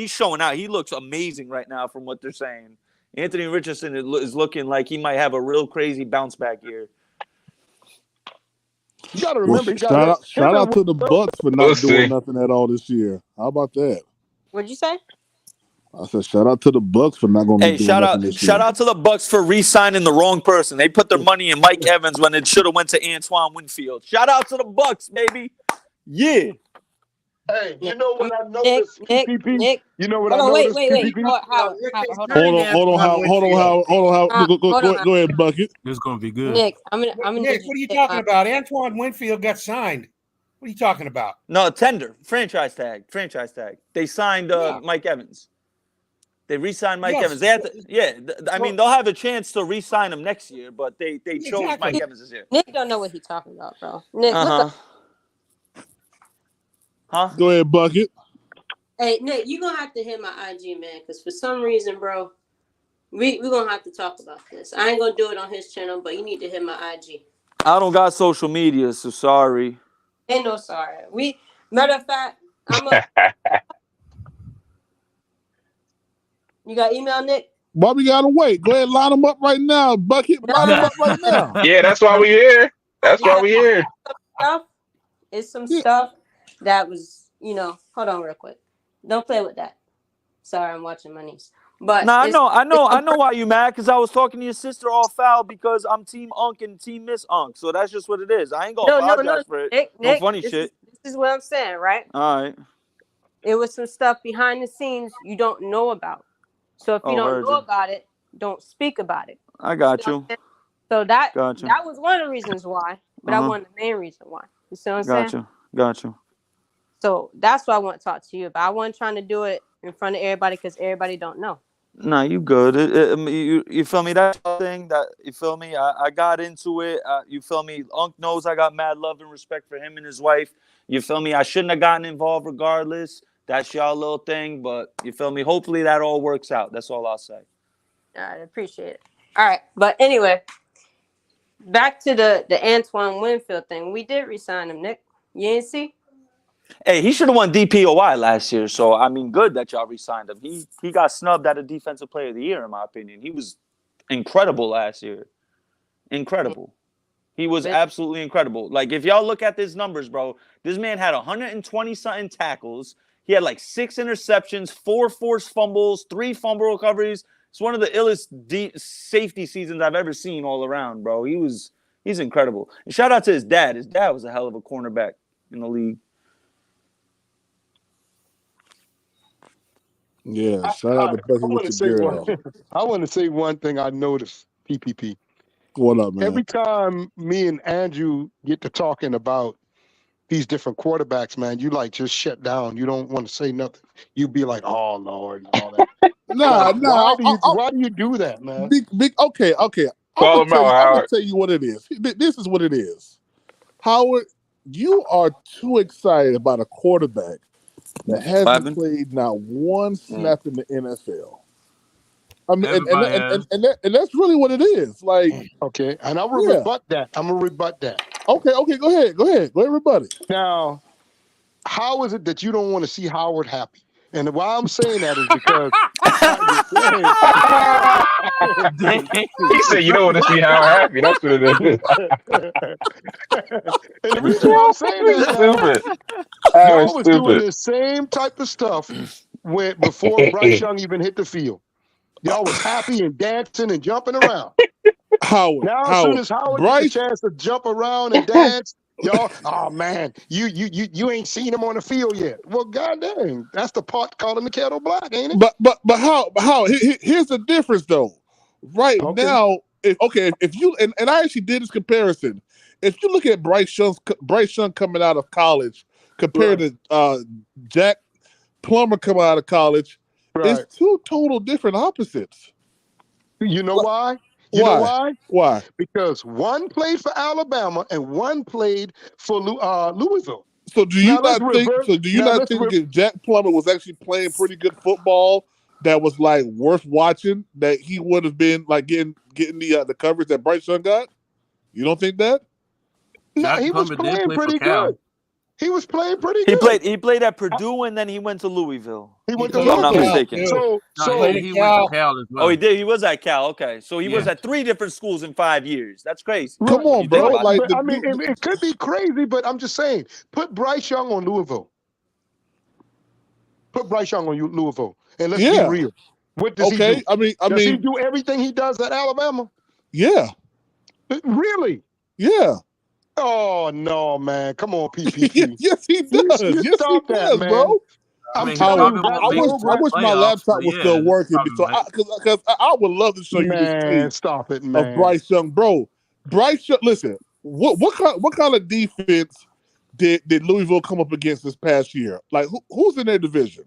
showing out. He looks amazing right now from what they're saying. Anthony Richardson is looking like he might have a real crazy bounce back year. You got to remember. Shout out to the Bucks for not doing nothing at all this year. How about that? What'd you say? I said shout out to the Bucks for not going to be doing nothing this year. Shout out to the Bucks for re-signing the wrong person. They put their money in Mike Evans when it should have went to Antoine Winfield. Shout out to the Bucks, baby. Yeah. Hey, you know what I noticed? PPP. You know what I noticed? Wait. Howard, Hold on. Go ahead, Bucket. It's gonna be good. Nick, I'm gonna Nick, what are you talking about? Antoine Winfield got signed. What are you talking about? No, tender. Franchise tag. They signed Mike Evans. They re-signed Mike Evans. They had to, I mean, they'll have a chance to re-sign him next year, but they chose Mike Evans this year. Nick don't know what he's talking about, bro. Nick, Go ahead, Bucket. Hey, Nick, you're going to have to hit my IG, man, because for some reason, bro, we're going to have to talk about this. I ain't going to do it on his channel, but you need to hit my IG. I don't got social media, so sorry. Ain't no sorry. Matter of fact, you got email, Nick? Why we got to wait? Go ahead, line them up right now, Bucket. Line them up right now. Yeah, that's why we here. That's why we here. It's some stuff that was, hold on real quick. Don't play with that. Sorry, I'm watching my niece. But I know why you mad, because I was talking to your sister all foul because I'm Team Unk and Team Miss Unk. So that's just what it is. I ain't gonna apologize for it. Nick, no funny shit. This is what I'm saying, right? All right. It was some stuff behind the scenes you don't know about. So if you don't know about it, don't speak about it. I got you. So that was one of the reasons why, but I wasn't the main reason why. You see what I'm saying? Got you. So that's what I want to talk to you about. I wasn't trying to do it in front of everybody because everybody don't know. Nah, you good. You feel me? That thing that, you feel me? I got into it. You feel me? Unc knows I got mad love and respect for him and his wife. You feel me? I shouldn't have gotten involved regardless. That's y'all little thing, but you feel me? Hopefully that all works out. That's all I'll say. All right, appreciate it. All right, but anyway, back to the Antoine Winfield thing. We did resign him, Nick. You ain't see? Hey, he should have won DPOI last year. So, I mean, good that y'all re-signed him. He got snubbed at a Defensive Player of the Year, in my opinion. He was incredible last year. Incredible. He was absolutely incredible. Like, if y'all look at his numbers, bro, this man had 120-something tackles. He had like 6 interceptions, 4 forced fumbles, 3 fumble recoveries. It's one of the illest safety seasons I've ever seen all around, bro. He's incredible. And shout out to his dad. His dad was a hell of a cornerback in the league. Yeah, shout out to Bucky with your girl. I want to say one thing I noticed, PPP. What up, man? Every time me and Andrew get to talking about these different quarterbacks, man, you like just shut down. You don't want to say nothing. You be like, "Oh Lord," and all that. Why do you do that, man? Okay. I'm gonna tell you what it is. This is what it is. Howard, you are too excited about a quarterback that hasn't played not one snap in the NFL. I mean, and that's really what it is. Like, okay, and I will rebut that. I'm gonna rebut that. Okay, go ahead, rebut it. Now, how is it that you don't want to see Howard happy? And why I'm saying that is because he said you don't want to see Howard happy. That's what it is. And the reason why I'm saying that, y'all was doing the same type of stuff before Bryce Young even hit the field. Y'all was happy and dancing and jumping around. As soon as Howard gets a chance to jump around and dance, y'all, oh man, you ain't seen him on the field yet. Well, goddamn, that's the pot calling the kettle black, ain't it? But how? Here's the difference though. Right now, if you and I actually did this comparison. If you look at Bryce Young coming out of college compared to Jack Plummer coming out of college, it's two total different opposites. You know why? You know why? Why? Because one played for Alabama and one played for Louisville. So do you not think? So do you not think if Jack Plummer was actually playing pretty good football, that was like worth watching, that he would have been like getting the coverage that Bryce Young got? You don't think that? No, he was playing pretty good. He was playing pretty good. He played at Purdue and then he went to Louisville. He went to If I'm not Louisville. mistaken. He went to Cal as well. Oh, he did. He was at Cal. Okay, so he was at 3 different schools in 5 years. That's crazy. Come on, bro. Like, I mean, it could be crazy, but I'm just saying, put Bryce Young on Louisville. Put Bryce Young on Louisville, and let's be real. What does he do? Does he do everything he does at Alabama? Yeah. Really? Yeah. Oh no, man! Come on, PPP. Yes, he does. You stop that, man. Bro. I'm telling you, I wish my laptop was still working because I would love to show you this tweet. Stop it, man. Of Bryce Young, bro. Bryce Young, listen. What kind of defense did Louisville come up against this past year? Like who's in their division?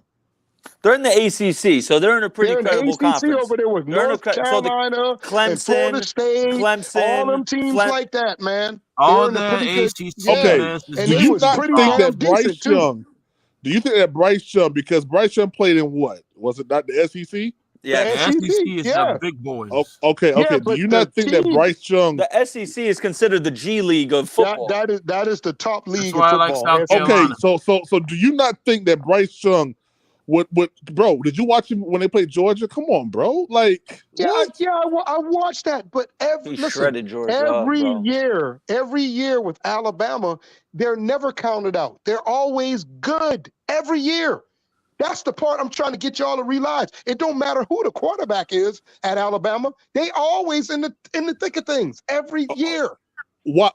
They're in the ACC, so they're in a pretty credible conference. Over there with North Carolina, Clemson, and Florida State, all them teams like that, man. All the ACC. Okay, do you not think that Bryce Young? Do you think that Bryce Young, because Bryce Young played in what? Was it not the SEC? Yeah, the SEC is the big boys. Okay. Do you not think that Bryce Young? The SEC is considered the G League of football. That is the top league of football. Like South Carolina. Okay, so do you not think that Bryce Young would bro? Did you watch him when they played Georgia? Come on, bro. Like I watched that, but shredded Georgia every year with Alabama, they're never counted out. They're always good every year. That's the part I'm trying to get y'all to realize. It don't matter who the quarterback is at Alabama. They always in the thick of things every year. Why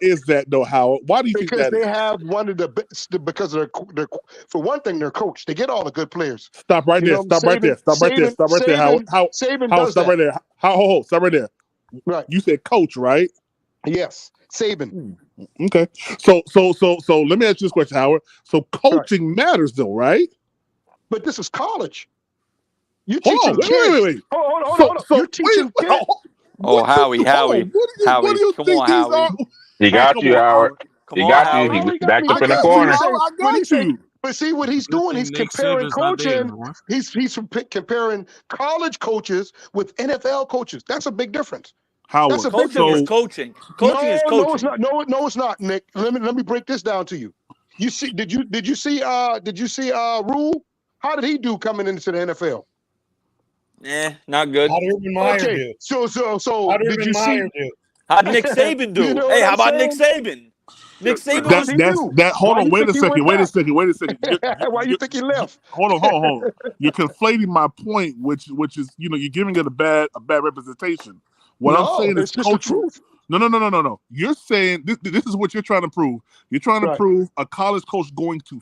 is that though, Howard? Why do you think that? Because they have one of the best, because they're for one thing, they're coached. They get all the good players. Stop right there. Stop right there. Stop right there. Stop right there. Howard, stop right there. Hold, stop right there. Right. You said coach, right? Yes. Saban. Okay. So let me ask you this question, Howard. So coaching matters though, right? But this is college. You Hold teaching on, kids. wait. Hold on. You're teaching kids. Howie. What do you Come think on, these Howie. are? He got you, Howard. He got you. He backed up in the corner. I got you. But see what he's doing? He's comparing coaching. He's comparing college coaches with NFL coaches. That's a big difference. Howard. That's a coaching big is coaching. Coaching is coaching. No, it's not. No, it's not, Nick. Let me break this down to you. You see? Did you see Rule? How did he do coming into the NFL? Not good. How did Urban Meyer do? So How did did Urban you see? Meyer do? How did Nick Saban do? You know Hey, what how I'm about saying? Nick Saban? Nick Saban Hold on, wait a second. Why you think he left? Hold on. You're conflating my point, which is you're giving it a bad representation. What I'm saying is coaching. No. You're saying this is what you're trying to prove. You're trying to prove a college coach going to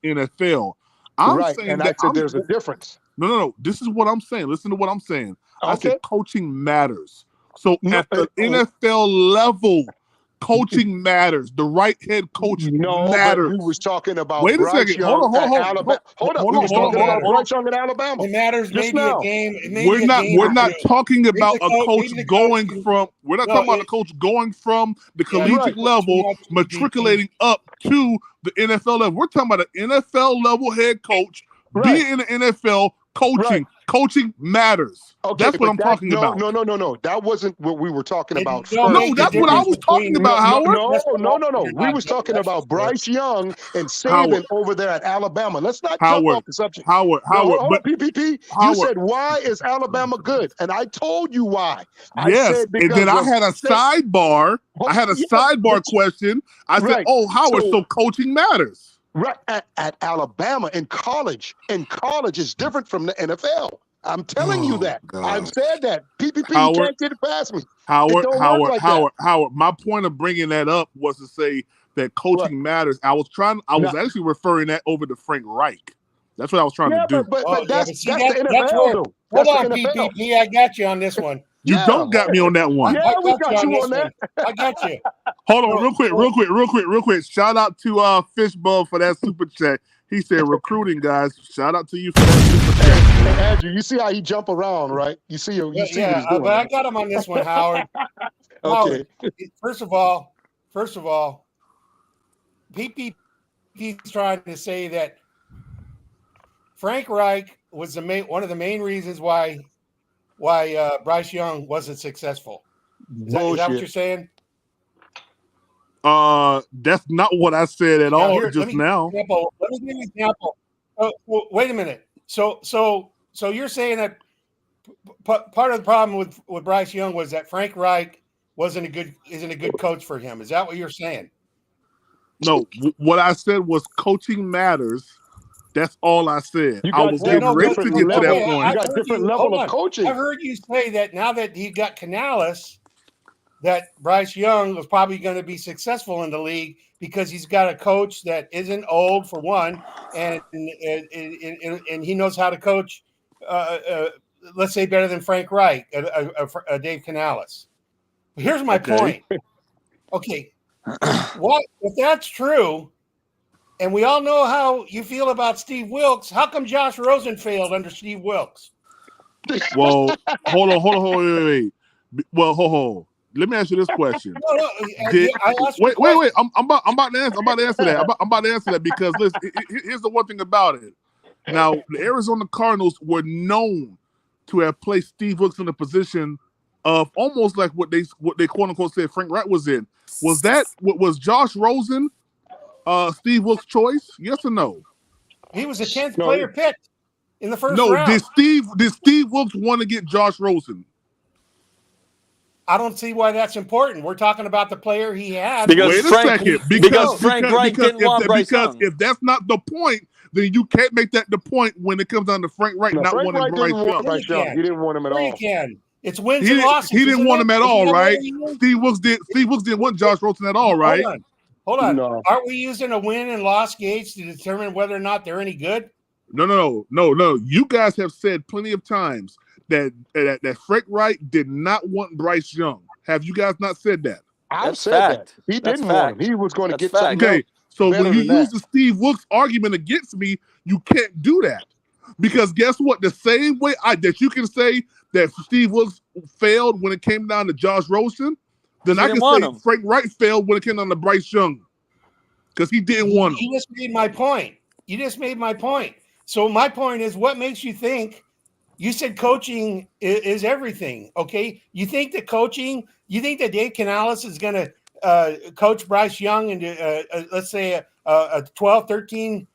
NFL. I'm saying and that I said there's a difference. No. This is what I'm saying. Listen to what I'm saying. I said coaching matters. So at the NFL level, coaching matters. The right head coach matters. But we was talking about Wait a Bryce second. Young Hold on. We was talking about Bryce Young at Alabama. It matters Just maybe now. a game. We're not talking about a coach going from. We're not talking about a coach going from the collegiate level, matriculating up to the NFL level. We're talking about an NFL level head coach being in the NFL, coaching. Coaching matters. Okay, that's what I'm talking about. No. That wasn't what we were talking about. No, that's what I was talking about, Howard. No. We was talking about Bryce Young and Saban over there at Alabama. Let's not jump off the subject. Howard. But PPP, you said, why is Alabama good? And I told you why. Yes, and then I had a sidebar. Question. I said, Howard, so coaching matters. Right, at Alabama in college. And college is different from the NFL. I'm telling you that. God. I've said that. PPP, Howard, you can't get it past me. Howard. My point of bringing that up was to say that coaching matters. I was actually referring that over to Frank Reich. That's what I was trying to do. But that's the NFL, though. Hold on, PPP. I got you on this one. You don't got me on that one. Yeah, we got you on that. I got you. Hold on, real quick. Shout out to Fishbone for that super chat. He said recruiting, guys. Shout out to you for that super chat. Hey, Andrew, you see how he jump around, right? You see what he's doing. But I got him on this one, Howard. Okay. Howard, first of all, PPP's trying to say that Frank Reich was one of the main reasons why Bryce Young wasn't successful. Is that what you're saying? That's not what I said at all just now. Let me give you an example. Wait a minute. So you're saying that part of the problem with Bryce Young was that Frank Reich isn't a good coach for him. Is that what you're saying? No, what I said was coaching matters. That's all I said. I was getting ready to get to that point. You got different level of coaching. I've heard you say that now that he got Canales, that Bryce Young was probably going to be successful in the league because he's got a coach that isn't old, for one, and he knows how to coach. Let's say better than Frank Reich, Dave Canales. Here's my point. Okay, what if that's true? And we all know how you feel about Steve Wilkes. How come Josh Rosen failed under Steve Wilkes? Well, hold on, wait. Well, hold. Let me ask you this question. Wait. I'm about to answer that. I'm about to answer that because listen, here's the one thing about it. Now, the Arizona Cardinals were known to have placed Steve Wilkes in a position of almost like what they quote unquote said Frank Reich was in. Was Josh Rosen Steve Wilkes' choice? Yes or no? He was a 10th player picked in the first round. Did Steve Wilkes want to get Josh Rosen? I don't see why that's important. We're talking about the player he had. Wait a second. Because Frank Reich didn't want Bryce Young. If that's not the point, then you can't make that the point when it comes down to Frank Reich not wanting Bryce Young. He didn't want him at all. He can. It's wins and losses. He didn't want him at all, right? Steve Wilkes didn't want Josh Rosen at all, right? Hold on. No. Aren't we using a win and loss gauge to determine whether or not they're any good? No. You guys have said plenty of times that Frank Reich did not want Bryce Young. Have you guys not said that? I've said that. He didn't want him. He was going to get something else. Okay, so when you use the Steve Wilkes argument against me, you can't do that. Because guess what? The same way that you can say that Steve Wilkes failed when it came down to Josh Rosen, then I can say Frank Reich failed when it came down to Bryce Young. Because he didn't want him. You just made my point. So my point is, what makes you think? You said coaching is everything, okay? You think that Dave Canales is going to coach Bryce Young into, let's say, a 12-13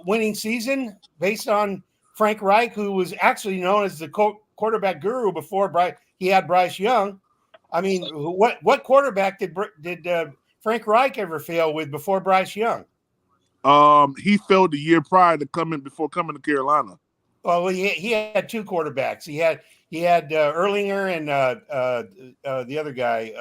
winning season based on Frank Reich, who was actually known as the quarterback guru before he had Bryce Young? I mean, what quarterback did Frank Reich ever fail with before Bryce Young? He failed the year prior to coming to Carolina. Well, he had two quarterbacks. He had Erlinger and the other guy,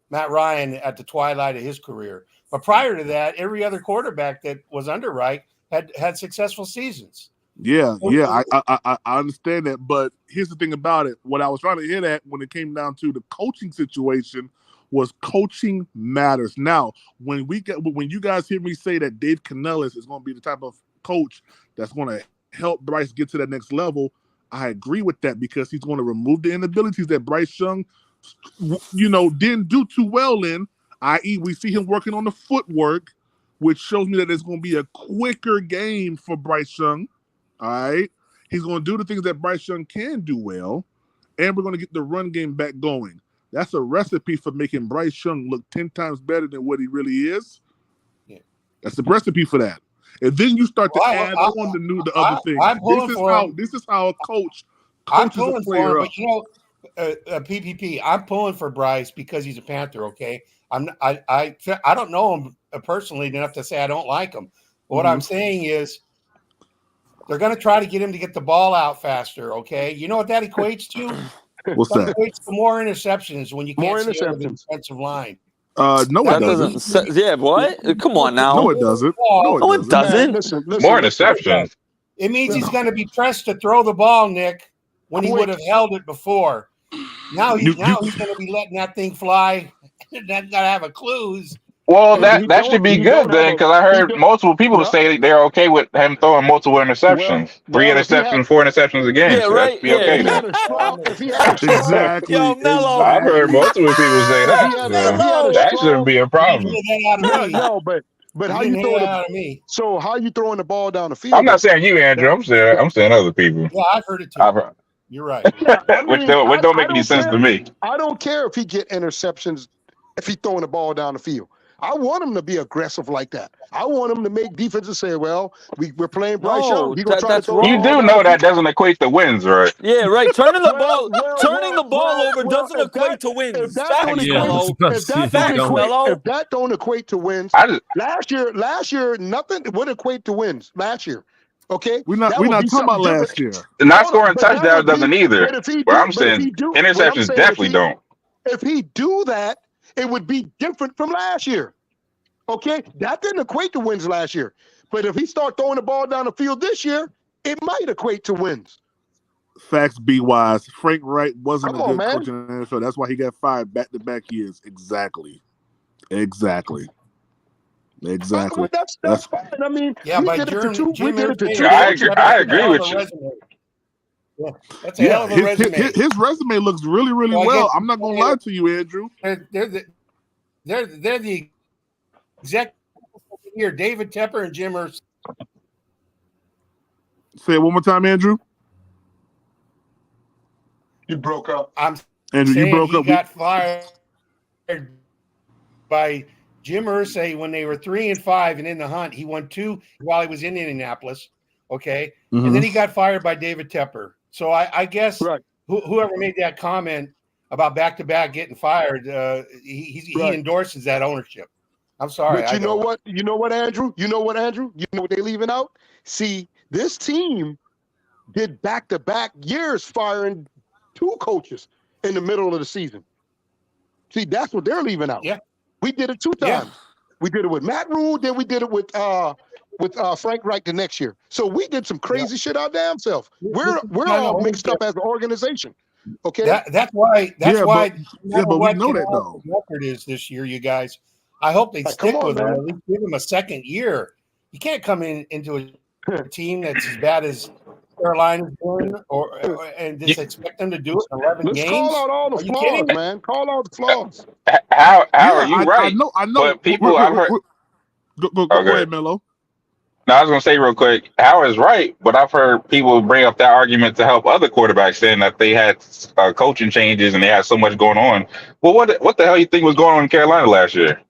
Matt Ryan, at the twilight of his career. But prior to that, every other quarterback that was under Reich had successful seasons. Yeah, I understand that. But here's the thing about it. What I was trying to hit at when it came down to the coaching situation was coaching matters. Now, when you guys hear me say that Dave Canales is going to be the type of coach that's going to help Bryce get to that next level, I agree with that because he's going to remove the inabilities that Bryce Young, didn't do too well in, i.e. we see him working on the footwork, which shows me that it's going to be a quicker game for Bryce Young, all right? He's going to do the things that Bryce Young can do well, and we're going to get the run game back going. That's a recipe for making Bryce Young look 10 times better than what he really is. Yeah. That's the recipe for that. And then you start to add on the other things. This is how a coach coaches a player up. But PPP, I'm pulling for Bryce because he's a Panther. Okay, I don't know him personally enough to say I don't like him. But what I'm saying is they're going to try to get him to get the ball out faster. Okay, you know what that equates to? What's that? Equates to more interceptions when you can't see over the defensive line. No, it doesn't. Yeah, what? Come on now. No, it doesn't. No, it doesn't. Listen, more interceptions. It means he's going to be pressed to throw the ball, Nick, when he would have held it before. Now he's going to be letting that thing fly. Not going to have a clue Well, And he that should don't be he don't good have then, a because I he heard don't multiple people well say they're okay with him throwing multiple interceptions, three if he had interceptions, 4 interceptions a game. Yeah, So that should right. be Yeah. okay if he then. had a strong Yo, Exactly. Mello. I've heard Exactly. multiple people say if he that. had So a Mello. that shouldn't strong be a You didn't problem. hear that out of me. no, but You how you didn't hear throwing that the out of me. so how you throwing the ball down the I'm field not though? saying you, Andrew. That, I'm saying other people. Yeah, I've heard it too. I've heard, You're right. yeah, I which mean, don't I make any don't sense care. to me. I don't care if he get interceptions if he's throwing the ball down the field. I want him to be aggressive like that. I want him to make defenses say, "Well, we're playing Bryce Young. No, He's gonna try to that's throw the You ball do wrong. down the know field." that doesn't equate to wins, right? Yeah, right. Turning the ball over Well, doesn't equate to if wins. that don't Facts, Yeah, I equate, was Mello. about to if see that if it don't Facts, don't. equate, Mello. if that don't equate to wins, I just last year, nothing would equate to wins. Last year, okay, We're not that we're would not be talking something about different. last year. not Hold on, scoring but that touchdowns would be, doesn't either. but if he But do, I'm saying what I'm interceptions saying, definitely don't. if he do that, it would be different from last year. Okay, that didn't equate to wins last year. But if he start throwing the ball down the field this year, it might equate to wins. Facts be wise. Frank Wright wasn't Come a on, good coach man. in the NFL. That's why he got fired back-to-back years. Exactly. Exactly. Well, that's fine. I mean, Yeah, we by did it to two. We Jim did it to Irsay, two I coaches. agree. that's I a agree hell of with a you. resume. Yeah, that's a Yeah, hell of a resume. his resume looks really, really So I well. guess I'm not gonna lie to you, Andrew. they're the executive here, David Tepper and Jim Irsay. Say it one more time, Andrew. You broke up. I'm Andrew, you saying broke he up. got fired by Jim Irsay when they were 3-5 and in the hunt. He won 2 while he was in Indianapolis. Okay. And then he got fired by David Tepper. So I guess whoever made that comment about back-to-back getting fired, he endorses that ownership. I'm sorry. But you know what? You know what, Andrew? You know what, Andrew? You know what they're leaving out? See, this team did back-to-back years firing 2 coaches in the middle of the season. See, that's what they're leaving out. Yeah. We did it 2 times. Yeah. We did it with Matt Rule, then we did it with Frank Reich the next year. So we did some crazy shit our damn self. We're all mixed up as an organization. Okay. That's why but we know that though. Record is this year, you guys. I hope they stick with him. At least give him a second year. You can't come into a team that's as bad as Carolina's doing, and just expect them to do it in 11 Let's games. call out all the flaws, man. Call out the flaws. How are you right? I know. But people I've heard. Go ahead, Mello. No, I was going to say real quick, Howard is right, but I've heard people bring up that argument to help other quarterbacks, saying that they had coaching changes and they had so much going on. Well, what the hell you think was going on in Carolina last year?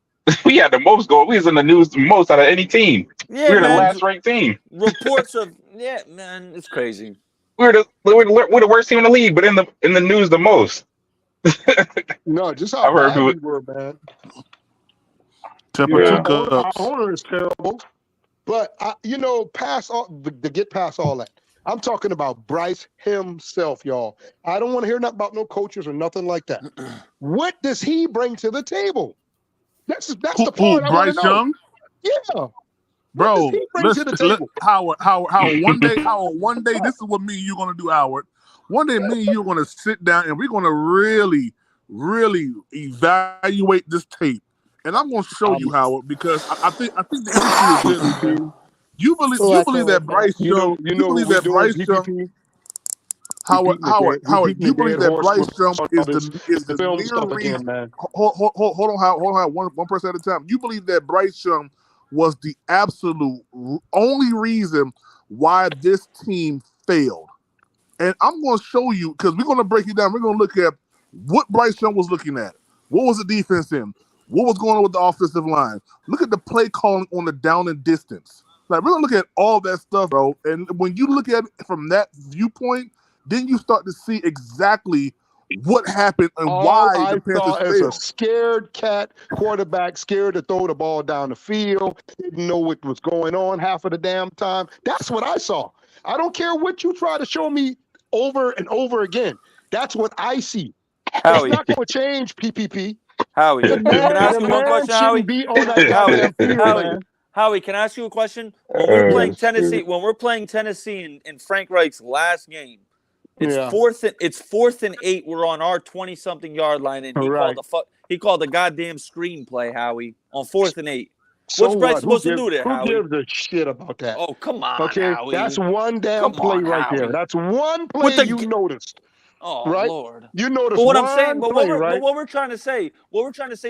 We had the most going. We was in the news the most out of any team. Yeah, we were the man. last ranked team. Reports of man, it's crazy. We're the worst team in the league, but in the news the most. No, just how bad we were, man. Our owner is terrible. But, to get past all that, I'm talking about Bryce himself, y'all. I don't want to hear nothing about no coaches or nothing like that. What does he bring to the table? That's the part I want to Bryce know. Young? Yeah. Bro, Howard, one day, this is what me and you're going to do, Howard. One day, me and you are going to sit down and we're going to really, really evaluate this tape. And I'm going to show you, Howard, because I think the issue is this, man. You believe that Bryce Young, Howard, you believe that Bryce Young is the near reason. Man. Hold on, Howard, one person at a time. You believe that Bryce Young was the absolute only reason why this team failed. And I'm going to show you, because we're going to break it down. We're going to look at what Bryce Young was looking at. What was the defense in? What was going on with the offensive line? Look at the play calling on the down and distance. Like, we're going to look at all that stuff, bro. And when you look at it from that viewpoint, then you start to see exactly what happened and why the Panthers failed. A scared cat quarterback, scared to throw the ball down the field, didn't know what was going on half of the damn time. That's what I saw. I don't care what you try to show me over and over again. That's what I see. It's not going to change, PPP. Howie, can I ask you one question, Howie? Be on that goddamn field, man. Howie, can I ask you a question? When we're playing Tennessee, in Frank Reich's last game, It's Yeah. fourth and 8. We're on our 20-something yard line, and he called a goddamn screenplay, Howie, on 4th and 8. So What's Bryce what? supposed to do there, Who Howie? gives a shit about that? Oh, come on, Okay, that's Howie. one damn Come play on, right there. Howie. That's one play With the you noticed, Oh right? Lord. You noticed But what I'm saying, one play, right? what we're trying to say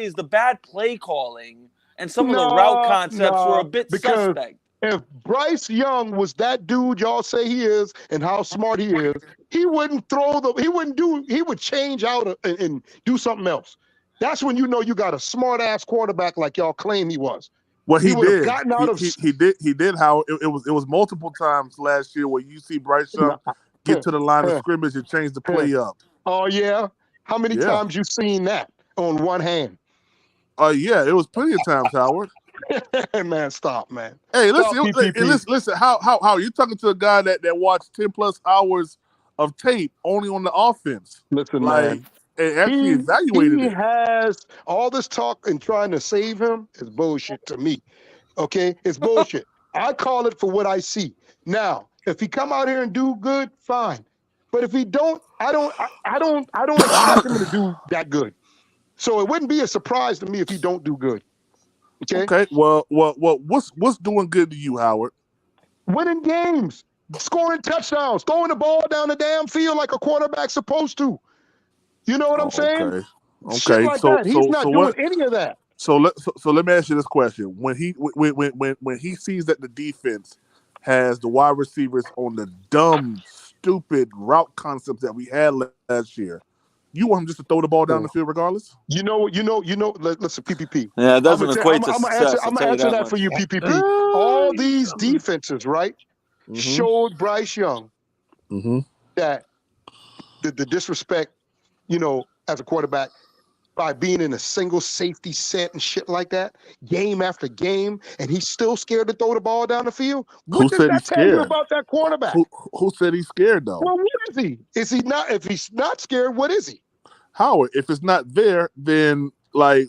is the bad play calling and some of the route No, concepts were a no, bit because suspect. if Bryce Young was that dude y'all say he is and how smart he is, he would change out and do something else. That's when you know you got a smart ass quarterback like y'all claim he was. Well, He he would have did. gotten out of He did. How it was multiple times last year where you see Bryce Young get to the line of scrimmage and change the play up. Oh yeah, how many times you seen that on one hand? Yeah, it was plenty of times, Howard. Man, stop, man. Hey, Stop listen, PPP. listen. How you talking to a guy that watched 10+ hours of tape only on the offense? Listen, like, man. and actually evaluated he it. has all this talk and trying to save him is bullshit to me. Okay, it's bullshit. I call it for what I see. Now, if he come out here and do good, fine. But if he don't, I don't expect him to do that good. So it wouldn't be a surprise to me if he don't do good. Okay. Well, what's doing good to you, Howard? Winning games, scoring touchdowns, throwing the ball down the damn field like a quarterback's supposed to. You know what I'm saying? Shit like that. He's not doing any of that. So let me ask you this question: when he sees that the defense has the wide receivers on the dumb, stupid route concepts that we had last year, you want him just to throw the ball down the field regardless? You know. Listen, PPP. Yeah, it doesn't I'm equate to gonna success. I'm gonna answer that for you, PPP. All these defenses, right, showed Bryce Young that the disrespect, as a quarterback by being in a single safety set and shit like that, game after game, and he's still scared to throw the ball down the field. What does that tell you about that quarterback? Who said he's scared though? Well, what is he? Is he not? If he's not scared, what is he? Howard, if it's not there, then why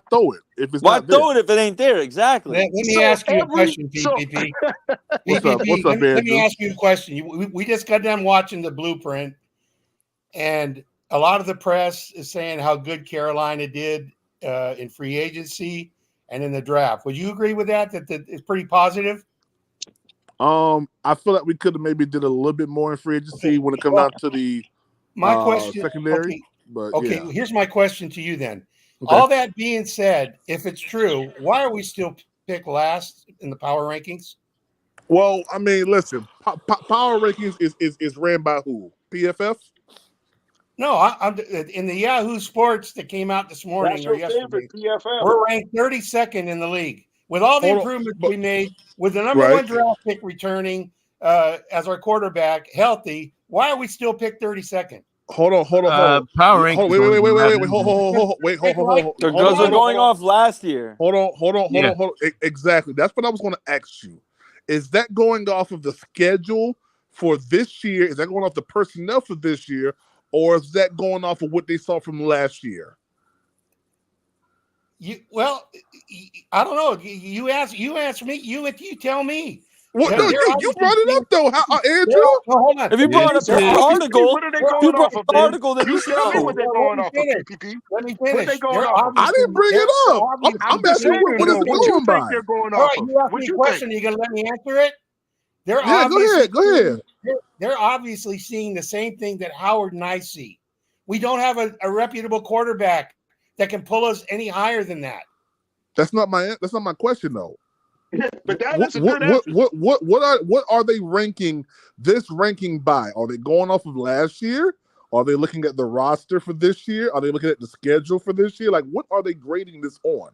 throw it? If it's why not there? throw it if it ain't there? Exactly. Let me ask you a question, PPP. What's up, let me ask you a question. We just got done watching the blueprint, and a lot of the press is saying how good Carolina did in free agency and in the draft. Would you agree with that? That it's pretty positive? I feel like we could have maybe did a little bit more in free agency when it comes down to the my question, secondary. But yeah. Here's my question to you then. Okay. All that being said, if it's true, why are we still picked last in the power rankings? Well, I mean, listen, power rankings is ran by who? PFF? No, I'm in the Yahoo Sports that came out this morning or yesterday. PFF. We're ranked 32nd in the league with all the improvements we made, with the number one draft pick returning as our quarterback healthy. Why are we still picked 32nd? Hold on. Power rankings. Wait. Because they're going off last year. Hold on. Exactly. That's what I was going to ask you. Is that going off of the schedule for this year? Is that going off the personnel for this year? Or is that going off of what they saw from last year? I don't know. You ask me. You tell me. What? No, you brought it up though, Andrew. Hold on. If you brought up the article, what are they going off of? Then you tell me what they're going off of. PPP. Let me finish. What they going off of? I didn't bring it up. I'm asking what is it going by? They're going All off right, of? you asked me a question. You gonna let me answer it? Go ahead. They're obviously seeing the same thing that Howard and I see. We don't have a reputable quarterback that can pull us any higher than that. That's not my question though. But that is a good answer. What are they ranking this ranking by? Are they going off of last year? Are they looking at the roster for this year? Are they looking at the schedule for this year? Like, what are they grading this on?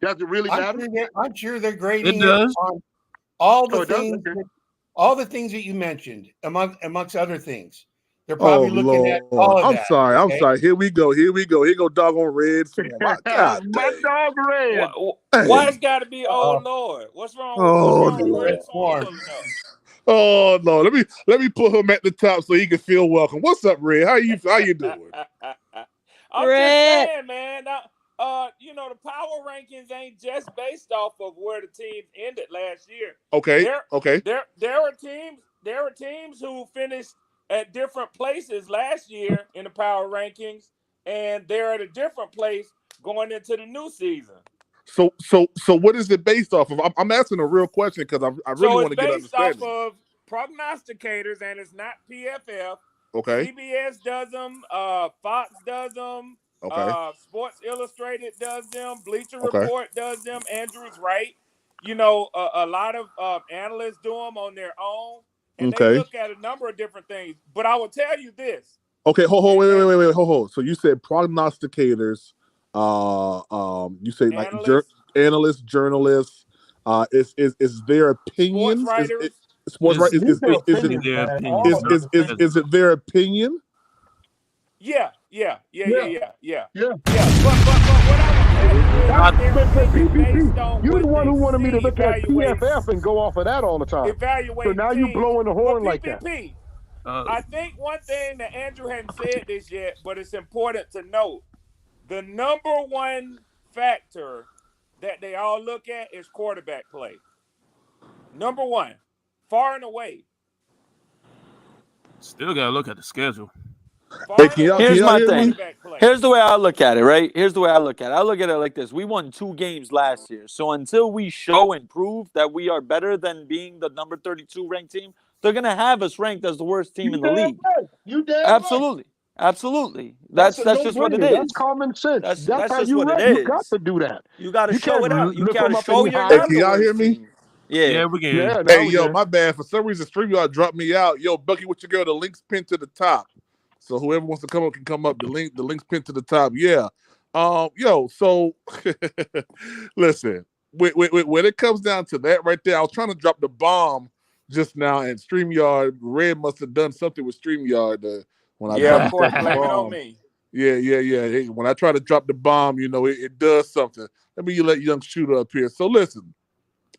Does it really matter? I'm sure they're grading It does. on all the things. All the things that you mentioned, amongst other things. They're probably looking at all of that. I'm sorry. Here we go. Here go doggone Reds. My dog Red. Why it's got to be Lord? What's wrong with Red Farm? Oh no! Let me put him at the top so he can feel welcome. What's up, Red? How you doing? I'm just saying, man. The power rankings ain't just based off of where the teams ended last year. Okay. There are teams who finished at different places last year in the power rankings, and they're at a different place going into the new season. So what is it based off of? I'm asking a real question because I really want to get It's based off understanding. of prognosticators, and it's not PFF. Okay. CBS does them. Fox does them. Okay. Sports Illustrated does them. Bleacher Okay. Report does them. Andrew's right. You know, a lot of analysts do them on their own, and they Okay. look at a number of different things. But I will tell you this. Okay, wait, hold. So you said prognosticators, you say like analysts, journalists, is their opinions? Sports writers. Sports right? Is These are it opinions, man. All of them. is it their opinion? Yeah. Yeah. But what I would tell you is based on You're what the one who wanted me to they look at evaluate. PFF and go off of that all the time. Evaluate. So now you blowing the horn like that. I think one thing that Andrew hadn't said this yet, but it's important to note: the number one factor that they all look at is quarterback play. Number one, far and away. Still gotta look at the schedule. Here's my thing. Here's the way I look at it, right? Here's the way I look at it. I look at it like this. We won 2 games last year. So until we show and prove that we are better than being the number 32 ranked team, they're going to have us ranked as the worst team in the league. You damn Absolutely. Absolutely. That's just what it is. That's common sense. That's how just you what run. it is. You got to do that. You got to show it out. You look got them to up show and you're hide. not Can the y'all hear worst me? team. Yeah, we can. Yeah, Hey, yo, my bad. For some reason, StreamYard dropped me out. Yo, Bucky, what you go? The link's pinned to the top. So whoever wants to come up can come up. The link's pinned to the top. Yeah. Yo, so listen, when it comes down to that right there, I was trying to drop the bomb just now, and StreamYard, Red must have done something with StreamYard when I of course, blame it on me. Yeah. Hey, when I try to drop the bomb, you know, it does something. Let me let young Shooter up here. So listen,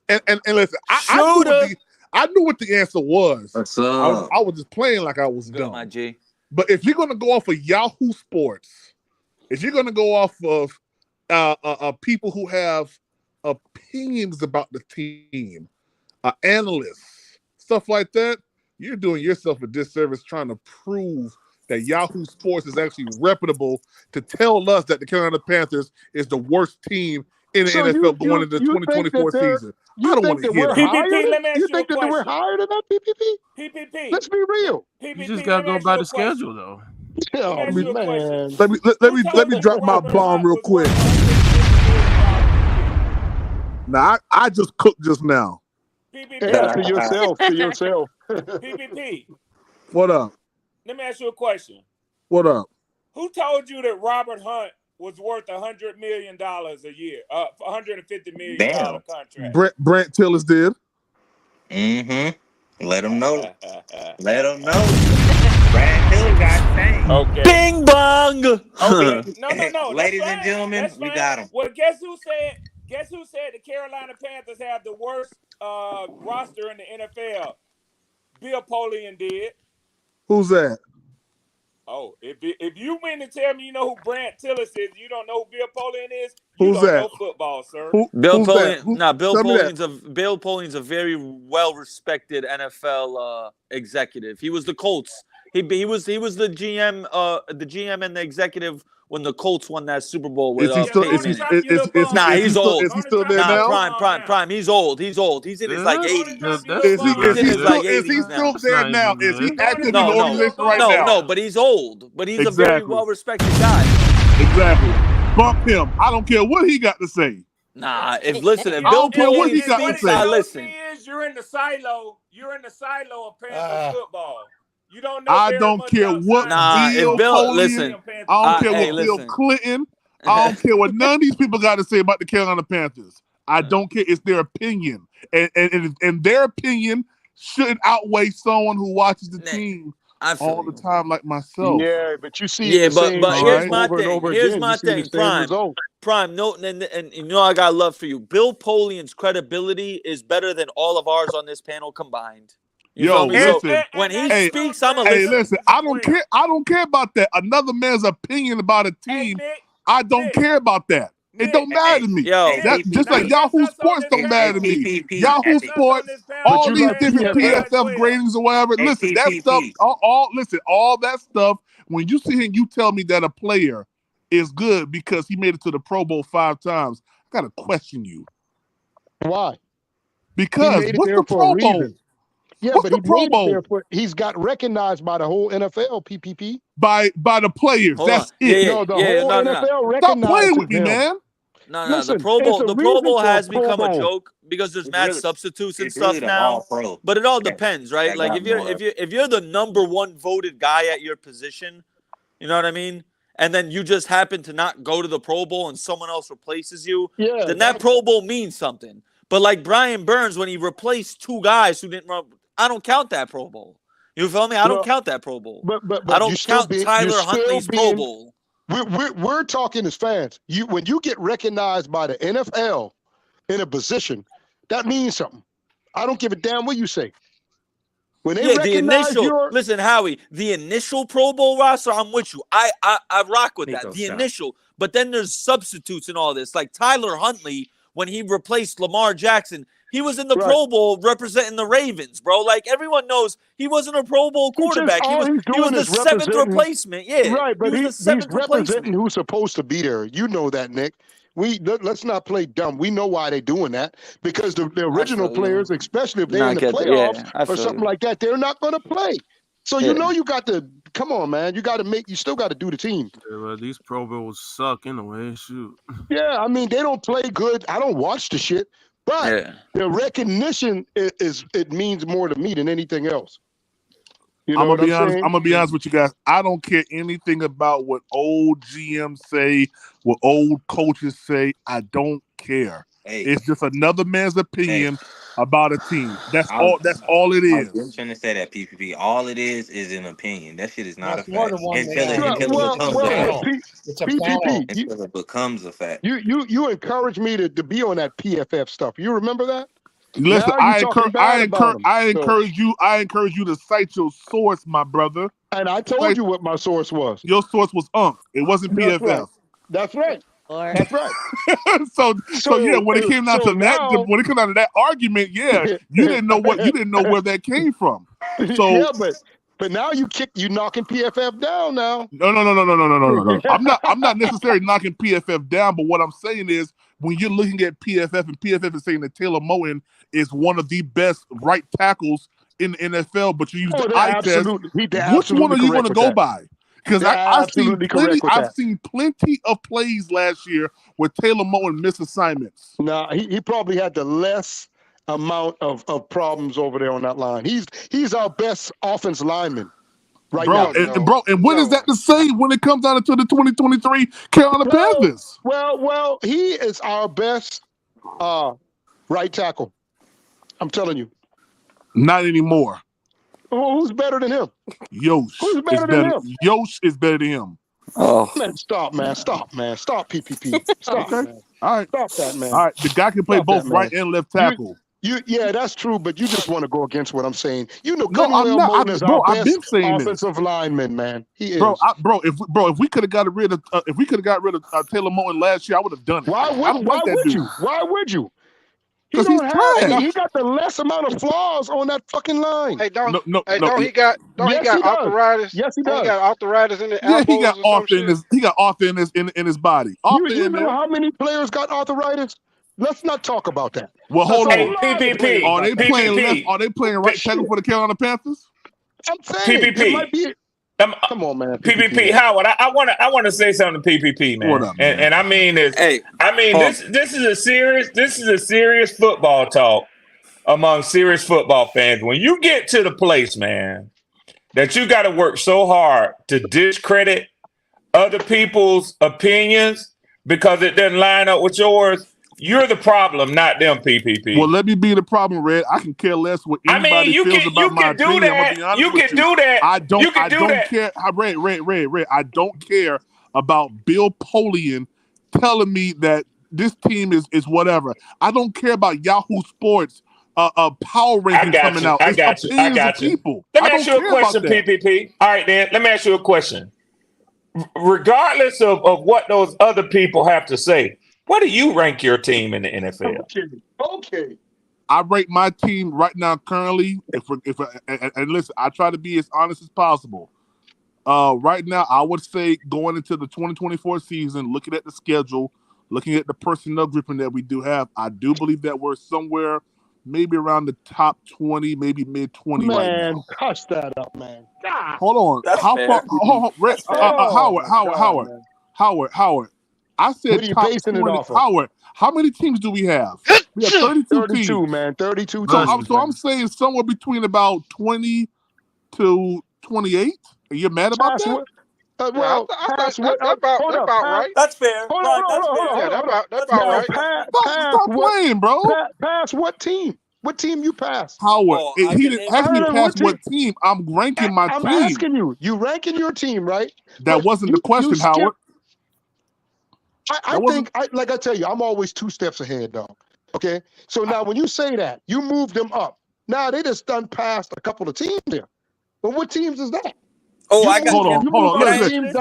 and listen, I knew what the answer was. What's up? I was just playing like I was dumb. My G. But if you're going to go off of Yahoo Sports, if you're going to go off of people who have opinions about the team, analysts, stuff like that, you're doing yourself a disservice trying to prove that Yahoo Sports is actually reputable to tell us that the Carolina Panthers is the worst team in the NFL going into the 2024 season. I don't want to hear that. PPP, let me ask You you think a that we're question. higher than that, PPP? PPP. Let's be real. You just gotta go by the schedule, though. Oh, Let me ask you a man. question. Let me drop my bomb real quick. Now I just cooked just now. To yourself. PPP. What up? Let me ask you a question. What up? Who told you that Robert Hunt was worth $100 million a year? $150 million contract. Brent Tillis did. Mm-hmm. Let them know. Let them know. Brad Hill got changed. Okay. Bing bong. Okay. No. Ladies and gentlemen, we got him. Well, guess who said the Carolina Panthers have the worst roster in the NFL? Bill Polian did. Who's that? Oh, if you mean to tell me you know who Brant Tillis is, you don't know who Bill Polian is, Who's don't that? know football, sir. Bill who's Polian. that? Bill Polian's a very well respected NFL executive. He was the Colts. He was the GM and the executive when the Colts won that Super Bowl with Is he still? Is he's old. Is he still there now? Prime. He's old. He's in his like 80s. Is he still there now? Is he active in the organization right now? No, but he's old. But he's a very well respected guy. Exactly. Bump him. I don't care what he got to say. Nah, if Bill Polian speaks, listen. You're in the silo. You're in the silo of Panthers football. You don't know. I don't care what Bill Polian. Listen, I don't care what Bill Clinton. I don't care what none of these people got to say about the Carolina Panthers. I don't care. It's their opinion, and their opinion shouldn't outweigh someone who watches the team all the time, like myself. Yeah, but you see, but here's my thing. Here's my thing, Prime. No, and you know I got love for you. Bill Polian's credibility is better than all of ours on this panel combined. Listen. When he speaks, I'm a listen. I don't care. I don't care about that. Another man's opinion about a team. I don't care about that. It don't matter to me. Yo, That just like Yahoo Sports don't matter to me. Yahoo Sports, But all you these like different PFF. PFF gradings or whatever. Listen, that stuff, all that stuff. When you sit here and you tell me that a player is good because he made it to the Pro Bowl 5 times, I gotta question you. Why? Because He made it what's there the for a Pro Bowl? reason. Yeah, What's but the he Pro made it there Bowl? for. He's got recognized by the whole NFL. PPP. By the players. Hold on. That's it. No, the whole NFL Stop recognizes playing with me, him. man. No, Listen, the Pro it's Bowl, a the Pro reason Bowl for a has Pro become a Bowl. joke because there's mad substitutes and it's stuff really the now. All-Pro. But it all depends, right? that Like got more. if you're the number one voted guy at your position, you know what I mean? And then you just happen to not go to the Pro Bowl and someone else replaces you, Yeah, then that Pro Bowl means something. But like Brian Burns, when he replaced 2 guys who didn't run, I don't count that Pro Bowl. You feel me? I don't count that Pro Bowl. But I you don't still count Tyler Huntley's Pro Bowl. We're talking as fans. When you get recognized by the NFL in a position, that means something. I don't give a damn what you say. When they The recognize initial, listen, Howie, the initial Pro Bowl roster, I'm with you. I rock with that. The initial, but then there's substitutes and all this. Like Tyler Huntley, when he replaced Lamar Jackson, he was in the Pro Bowl representing the Ravens, bro. Like everyone knows he wasn't a Pro Bowl quarterback. He was the 7th replacement. Yeah. Right, but he was the 7th he's representing who's supposed to be there. You know that, Nick. Let's not play dumb. We know why they're doing that, because the original players, especially if they're in the playoffs or something like that, they're not going to play. So you know you got to come on, man. You still got to do the team. Yeah, well, these Pro Bowls suck anyway. Shoot. Yeah, I mean they don't play good. I don't watch the shit, but the recognition it means more to me than anything else. You know I'm gonna be honest. saying? I'm gonna be honest with you guys. I don't care anything about what old GMs say, what old coaches say. I don't care. It's just another man's opinion about a team. That's all. That's all it is. I'm trying to say that PPP. All it is an opinion. That shit is not a more fact than one until man. it becomes a fact. It's a PPP. Until it becomes a fact. You encouraged me to be on that PFF stuff. You remember that? Listen, Now I you're talking bad about him. encourage you to cite your source, my brother. And I told you what my source was. Your source was It wasn't PFF. That's right. That's right. So yeah, when it came down to that, when it came down to that argument, yeah, you didn't know where that came from. So yeah, but now you knocking PFF down now. No. I'm not necessarily knocking PFF down, but what I'm saying is when you're looking at PFF and PFF is saying that Taylor Moton is one of the best right tackles in the NFL, but you use the eye test, which one are you going to go by? Because I've seen plenty of plays last year where Taylor Moton missed assignments. No, he probably had the less amount of problems over there on that line. He's our best offense lineman right now. And what is that to say when it comes down to the 2023 Carolina Panthers? Well, he is our best right tackle. I'm telling you. Not anymore. Who's better than him? Yosh. Who's better than him? Yosh is better than him. Oh man, stop, PPP. Stop, man. All right. Stop that, man. All right, the guy can play both right and left tackle. Yeah, that's true, but you just want to go against what I'm saying. You know, no, I'm not. I've been saying offensive lineman, man. He is, If we could have got rid of Taylor Moton last year, I would have done it. Why would you? Because he's trash. He got the less amount of flaws on that fucking line. Hey, don't he got arthritis? Yes, he does. He got arthritis in the elbows. Yeah, he got arthritis in his body. You know how many players got arthritis? Let's not talk about that. Well, hold on. PPP. Are they playing left? Are they playing right tackle for the Carolina Panthers? I'm saying PPP. Might be. Come on, man. PPP. Howard, I want to say something to PPP, man. What up, man? And I mean this. This is a serious football talk among serious football fans. When you get to the place, man, that you got to work so hard to discredit other people's opinions because it doesn't line up with yours, you're the problem, not them, PPP. Well, let me be the problem, Red. I can care less what anybody feels about my opinion. I'm gonna be honest with you. I don't care. Red. I don't care about Bill Polian telling me that this team is whatever. I don't care about Yahoo Sports power ranking coming out. I got you. People. Let me ask you a question, PPP. All right, then. Let me ask you a question. Regardless of what those other people have to say, What do you rank your team in the NFL? Okay. I rate my team right now currently. And listen, I try to be as honest as possible. Right now, I would say going into the 2024 season, looking at the schedule, looking at the personnel grouping that we do have, I do believe that we're somewhere maybe around the top 20, maybe mid 20 right now. Man, hush that up, man. God. Hold on. That's How fair. far? That's fair. Howard. I said What are you top basing it 20. off of? Howard, how many teams do we have? We have 32 32, teams. man. 32 So, teams. I'm saying somewhere between about 20 to 28. Are you mad about Pass that? what? Well, That's about right. That's fair. Hold Ron, on, that's hold fair. on, Yeah, hold on. that's about Now, right. Stop playing, bro. Pass what team? What team you pass? Howard, Oh, he didn't ask me to pass what team. I'm ranking my I'm team. asking you. You ranking your team, right? That But wasn't the question, Howard. I think, like I tell you, I'm always 2 steps ahead, dog. Okay? So now when you say that, you move them up. Now they just done past a couple of teams there. But what teams is that? Oh, Hold on. Can Listen,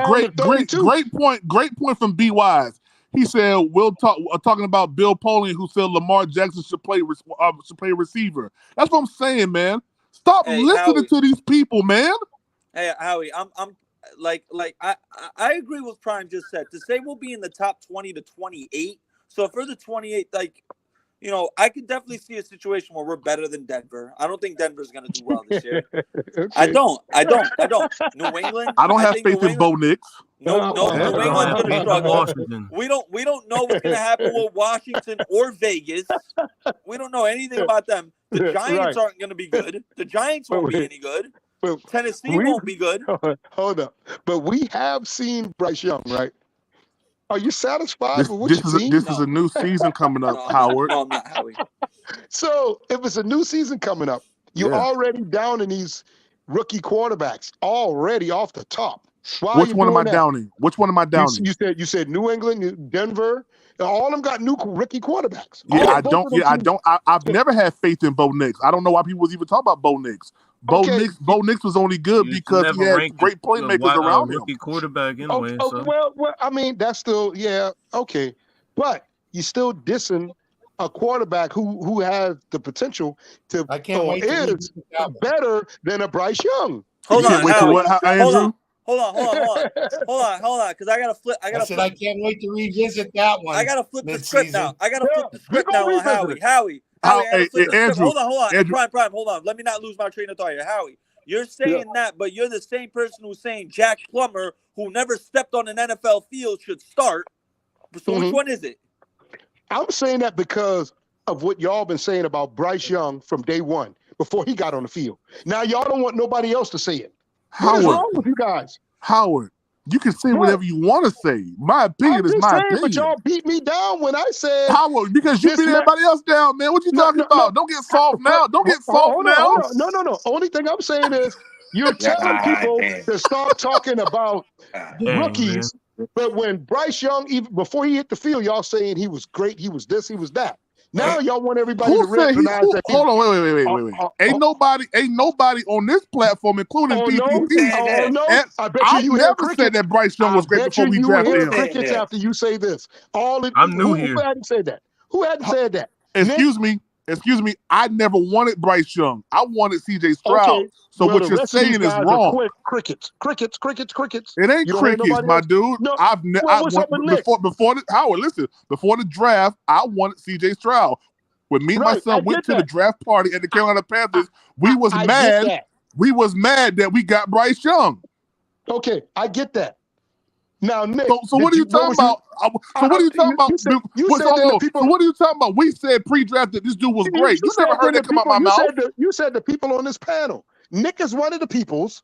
great point from B Wise. He said we'll talking about Bill Polian, who said Lamar Jackson should play receiver. That's what I'm saying, man. Stop listening to these people, man. Hey, Howie, I'm I agree with Prime just said. To say we'll be in the top 20 to 28. So for the 28, I could definitely see a situation where we're better than Denver. I don't think Denver's going to do well this year. Okay. I don't. New England. I don't have faith in Bo Nix. No, New England's going to struggle. We don't know what's going to happen with Washington or Vegas. We don't know anything about them. The Giants aren't going to be good. The Giants won't be any good. Tennessee won't be good. Hold up. But we have seen Bryce Young, right? Are you satisfied with what you've seen? This is a new season coming up, Howard. No, I'm not, Howie. So if it's a new season coming up, you're already down in these rookie quarterbacks already off the top. Which one am I downing? You said New England, Denver. All of them got new rookie quarterbacks. I've never had faith in Bo Nix. I don't know why people was even talking about Bo Nix. Bo Nix was only good because he had great playmakers around him. Rookie quarterback anyway. Well, I mean, that's still okay. But you're still dissing a quarterback who has the potential to is better than a Bryce Young. Hold on, because I gotta flip. I can't wait to revisit that one. I gotta flip the script now. On Howie. Andrew, hold on. Prime, hold on. Let me not lose my train of thought here. Howie, you're saying that, but you're the same person who's saying Jack Plummer, who never stepped on an NFL field, should start. So which one is it? I'm saying that because of what y'all been saying about Bryce Young from day one, before he got on the field. Now y'all don't want nobody else to say it. What is wrong with you guys? Howard, you can say whatever you want to say. My opinion is my opinion. But y'all beat me down when I said Howard, because you beat everybody else down, man. What you talking about? Don't get soft now. Don't get soft now. No. Only thing I'm saying is you're telling people to stop talking about rookies. But when Bryce Young, even before he hit the field, y'all saying he was great, he was this, he was that. Now y'all want everybody to recognize that. Hold on, wait. Ain't nobody on this platform, including PPP. I bet you never said that Bryce Young was great before we drafted him. Crickets after you say this. I'm new here. Who hadn't said that? Who hadn't said that? Excuse me. I never wanted Bryce Young. I wanted CJ Stroud. Okay. So what you're saying is wrong. Crickets. It ain't crickets, my dude. No. Before the draft, I wanted CJ Stroud. When me and my son went to the draft party at the Carolina Panthers, we was mad. We was mad that we got Bryce Young. Okay, I get that. Now, Nick. So what are you talking about? What are you talking about? What are you talking about? We said pre-draft that this dude was great. You never heard that come out my mouth. You said the people on this panel. Nick is one of the peoples,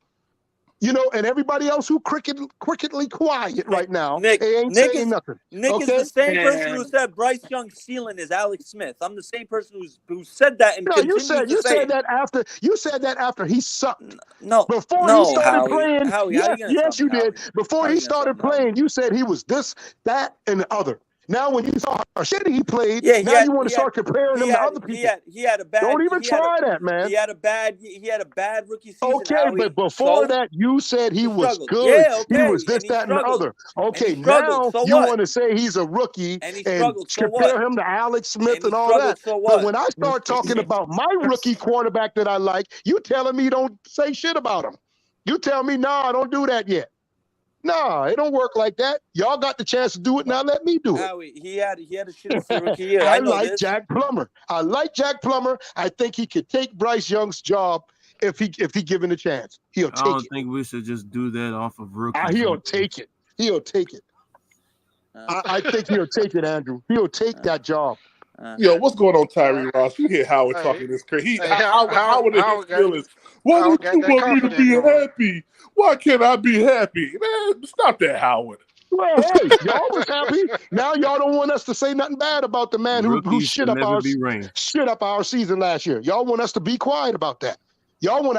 and everybody else who crickedly quiet right now. Nick ain't saying is nothing. Nick is the same person who said Bryce Young's ceiling is Alex Smith. I'm the same person who said that and you said that after he sucked. Before he started playing. Howie, yes, you did. Before he started playing, you said he was this, that, and the other. Now, when you saw how shitty he played, Yeah, now you want to start comparing him to other people. He had a bad. Don't even try that, man. He had a bad rookie season. Okay, but before that, you said he was struggled. good. Yeah, He okay, was this, and he that, and the struggled. other. Okay, And he struggled. now So you what? want to say he's a rookie And he and struggled. So compare what? him to Alex Smith And he and all struggled. that. So But what? when I start talking about my rookie quarterback that I like, you telling me don't say shit about him. You tell me, nah, don't do that yet. Nah, it don't work like that. Y'all got the chance to do it. Now let me do it. Howie, he had a shitty rookie year. I know like this. Jack Plummer. I like Jack Plummer. I think he could take Bryce Young's job if he given a chance. He'll take it. I don't think we should just do that off of rookies. He'll take it. He'll take it. I think he'll take it, Andrew. He'll take that job. Yo, what's going on, Tyree Ross? You hear Howard talking this crazy. Howard in his feelings. Why don't you want me to be happy? Why can't I be happy? Man, stop that, Howard. Well, hey, y'all was happy. Now y'all don't want us to say nothing bad about the man who shit up our season last year. Y'all want us to be quiet about that. Y'all want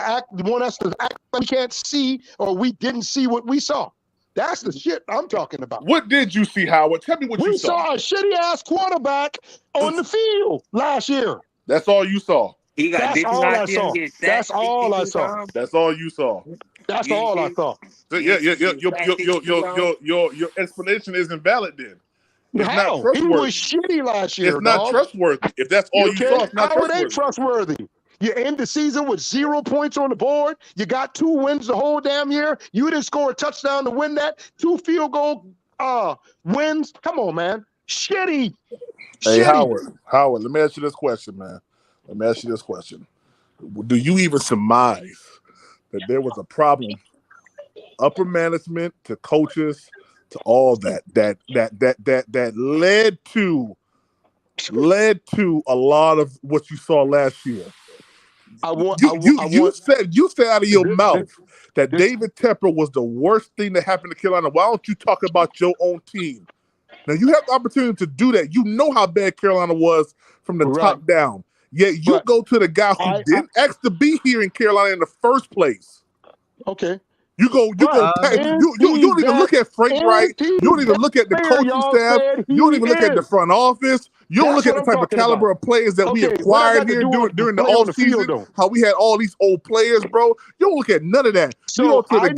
us to act like we can't see or we didn't see what we saw. That's the shit I'm talking about. What did you see, Howard? Tell me what you saw. We saw a shitty-ass quarterback on the field last year. That's all you saw. That's all I saw. That's all I saw. That's all you saw. That's all I saw. Your explanation isn't valid then. It's How? not trustworthy. He was shitty last year. It's not trustworthy. If that's all you saw, it's not How it trustworthy. ain't trustworthy? You end the season with 0 points on the board. You got 2 wins the whole damn year. You didn't score a touchdown to win that. 2 field goal wins. Come on, man. Shitty. Hey, Shitty. Howard, let me ask you this question, man. Let me ask you this question. Do you even surmise that there was a problem, upper management to coaches to all that led to a lot of what you saw last year? You said out of your mouth that David Tepper was the worst thing that happened to Carolina. Why don't you talk about your own team? Now you have the opportunity to do that. You know how bad Carolina was from the top down. Yet you go to the guy who didn't ask to be here in Carolina in the first place. Okay. You don't even look at Frank Wright. You don't even look at the coaching staff. You don't even look at the front office. You don't look at the type of caliber of players that we acquired here during the offseason. How we had all these old players, bro. You don't look at none of that. You go to the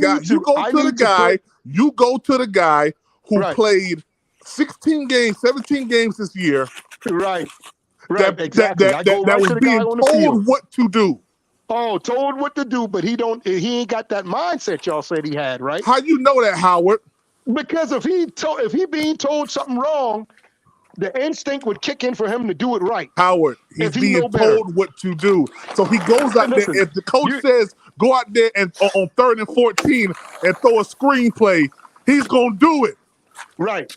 guy. You go to the guy who played 16 games, 17 games this year. Right. Exactly. That was being told what to do. Oh, told what to do, but he ain't got that mindset y'all said he had, right? How you know that, Howard? Because if he being told something wrong, the instinct would kick in for him to do it right. Howard, he's being told what to do. So he goes out there. If the coach says go out there and on 3rd and 14 and throw a screenplay, he's gonna do it. Right.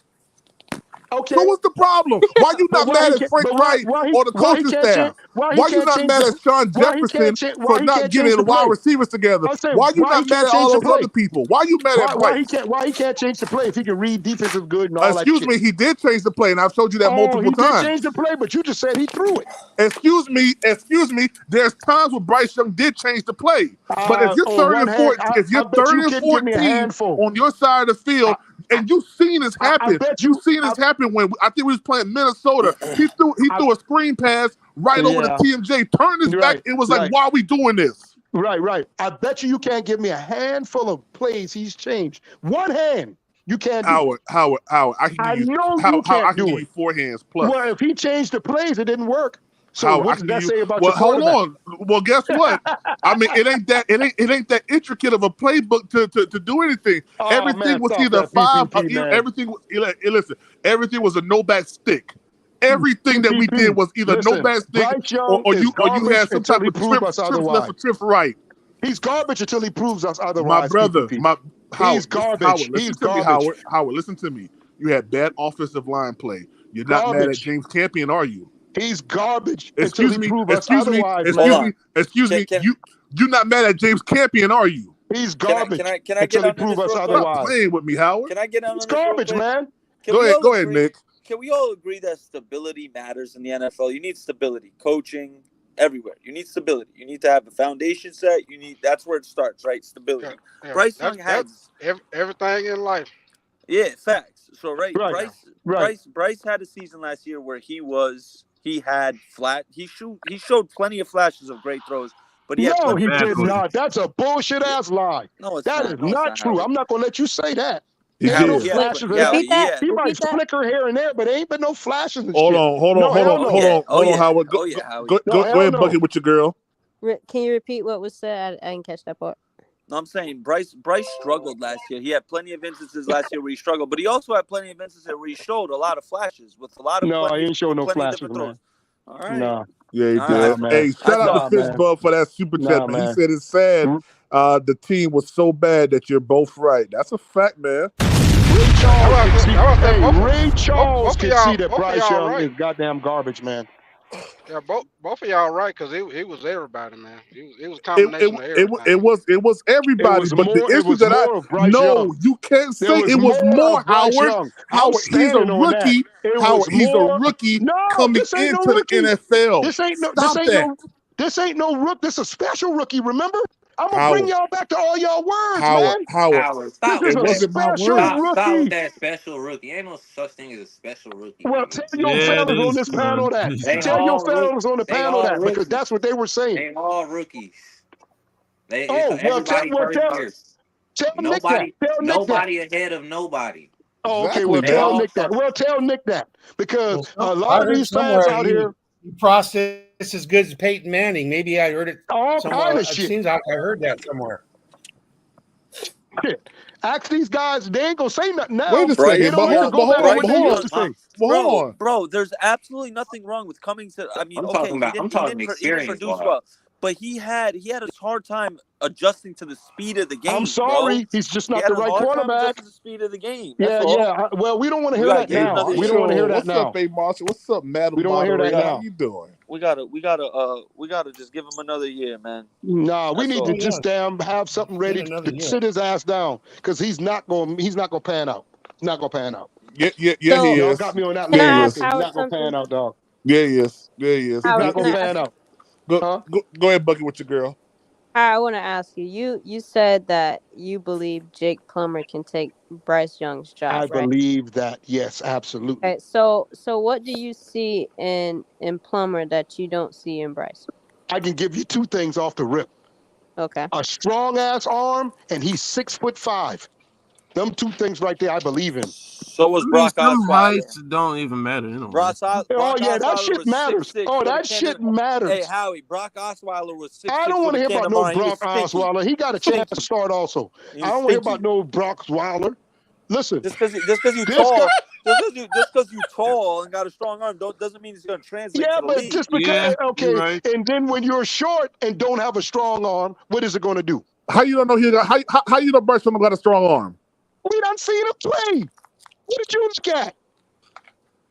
Okay. So what's the problem? Why you not mad at Frank Wright or the coaching staff? Why you not mad at Sean Jefferson for not getting the wide receivers together? Why you not mad at all those other people? Why you mad at Bryce? Why he can't change the play if he can read defensive good and all that shit? Excuse me, he did change the play, and I've showed you that multiple times. He did change the play, but you just said he threw it. Excuse me. There's times where Bryce Young did change the play, but if you're 3rd and 14 on your side of the field, and you've seen this happen. You've seen this happen when I think we was playing Minnesota. He threw a screen pass right over the TMJ, turned his back. It was like, why are we doing this? Right. I bet you can't give me a handful of plays he's changed. One hand. You can't do Howard. I can give you 4 hands plus. Well, if he changed the plays, it didn't work. So what does that say about your hold quarterback? on. Well, guess what? I mean, it ain't that intricate of a playbook to do anything. Everything was either 5. Everything was a no back stick. Everything that we did was either no back stick or you had some type of trip left or trip right. He's garbage until he proves us otherwise. My brother, he's garbage. Howard, listen to me. You had bad offensive line play. You're not mad at James Campion, are you? He's garbage. Excuse me. You're not mad at James Campion, are you? He's garbage. Can I get on prove us otherwise? Stop playing with me, Howard. Can I get on? It's garbage, man. Go ahead, Nick. Can we all agree that stability matters in the NFL? You need stability, coaching, everywhere. You need stability. You need to have a foundation set. That's where it starts, right? Stability. Yeah, Bryce Young had everything in life. Yeah, facts. So Right. Bryce had a season last year where he showed plenty of flashes of great throws, but he had No, plenty he of did instances. not. That's a bullshit ass lie. No, it's That not. is No, it's not not, true. Howie. I'm not gonna let you say that. He Ain't no did. flashes of Howie, that. He might Repeat that. flicker here and there, but ain't been no flashes and Hold shit. on, No, hell no. hold on, Howard. Howie. No, Go hell ahead, no. bucket with your girl. Can you repeat what was said? I didn't catch that part. No, I'm saying Bryce struggled last year. He had plenty of instances last year where he struggled, but he also had plenty of instances where he showed a lot of flashes with No, I ain't showing no plenty of flashes, different man. throws. All right. Nah. Yeah, he All did. right. man. Hey, shout out Nah, to man. Fishbub for that super chat, Nah, man. He man. said it's sad the team was so bad that you're both right. That's a fact, man. Ray Charles can see. Hey, Ray both Charles of can y'all, see that both of Bryce y'all Young right. is goddamn garbage, man. Yeah, both of y'all right because it was everybody, man. It was a combination of everything. It was everybody, was but more- the it issue was that more of Bryce Young. you can't There say was it was more more of Bryce Howard. Young. I'm Howard, he's a standing on that. rookie. It was Howard, he's a more. rookie No, coming this ain't no into the rookie. NFL. This ain't no. Stop that. This ain't no rook. This a special rookie. Remember, I'm gonna bring Howard. y'all back to all y'all words, Howard, man. Howard, stop This is with a that. special Stop with rookie. that special rookie. Ain't no such thing as a special rookie, Well, nigga. tell your Yeah, it fellas on is, this panel son. that. They Tell your all fellas on the they panel all that because rookies. that's what they were saying. They all rookies. It's Oh, well, everybody first year. tell Nick that. Tell Nick that. Nobody ahead of nobody. Oh, okay. Exactly, Well, They man. tell all Nick that. fucking. Well, tell Nick that because a I lot of heard these fans somewhere out here, he processed as good as Peyton Manning. Maybe I heard it all somewhere. kind of It shit. seems I heard that somewhere. Shit. Ask these guys. They ain't gonna say nothing now. Wait a Bryce They second, but don't need to hold, go back on what they hold used on, to say. Bro, there's absolutely nothing wrong with coming to. I mean, I'm okay, talking about. I'm he talking didn't experience produce wise. well, but he had a hard time adjusting to the speed of the game. I'm sorry, he's just He not had the a right hard time quarterback. adjusting to the speed of the game. That's Yeah, all. yeah. Well, we don't want to We hear gotta that give him now. another We year. don't want to hear that What's up, now. A Marshall? What's up, Madam We don't want to hear that Moderator? How now. you doing? We gotta just give him another year, man. Nah, we That's need all. to just have something ready to sit his ass down because he's not gonna pan out. Not gonna pan out. Yeah, he So, Y'all is. got me on that can Yeah, I he level. ask is. He's Howard not gonna pan something? out, dog. Yeah, he is. Yeah, he is. He's Howard, not can gonna I pan ask? out. Huh? Go ahead, Bucky, with your girl. I want to ask you. You said that you believe Jake Plummer can take Bryce Young's job, I right? believe that. Yes, absolutely. Okay. So what do you see in Plummer that you don't see in Bryce? I can give you two things off the rip. Okay. A strong ass arm, and he's 6'5". Them two things right there, I believe in. So was I mean, Brock some Osweiler. heights don't even matter anyway. Brock Oh yeah, that Osweiler shit was matters. 6'6", Oh, with a that cannon. shit matters. Hey, Howie, Brock Osweiler was 6'6", I don't want with to a hear about no cannon. He was Brock stinky. Osweiler. He got a chance to start also. He I was don't want to hear stinky. about no Brock Osweiler. Listen, Just because you this tall, guy. just because you tall and got a strong arm, doesn't mean it's going to translate Yeah, to the but league. just because Yeah, you're okay, right. and then when you're short and don't have a strong arm, what is it going to do? How you don't know he got? How you know Bryce Young got a strong arm? We done seen him play. What did you look at?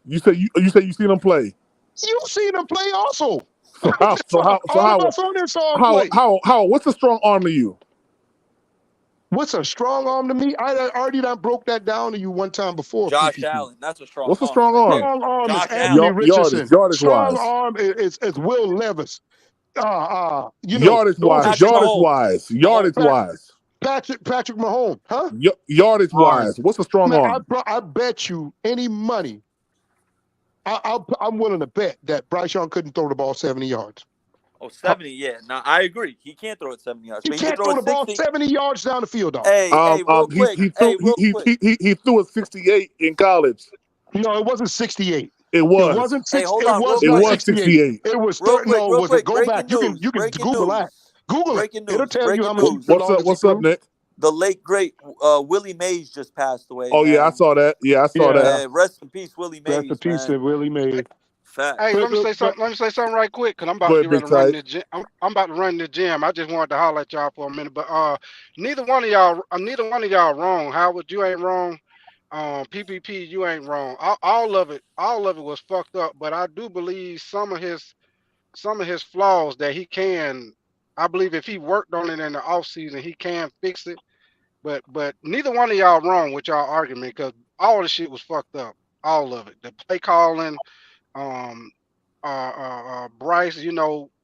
You say you seen him play. You seen him play also. So All of us on this all play. How what's a strong arm to you? What's a strong arm to me? I already done broke that down to you one time before. Josh PPP. Allen, that's a strong What's a arm. strong Right arm? there. Strong arm is Josh Anthony Allen. Richardson. Yardage Strong wise. arm is Will Levis. You know, Yardage those wise. are Patrick Yardage Mahomes. wise. Yardage wise. Patrick Mahomes, huh? Yardage Arm. wise. What's a strong Man, arm? I bet you any money. I'm willing to bet that Bryce Young couldn't throw the ball 70 yards. Oh, 70, yeah. Now, I agree. He can't throw it 70 yards, You but he can can't throw throw it the ball 60. 70 yards down the field, dog. Hey, real quick. He threw a 68 in college. No, it wasn't 68. It was. It wasn't Hey, 6. hold it on, real was It not quick. was 68. 68. It was Real 30. quick, No, real was it? quick. Go Breaking back. news. You can Breaking Google news. that. Google Breaking it. It'll news. tell you how Breaking much news. the What's up? longest What's he up, threw. Nick? The late great Willie Mays just passed away. Oh Man. yeah, I saw that. Yeah, I saw Yeah. that. Rest in peace, Willie Mays. Rest in peace man. to Willie Mays. Fact. Hey, let me say something. Let me say something right quick, cause I'm about Go to ahead, get ready Big to run Tight. this gym. I'm about to run the gym. I just wanted to holler at y'all for a minute, but neither one of y'all wrong. Howard, you ain't wrong. PPP, you ain't wrong. All of it was fucked up. But I do believe some of his flaws that he can. I believe if he worked on it in the off season, he can fix it. But neither one of y'all wrong with y'all argument, because all the shit was fucked up. All of it. The play calling. Um, Bryce,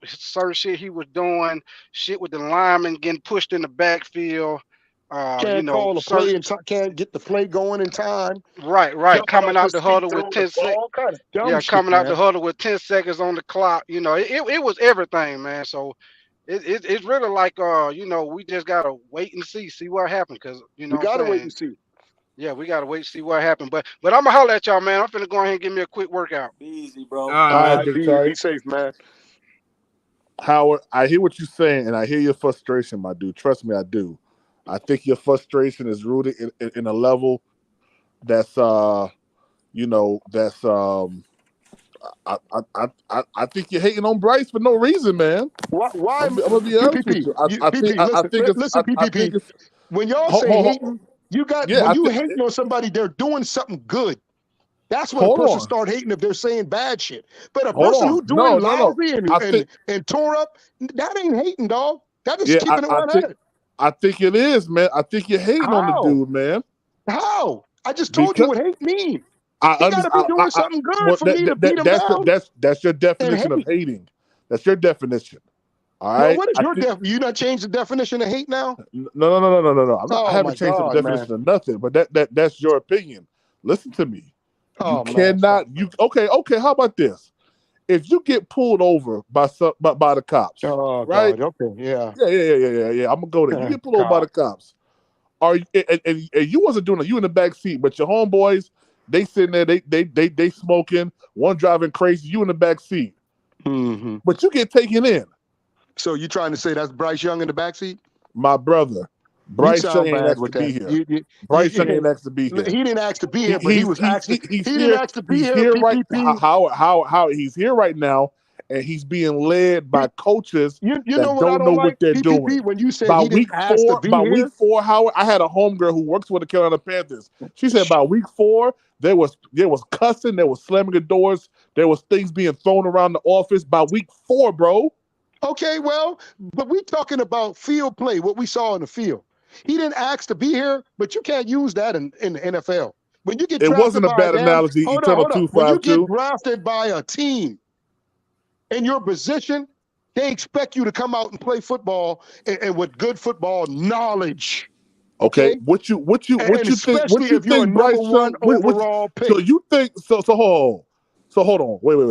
certain shit he was doing, shit with the lineman getting pushed in the backfield. Can't call a play and can't get the play going in time. Right. Jumping Coming off out his the feet, huddle with throwing the 10 seconds. ball, kind of dumb Yeah, shit, coming out the man. huddle with 10 seconds on the clock. It was everything, man. So it's really like we just gotta wait and see what happens, because We what I'm gotta wait and saying. see. Yeah, we gotta wait and see what happens. But I'm gonna holler at y'all, man. I'm finna go ahead and give me a quick workout. Be easy, bro. All right, Big Be Ty. safe, man. Howard, I hear what you're saying, and I hear your frustration, my dude. Trust me, I do. I think your frustration is rooted in a level that's I think you're hating on Bryce for no reason, man. Why I'm gonna be honest with you. I think listen, PPP. it's When y'all hold, say hold, hating, yeah. when you hating on somebody, they're doing something good. That's when a Hold person on. start hating if they're saying bad shit. But a Hold person on. who doing No. lousy I think and tore up, that ain't hating, dog. That is keeping it 100. I think it is, man. I think you're hating on the How? dude, man. How? I just told you Because what hate means. I He got to be doing something good for me to beat him down that's your and definition of hate. hating. That's your definition. All Well, right. what is your definition? You not changed the definition of hate now? No. I Oh my haven't changed the God, definition of nothing, but that's your opinion. Listen to me. You Oh man. cannot. You okay? How about this? If you get pulled over by the cops, Oh right? God. Okay. Yeah. Yeah. I'm gonna go there. You get pulled over by the cops. And you wasn't doing it. You in the back seat, but your homeboys, they sitting there, they smoking, one driving crazy. You in the back seat, Mm-hmm. but you get taken in. So you trying to say that's Bryce Young in the backseat? My brother, Bryce Young ain't asked to be here. Bryce Young ain't asked to be here. He didn't ask to be here, but he was actually. He He's didn't ask to be he's here. right. PPP. How he's here right now, and he's being led by coaches You know that what I don't know don't like, what they're PPP, doing. when you said he didn't ask to be here. Week 4, Howard, I had a homegirl who works for the Carolina Panthers. She said by week 4, there was cussing, there was slamming the doors, there was things being thrown around the office. By week 4, bro. Okay, well, but we talking about field play, what we saw in the field. He didn't ask to be here, but you can't use that in the NFL. When you get It drafted wasn't a by bad analogy. Eternal hold on. When you get 252. drafted by a team in your position, they expect you to come out and play football and with good football knowledge. Okay, what you think? What you if you're a think, Bryce number Young? 1 overall pick. So you think? So hold on. Wait a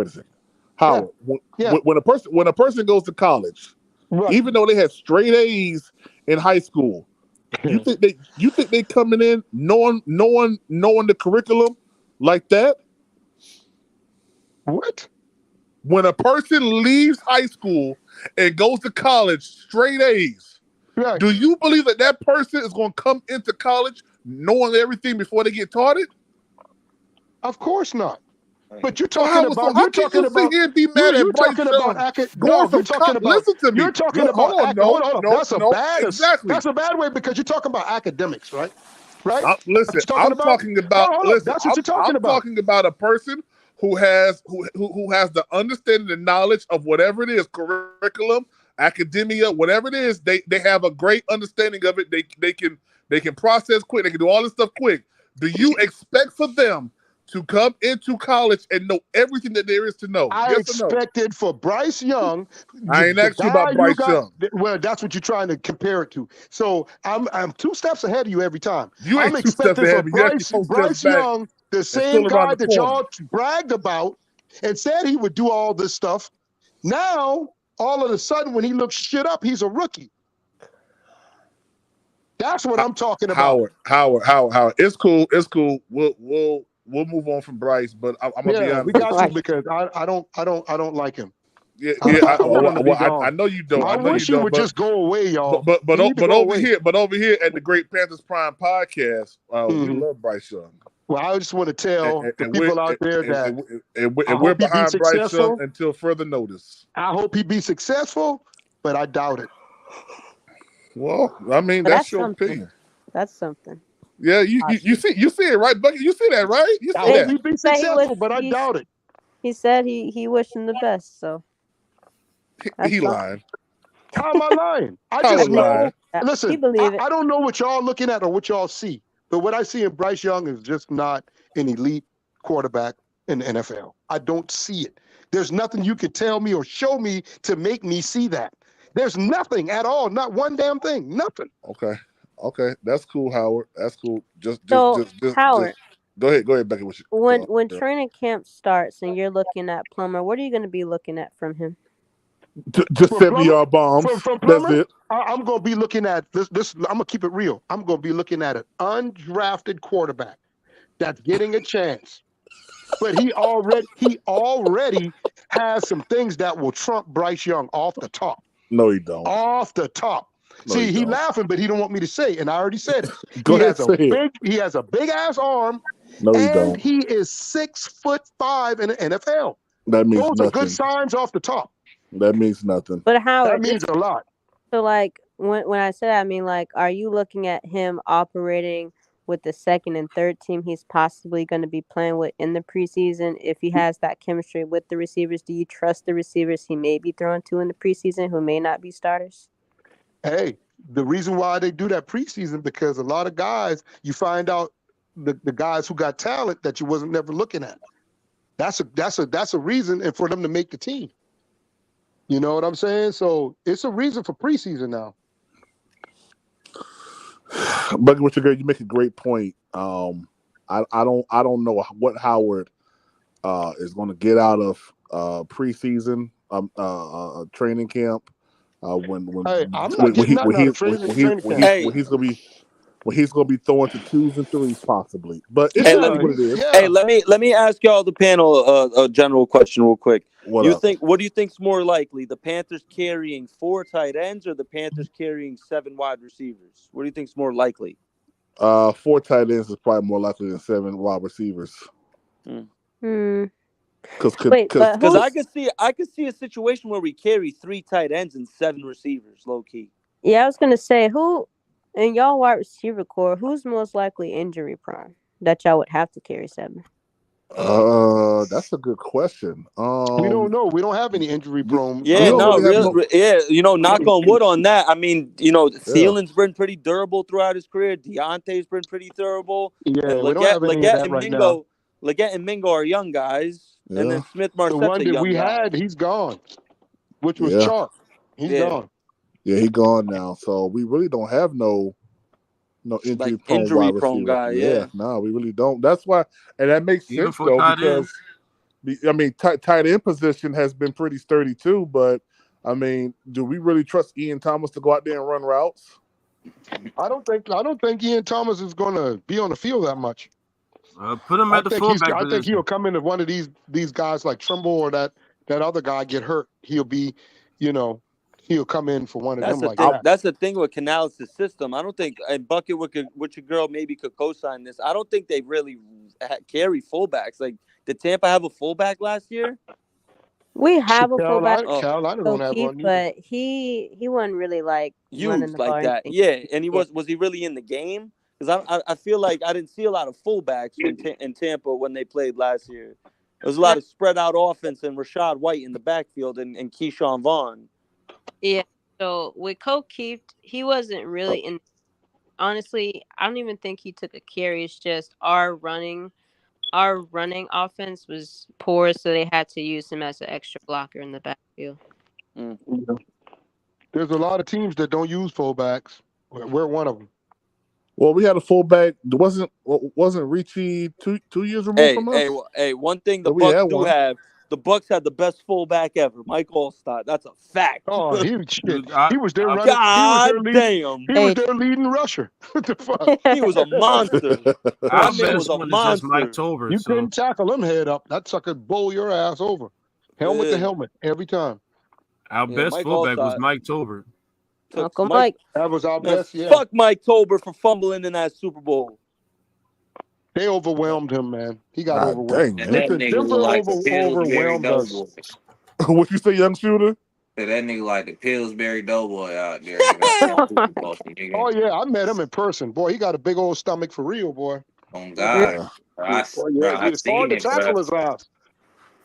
second. Howard, when a person goes to college, even though they had straight A's in high school, you think they coming in knowing the curriculum like that? What? When a person leaves high school and goes to college straight A's, do you believe that person is going to come into college knowing everything before they get taught it? Of course not. But you're So talking how about. can you sit here and be mad at Bryce Young going from college? Listen to me. You're talking about. Hold on. That's a bad way, because you're talking about academics, right? Right. Listen, I'm talking about. That's what you're talking about. I'm talking about a person who has the understanding and knowledge of whatever it is, curriculum, academia, whatever it is. They have a great understanding of it. They can process quick. They can do all this stuff quick. Do you expect for them to come into college and know everything that there is to know? I expected for Bryce Young. I ain't asked you about Bryce Young. Well, that's what you're trying to compare it to. So I'm 2 steps ahead of you every time. You ain't I'm 2 steps expecting ahead. for Bryce Young, the same guy that y'all bragged about and said he would do all this stuff. Now, all of a sudden, when he looks shit up, he's a rookie. That's what I'm talking about. Howard. It's cool. We'll move on from Bryce, but I'm gonna be honest. We got to, because I don't like him. Yeah, I want him to be gone. I know you don't. I wish he would just go away, y'all. But over here at the Great Panthers Prime podcast, we love Bryce Young. Well, I just want to tell the people out there that we're behind Bryce Young until further notice. I hope he be successful, but I doubt it. Well, I mean, that's your opinion. That's something. Yeah, you see it, right, Bucky? You see that, right? You see I hope that. he be successful, but I doubt it. He said he wished him the best, so he lying. How am I lying? I just know. Listen, I don't know what y'all looking at or what y'all see, but what I see in Bryce Young is just not an elite quarterback in the NFL. I don't see it. There's nothing you can tell me or show me to make me see that. There's nothing at all. Not one damn thing. Nothing. Okay, that's cool, Howard. That's cool. Just Howard, go ahead, Becky. What you when yeah. training camp starts and you're looking at Plummer, what are you going to be looking at from him? Just For Plummer, 70-yard bombs. for That's Plummer, it. I'm going to be looking at this. I'm going to keep it real. I'm going to be looking at an undrafted quarterback that's getting a chance. But he already has some things that will trump Bryce Young off the top. No, he don't. Off the top. No, See, he he don't. laughing, but he don't want me to say it, and I already said it. Go ahead, say it. He has a big ass arm, No, he and don't. he is 6'5" in the NFL. That means Those nothing. are good signs off the top. That means nothing. But Howard, That means a lot. So, like, when I say that, I mean, like, are you looking at him operating with the second and third team he's possibly going to be playing with in the preseason? If he has that chemistry with the receivers, do you trust the receivers he may be throwing to in the preseason who may not be starters? Hey, the reason why they do that preseason, because a lot of guys, you find out the guys who got talent that you wasn't never looking at. That's a reason, and for them to make the team. You know what I'm saying? So it's a reason for preseason now. Bucky, what you make a great point. I don't know what Howard is going to get out of preseason training camp. When I'm not getting nothing out of training camp. When he's gonna be throwing to 2s and 3s possibly, but it's Hey, what it is. Hey, let me ask y'all the panel a general question real quick. What do you think's more likely, the Panthers carrying 4 tight ends or the Panthers carrying 7 wide receivers? What do you think's more likely? 4 tight ends is probably more likely than 7 wide receivers. Because I could see a situation where we carry 3 tight ends and 7 receivers, low key. Yeah, I was gonna say, who in y'all wide receiver core, who's most likely injury prone that y'all would have to carry 7? That's a good question. We don't know. We don't have any injury prone. Yeah, knock on wood on that. I mean, Thielen's been pretty durable throughout his career. Deontay's been pretty durable. Yeah, and we don't have any of that right now. Leggett and Mingo are young guys, and then Smith Marsette's the one a that young we guy. had, he's gone, which was Chalk. He's gone. Yeah, he's gone now. So we really don't have no injury prone guy. Yeah, no, we really don't. That's why, and that makes sense though, because I mean, tight end position has been pretty sturdy too. But I mean, do we really trust Ian Thomas to go out there and run routes? I don't think Ian Thomas is going to be on the field that much. Put him at the fullback I think position. he'll come into one of these guys like Trimble or that other guy get hurt. He'll be, he'll come in for one of them like that. That's the thing with Canales' system. I don't think, and Bucket, which your girl maybe could co-sign this, I don't think they really carry fullbacks. Like, did Tampa have a fullback last year? We have a fullback, Carolina don't have one either. but he wasn't really like used like that. Yeah, and he was he really in the game? Because I feel like I didn't see a lot of fullbacks in Tampa when they played last year. There was a lot of spread out offense and Rashad White in the backfield and Keyshawn Vaughn. Yeah, so with Cole Keith, he wasn't really in. Honestly, I don't even think he took a carry. It's just our running offense was poor, so they had to use him as an extra blocker in the backfield. Yeah. There's a lot of teams that don't use fullbacks. We're one of them. Well, we had a fullback. Wasn't Ricci 2 years removed from us? Hey, one thing the Bucs do have. The Bucs had the best fullback ever, Mike Allstott. That's a fact. Oh, he was there running. Damn. He was their leading rusher. What the fuck? He was a monster. Our best one is just Mike Tolbert. You couldn't tackle him head up. That sucker bowl your ass over. Helmet to helmet every time. Our best Mike fullback Allstott was Mike Tolbert. Uncle Mike. That was our best. Yeah. Fuck Mike Tolbert for fumbling in that Super Bowl. They overwhelmed him, man. He got overwhelmed. Dang, man. That nigga look like the Pillsbury Doughboy. What you say, young shooter? That nigga like the Pillsbury Doughboy out there. Oh yeah, I met him in person. Boy, he got a big old stomach for real, boy. Oh God, it's hard to tackle his ass,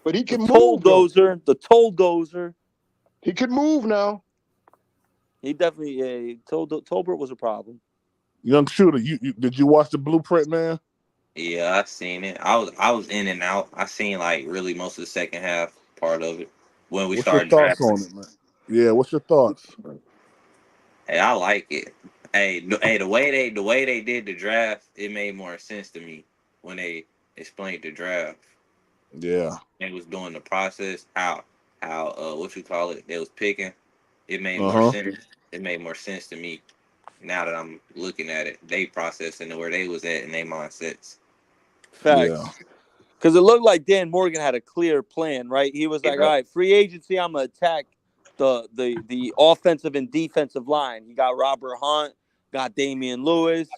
but he can move. The toll dozer. He can move now. He definitely, Tolbert was a problem. Young shooter, did you watch the Blueprint, man? Yeah, I seen it. I was in and out. I seen like really most of the second half part of it when we started What's your thoughts drafting. on it, man? Yeah, what's your thoughts? Hey, I like it. Hey, the way they did the draft, it made more sense to me when they explained the draft. Yeah. They was doing the process, how what you call it, they was picking. It made more Uh-huh. sense. It made more sense to me now that I'm looking at it. They processing where they was at in their mindsets. Yeah. Facts. Because it looked like Dan Morgan had a clear plan, right? He was like, all right, free agency, I'm going to attack the offensive and defensive line. He got Robert Hunt, got Damian Lewis,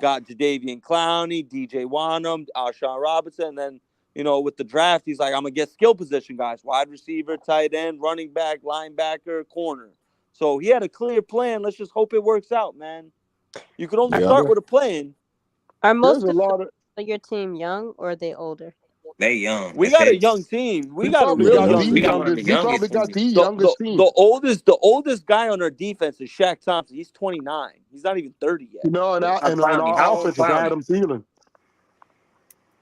got Jadeveon Clowney, DJ Wanham, Alshon Robinson. And then, with the draft, he's like, I'm going to get skill position guys, wide receiver, tight end, running back, linebacker, corner. So he had a clear plan. Let's just hope it works out, man. You can only start with a plan. Are most There's a lot of your team young or are they older? They young. We got a young team. We he got a probably real got young the team. youngest. He probably got the youngest team. The oldest guy on our defense is Shaq Thompson. He's 29. He's not even 30 yet. And on our offense is Adam Thielen.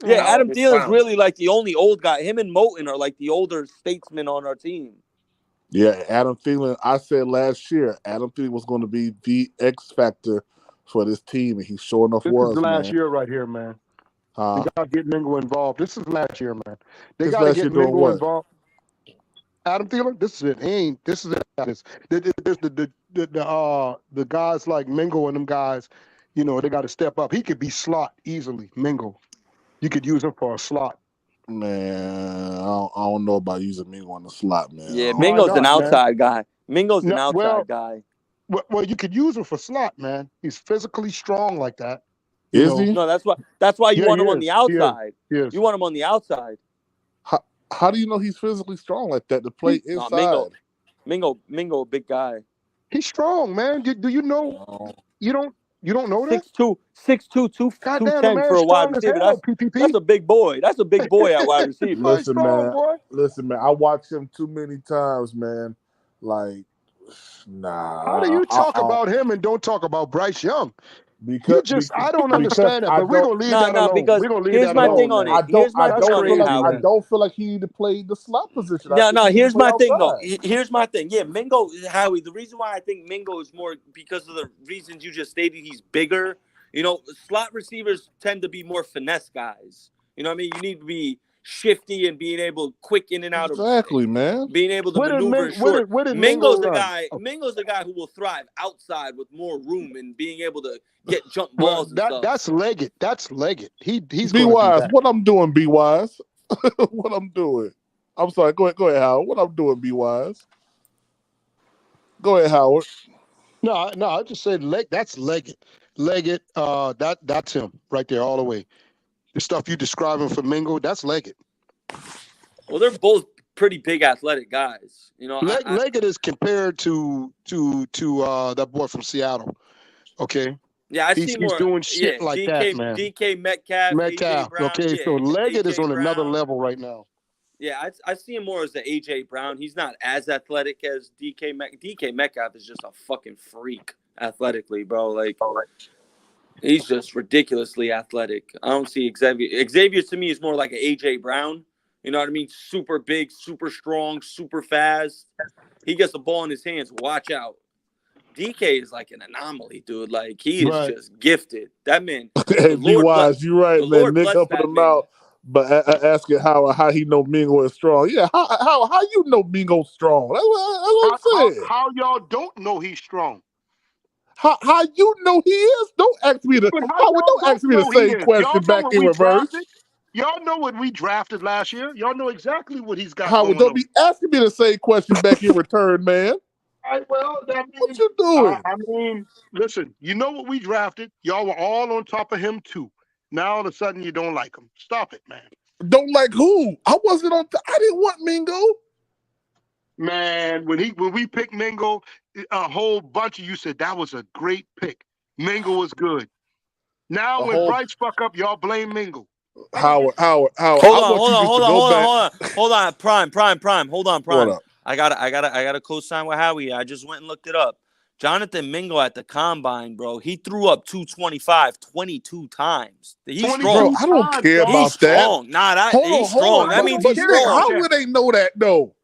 Yeah, Adam Thielen's really like the only old guy. Him and Moten are like the older statesmen on our team. Yeah, Adam Thielen. I said last year, Adam Thielen was going to be the X factor for this team, and he sure enough was. This is last man. year right here, man. They got to get Mingo involved. This is last year, man. They This got to last get year doing Mingo what? involved. Adam Thielen, this is it. This is it. The guys like Mingo and them guys, they got to step up. He could be slot easily. Mingo, you could use him for a slot. Man, I don't know about using Mingo on the slot, man. Yeah, Mingo's an outside guy. Mingo's an outside guy. Well, you could use him for slot, man. He's physically strong like that. Is he? No, that's why you want him on the outside. He is. You want him on the outside. How do you know he's physically strong like that to play inside? Mingo, big guy. He's strong, man. Do you know? You don't know that? 6'2", 210 for a wide receiver. That's a big boy. That's a big boy at wide receiver. Listen, man. I watched him too many times, man. Like, nah. How do you talk about him and don't talk about Bryce Young? I don't understand that, but we're gonna leave that alone. Because we're gonna leave here's that my alone, thing on man. it. Here's my thing on it, Howard. I don't feel like he need to play the slot position. No. Here's my thing, though. Here's my thing. Yeah, Mingo, Howie. The reason why I think Mingo is more because of the reasons you just stated. He's bigger. Slot receivers tend to be more finesse guys. You know what I mean? You need to be shifty and being able quick in and out of man. Being able to maneuver short. Mingo's the guy. Mingo's the guy who will thrive outside with more room and being able to get jump balls. And stuff. That's Leggett. That's Leggett. He's Be wise. What I'm doing, be wise. What I'm doing. I'm sorry. Go ahead, Howard. What I'm doing, be wise. Go ahead, Howard. No. I just said that's Leggett. Leggett. That's him right there all the way. The stuff you describing for Mingo, that's Leggett. Well, they're both pretty big athletic guys. Leggett is compared to that boy from Seattle. Okay. Yeah, he's doing shit like that, man. DK Metcalf. AJ Brown. Okay, so Leggett is on another level right now. Yeah, I see him more as the AJ Brown. He's not as athletic as DK Metcalf. DK Metcalf is just a fucking freak athletically, bro. Like, he's just ridiculously athletic. I don't see Xavier. Xavier to me is more like an AJ Brown. You know what I mean? Super big, super strong, super fast. He gets the ball in his hands. Watch out. DK is like an anomaly, dude. Like, he is just gifted. That man. Hey, be wise. You're right, man. Nick helping him out. But asking how he know Mingo is strong. Yeah, how you know Mingo's strong? That's what I'm saying. How y'all don't know he's strong? How you know he is? Don't ask me the same question back in reverse. Y'all know what we drafted last year. Y'all know exactly what he's got. Howard, don't be asking me the same question back in return, man. That means, what you doing? I mean, listen, you know what we drafted. Y'all were all on top of him too. Now all of a sudden you don't like him. Stop it, man. Don't like who? I wasn't on. I didn't want Mingo. Man, when we picked Mingo, a whole bunch of you said that was a great pick. Mingo was good. Now when Bryce fuck up, y'all blame Mingo. Howard. Hold on. Prime. Hold on, Prime. What up? I gotta co-sign with Howie. I just went and looked it up. Jonathan Mingo at the combine, bro. He threw up 225 22 times. He's strong. Bro, I don't care about that. Strong. Nah, he's strong. That means he's strong. How would they know that though?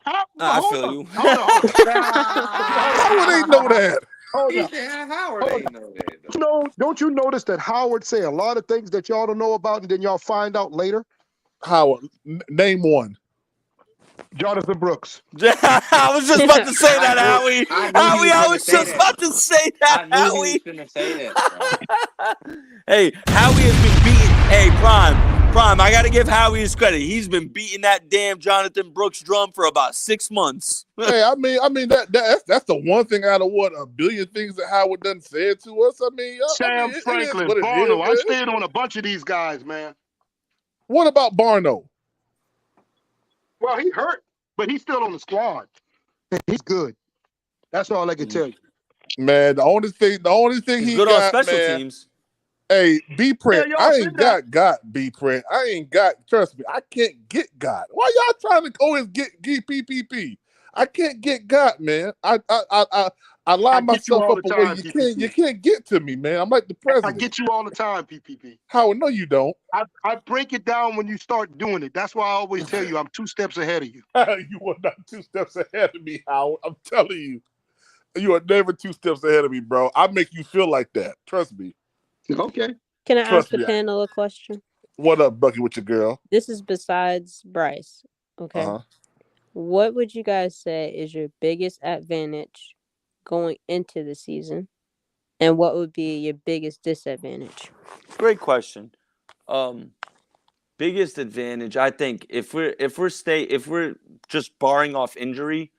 I Hold feel on. you. Hold on. How would they know that? Hold He on. said, Howard Hold ain't know that. on. Don't you notice that Howard say a lot of things that y'all don't know about and then y'all find out later? Howard, name one. Jonathan Brooks. I was just about to say that, Howie. I knew he Howie, was I gonna was say just that. about to say that, I knew he was Howie. gonna say that, bro. Hey, Howie has been beating. Hey, Prime. I got to give Howie his credit. He's been beating that damn Jonathan Brooks drum for about 6 months. Hey, I mean that's the one thing out of what a billion things that Howard done said to us. Sam It is Franklin, what it is, Barno. I man. stayed on a bunch of these guys, man. What about Barno? Well, he hurt, but he's still on the squad. He's good. That's all I can tell you. Man, the only thing He's he good on got, special man. teams. Hey, B Print, Yeah, y'all I said ain't that. got B Print. I ain't got. Trust me, I can't get God. Why y'all trying to always get PPP? I can't get God, man. I I line get you myself all up the a way time, you PPP. can't get to me, man. I'm like the I president. get you all the time, PPP. Howard, no, you don't. I break it down when you start doing it. That's why I always tell you I'm 2 steps ahead of you. You are not 2 steps ahead of me, Howard. I'm telling you, you are never 2 steps ahead of me, bro. I make you feel like that. Trust me. Okay. Can I ask Trust the me. panel a question? What up, Bucky, with your girl? This is besides Bryce. Okay. Uh-huh. What would you guys say is your biggest advantage going into the season? And what would be your biggest disadvantage? Great question. Biggest advantage, I think, if we're just barring off injury,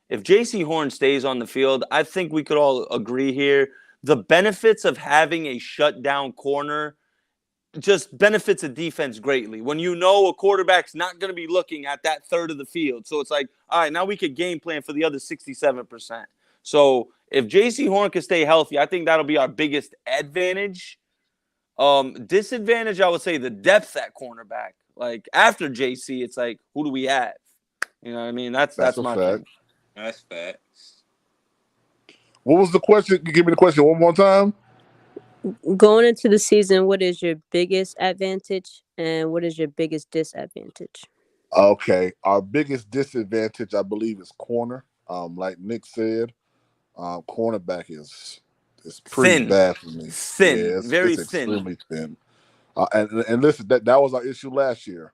if J.C. Horn stays on the field, I think we could all agree here the benefits of having a shutdown corner just benefits a defense greatly. When you know a quarterback's not going to be looking at that third of the field, so it's like, all right, now we could game plan for the other 67%. So if J.C. Horn can stay healthy, I think that'll be our biggest advantage. Disadvantage, I would say the depth at cornerback. Like after JC, it's like, who do we have? You know what I mean? That's a my fact. thing. That's facts. What was the question? Give me the question one more time. Going into the season, what is your biggest advantage and what is your biggest disadvantage? Okay, our biggest disadvantage, I believe, is corner. Like Nick said, cornerback is pretty Thin. bad for me. Thin. Yeah, Very it's thin. extremely thin. And listen, that was our issue last year.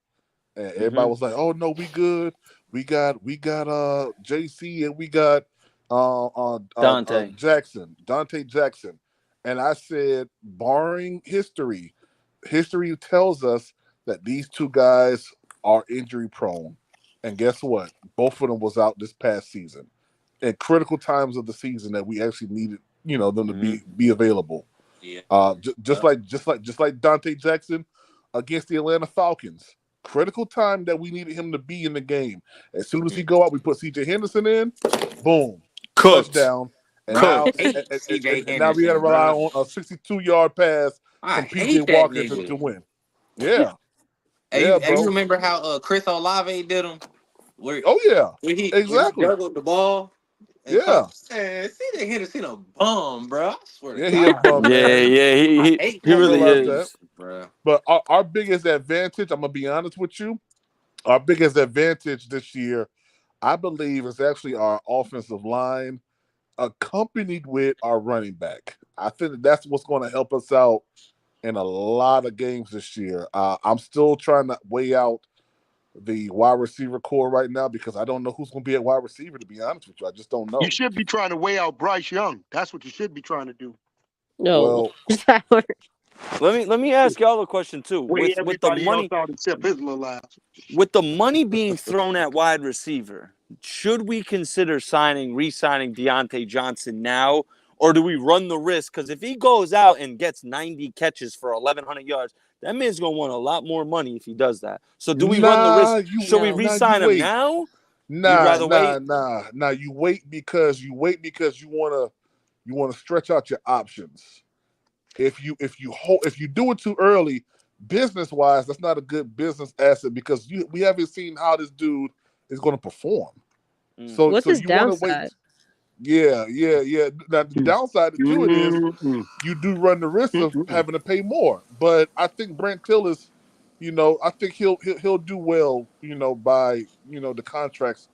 And everybody was like, "Oh no, we good. We got JC and we got Dante Jackson." And I said, barring history tells us that these two guys are injury prone. And guess what? Both of them was out this past season at critical times of the season that we actually needed, them to be available. Yeah. Just like Dante Jackson against the Atlanta Falcons. Critical time that we needed him to be in the game. As soon as he go out, we put CJ Henderson in. Boom. Cooked. Touchdown. And Bro, now, I hate CJ and now we got to Henderson, rely bro. on a 62-yard pass I from hate PJ that Walker nigga. to win. Yeah. Hey, Yeah, you bro. remember how Chris Olave did him? Where Oh, yeah. he Exactly. juggled the ball and Yeah. caught. CJ Henderson a bum, bro. I swear to Yeah, he a God, bum, bro. Yeah, man. he I hate I that really realize nigga, that. is. bro. But our biggest advantage, I'm going to be honest with you, our biggest advantage this year, I believe, is actually our offensive line accompanied with our running back. I think that's what's going to help us out in a lot of games this year. I'm still trying to weigh out the wide receiver core right now because I don't know who's going to be at wide receiver, to be honest with you. I just don't know. You should be trying to weigh out Bryce Young. That's what you should be trying to do. No. Well, Let me ask y'all a question too. Weigh With the everybody else money out except his little ass. with the money being thrown at wide receiver, should we consider re-signing Deontay Johnson now, or do we run the risk? Because if he goes out and gets 90 catches for 1,100 yards, that man's gonna want a lot more money if he does that. So do we run the risk? Should we re-sign him now? You'd rather wait? Nah. You wait because you want to stretch out your options. If you do it too early, business wise, that's not a good business asset because we haven't seen how this dude is going to perform. So What's his you want to downside? wait. Yeah. Now the downside to it is you do run the risk of having to pay more. But I think Brent Tillis, I think he'll do well, by the contracts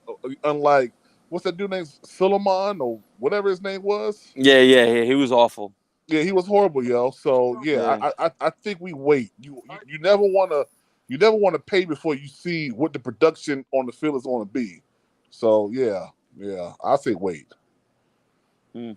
unlike what's that dude named Suleiman or whatever his name was. Yeah, he was awful. Yeah, he was horrible, yo. So yeah, I think we wait. You never wanna pay before you see what the production on the field is gonna be. So yeah, I say wait. Hmm.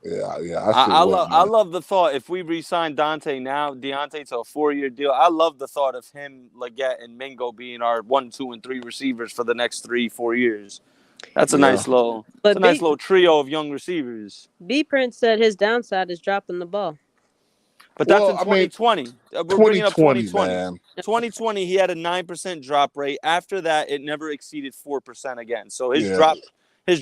Yeah, I say I wait, love man. I love the thought if we re-sign Deontay to a 4-year deal. I love the thought of him, Leggett, and Mingo being our 1, 2, and 3 receivers for the next 3-4 years. That's a nice little trio of young receivers. B Prince said his downside is dropping the ball. But that's in 2020. We're bringing up 2020. Man. 2020, he had a 9% drop rate. After that, it never exceeded 4% again. So his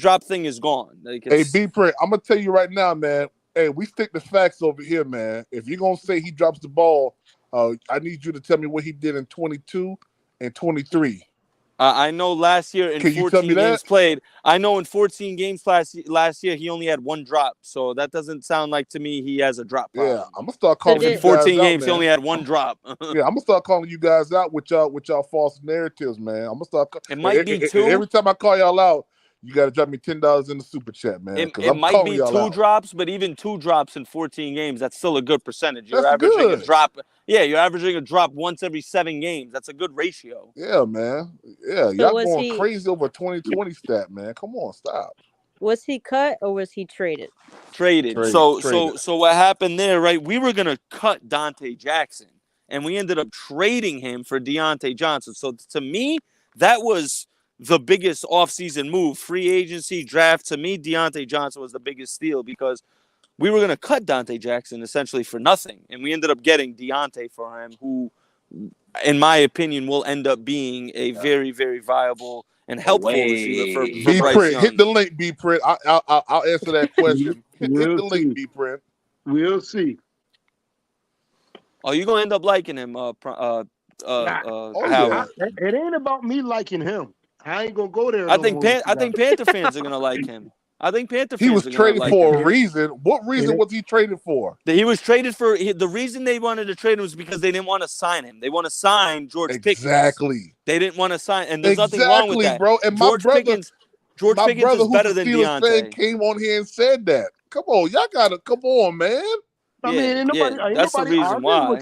drop thing is gone. Hey, B Print, I'm gonna tell you right now, man. Hey, we stick to facts over here, man. If you're gonna say he drops the ball, I need you to tell me what he did in 22 and 23. I know last year in 14 games played. I know in 14 games last year he only had 1 drop. So that doesn't sound like to me he has a drop problem. Yeah, I'm gonna start calling you guys 14 out, games man. he only had 1 drop. Yeah, I'm gonna start calling you guys out with y'all false narratives, man. I'm gonna start. It might be 2. Every time I call y'all out, you gotta drop me $10 in the super chat, man. It might be 2 drops, but even 2 drops in 14 games, that's still a good percentage. You're averaging a drop. Yeah, you're averaging a drop once every 7 games. That's a good ratio. Yeah, man. Yeah, y'all going crazy over 2020 stat, man. Come on, stop. Was he cut or was he traded? Traded. So what happened there, right? We were gonna cut Dante Jackson, and we ended up trading him for Deontay Johnson. So to me, that was the biggest offseason move. Free agency, draft. To me, Deontay Johnson was the biggest steal because we were gonna cut Dante Jackson essentially for nothing, and we ended up getting Deontay for him, who, in my opinion, will end up being a very, very viable and helpful receiver for Bryce Young. Hit the link, B Print. I'll answer that question. hit the link, B Print. We'll see. Oh, you're gonna end up liking him, Howard. It ain't about me liking him. I ain't gonna go there. I think Panther fans are gonna like him. I think Panther fans. He was traded for a reason. What reason was he traded for? He was traded for. The reason they wanted to trade him was because they didn't want to sign him. They want to sign George Pickens. Exactly. They didn't want to sign, and there's nothing wrong with that, bro. And George Pickens is better than Deontay. Came on here and said that. Come on, y'all gotta come on, man. I mean, that's the reason why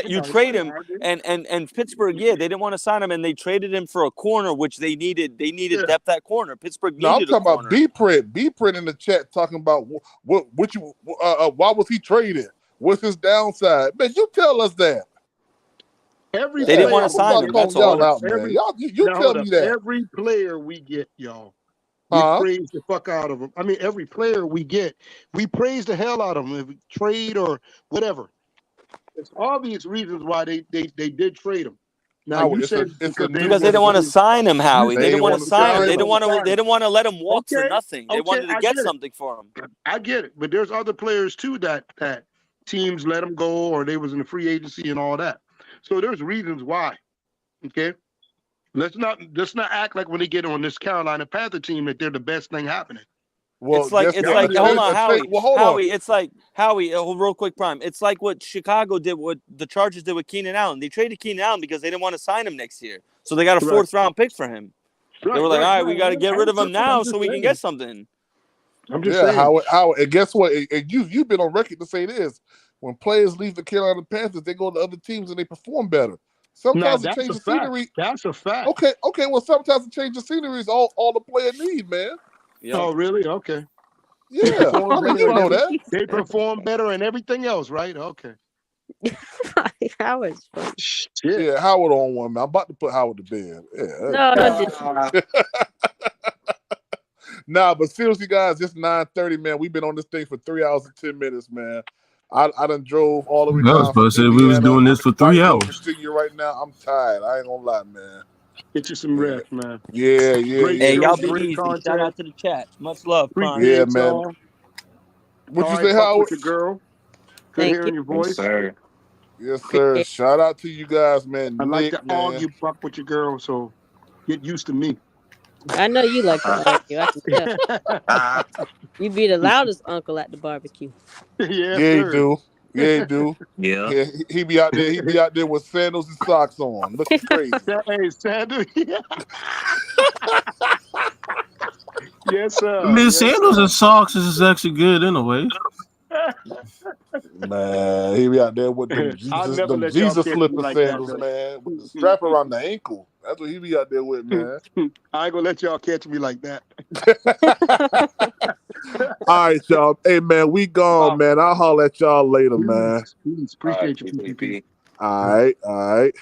you trade him, and Pittsburgh, they didn't want to sign him, and they traded him for a corner, which they needed. They needed depth at corner. Pittsburgh needed I'm talking about B Print in the chat talking about why was he traded? What's his downside? Man, you tell us that. They didn't want to sign him. That's all. You tell me that. Every player we get, y'all. We praise the fuck out of them. I mean, every player we get, we praise the hell out of them. If we trade or whatever, it's obvious reasons why they did trade him. Now you said because they didn't want to sign him, Howie. They didn't want to sign him. They didn't want to let him walk for nothing. They wanted to get something for him. I get it, but there's other players too that teams let them go, or they was in the free agency and all that. So there's reasons why. Okay. Let's not act like when they get on this Carolina Panther team that they're the best thing happening. Well, it's like hold on, Howie. Howie, it's like Howie. Real quick, Prime. It's like what Chicago did, what the Chargers did with Keenan Allen. They traded Keenan Allen because they didn't want to sign him next year, so they got a 4th round pick for him. They were like, all right, we got to get rid of him now so we can get something. I'm just saying. Howard, and guess what? And you've been on record to say this: when players leave the Carolina Panthers, they go to other teams and they perform better. Sometimes it changes the scenery. That's a fact. Okay. Well, sometimes it changes the scenery is all the player need, man. Yep. Oh, really? Okay. Yeah, I mean, you know that. They perform better and everything else, right? Okay. Howard's funny. Yeah, Howard on one, man. I'm about to put Howard to bed. Yeah. No, don't do Nah, but seriously, guys, it's 9:30, man. We've been on this thing for 3 hours and 10 minutes, man. I done drove all the way down. We was doing this for 3 hours. Virginia right now, I'm tired. I ain't gonna lie, man. Get you some rest, man. Yeah. Hey, y'all be easy. Shout out to the chat. Much love, Prime. Yeah, man. What you say, Howard? Your girl. Good hearing your voice. Yes, sir. Yes, sir. Shout out to you guys, man. I like to argue fuck with your girl, so get used to me. I know you like to argue. I can tell. You be the loudest uncle at the barbecue. Yeah, you do. Yeah, he do. Yeah. He be out there. He be out there with sandals and socks on, looking crazy. Hey, sandals. Yes, sir. I mean, Yes, sandals sir. and socks is actually good anyway. Man, he be out there with I'll never let y'all Jesus catch me slipper like that, sandals, though. man, with the strap around the ankle. That's what he be out there with, man. I ain't gonna let y'all catch me like that. All right, y'all. Hey, man, we gone, man. I'll holler at y'all later, man. Peace. All right, Appreciate you, PPP. PPP. All right, all right.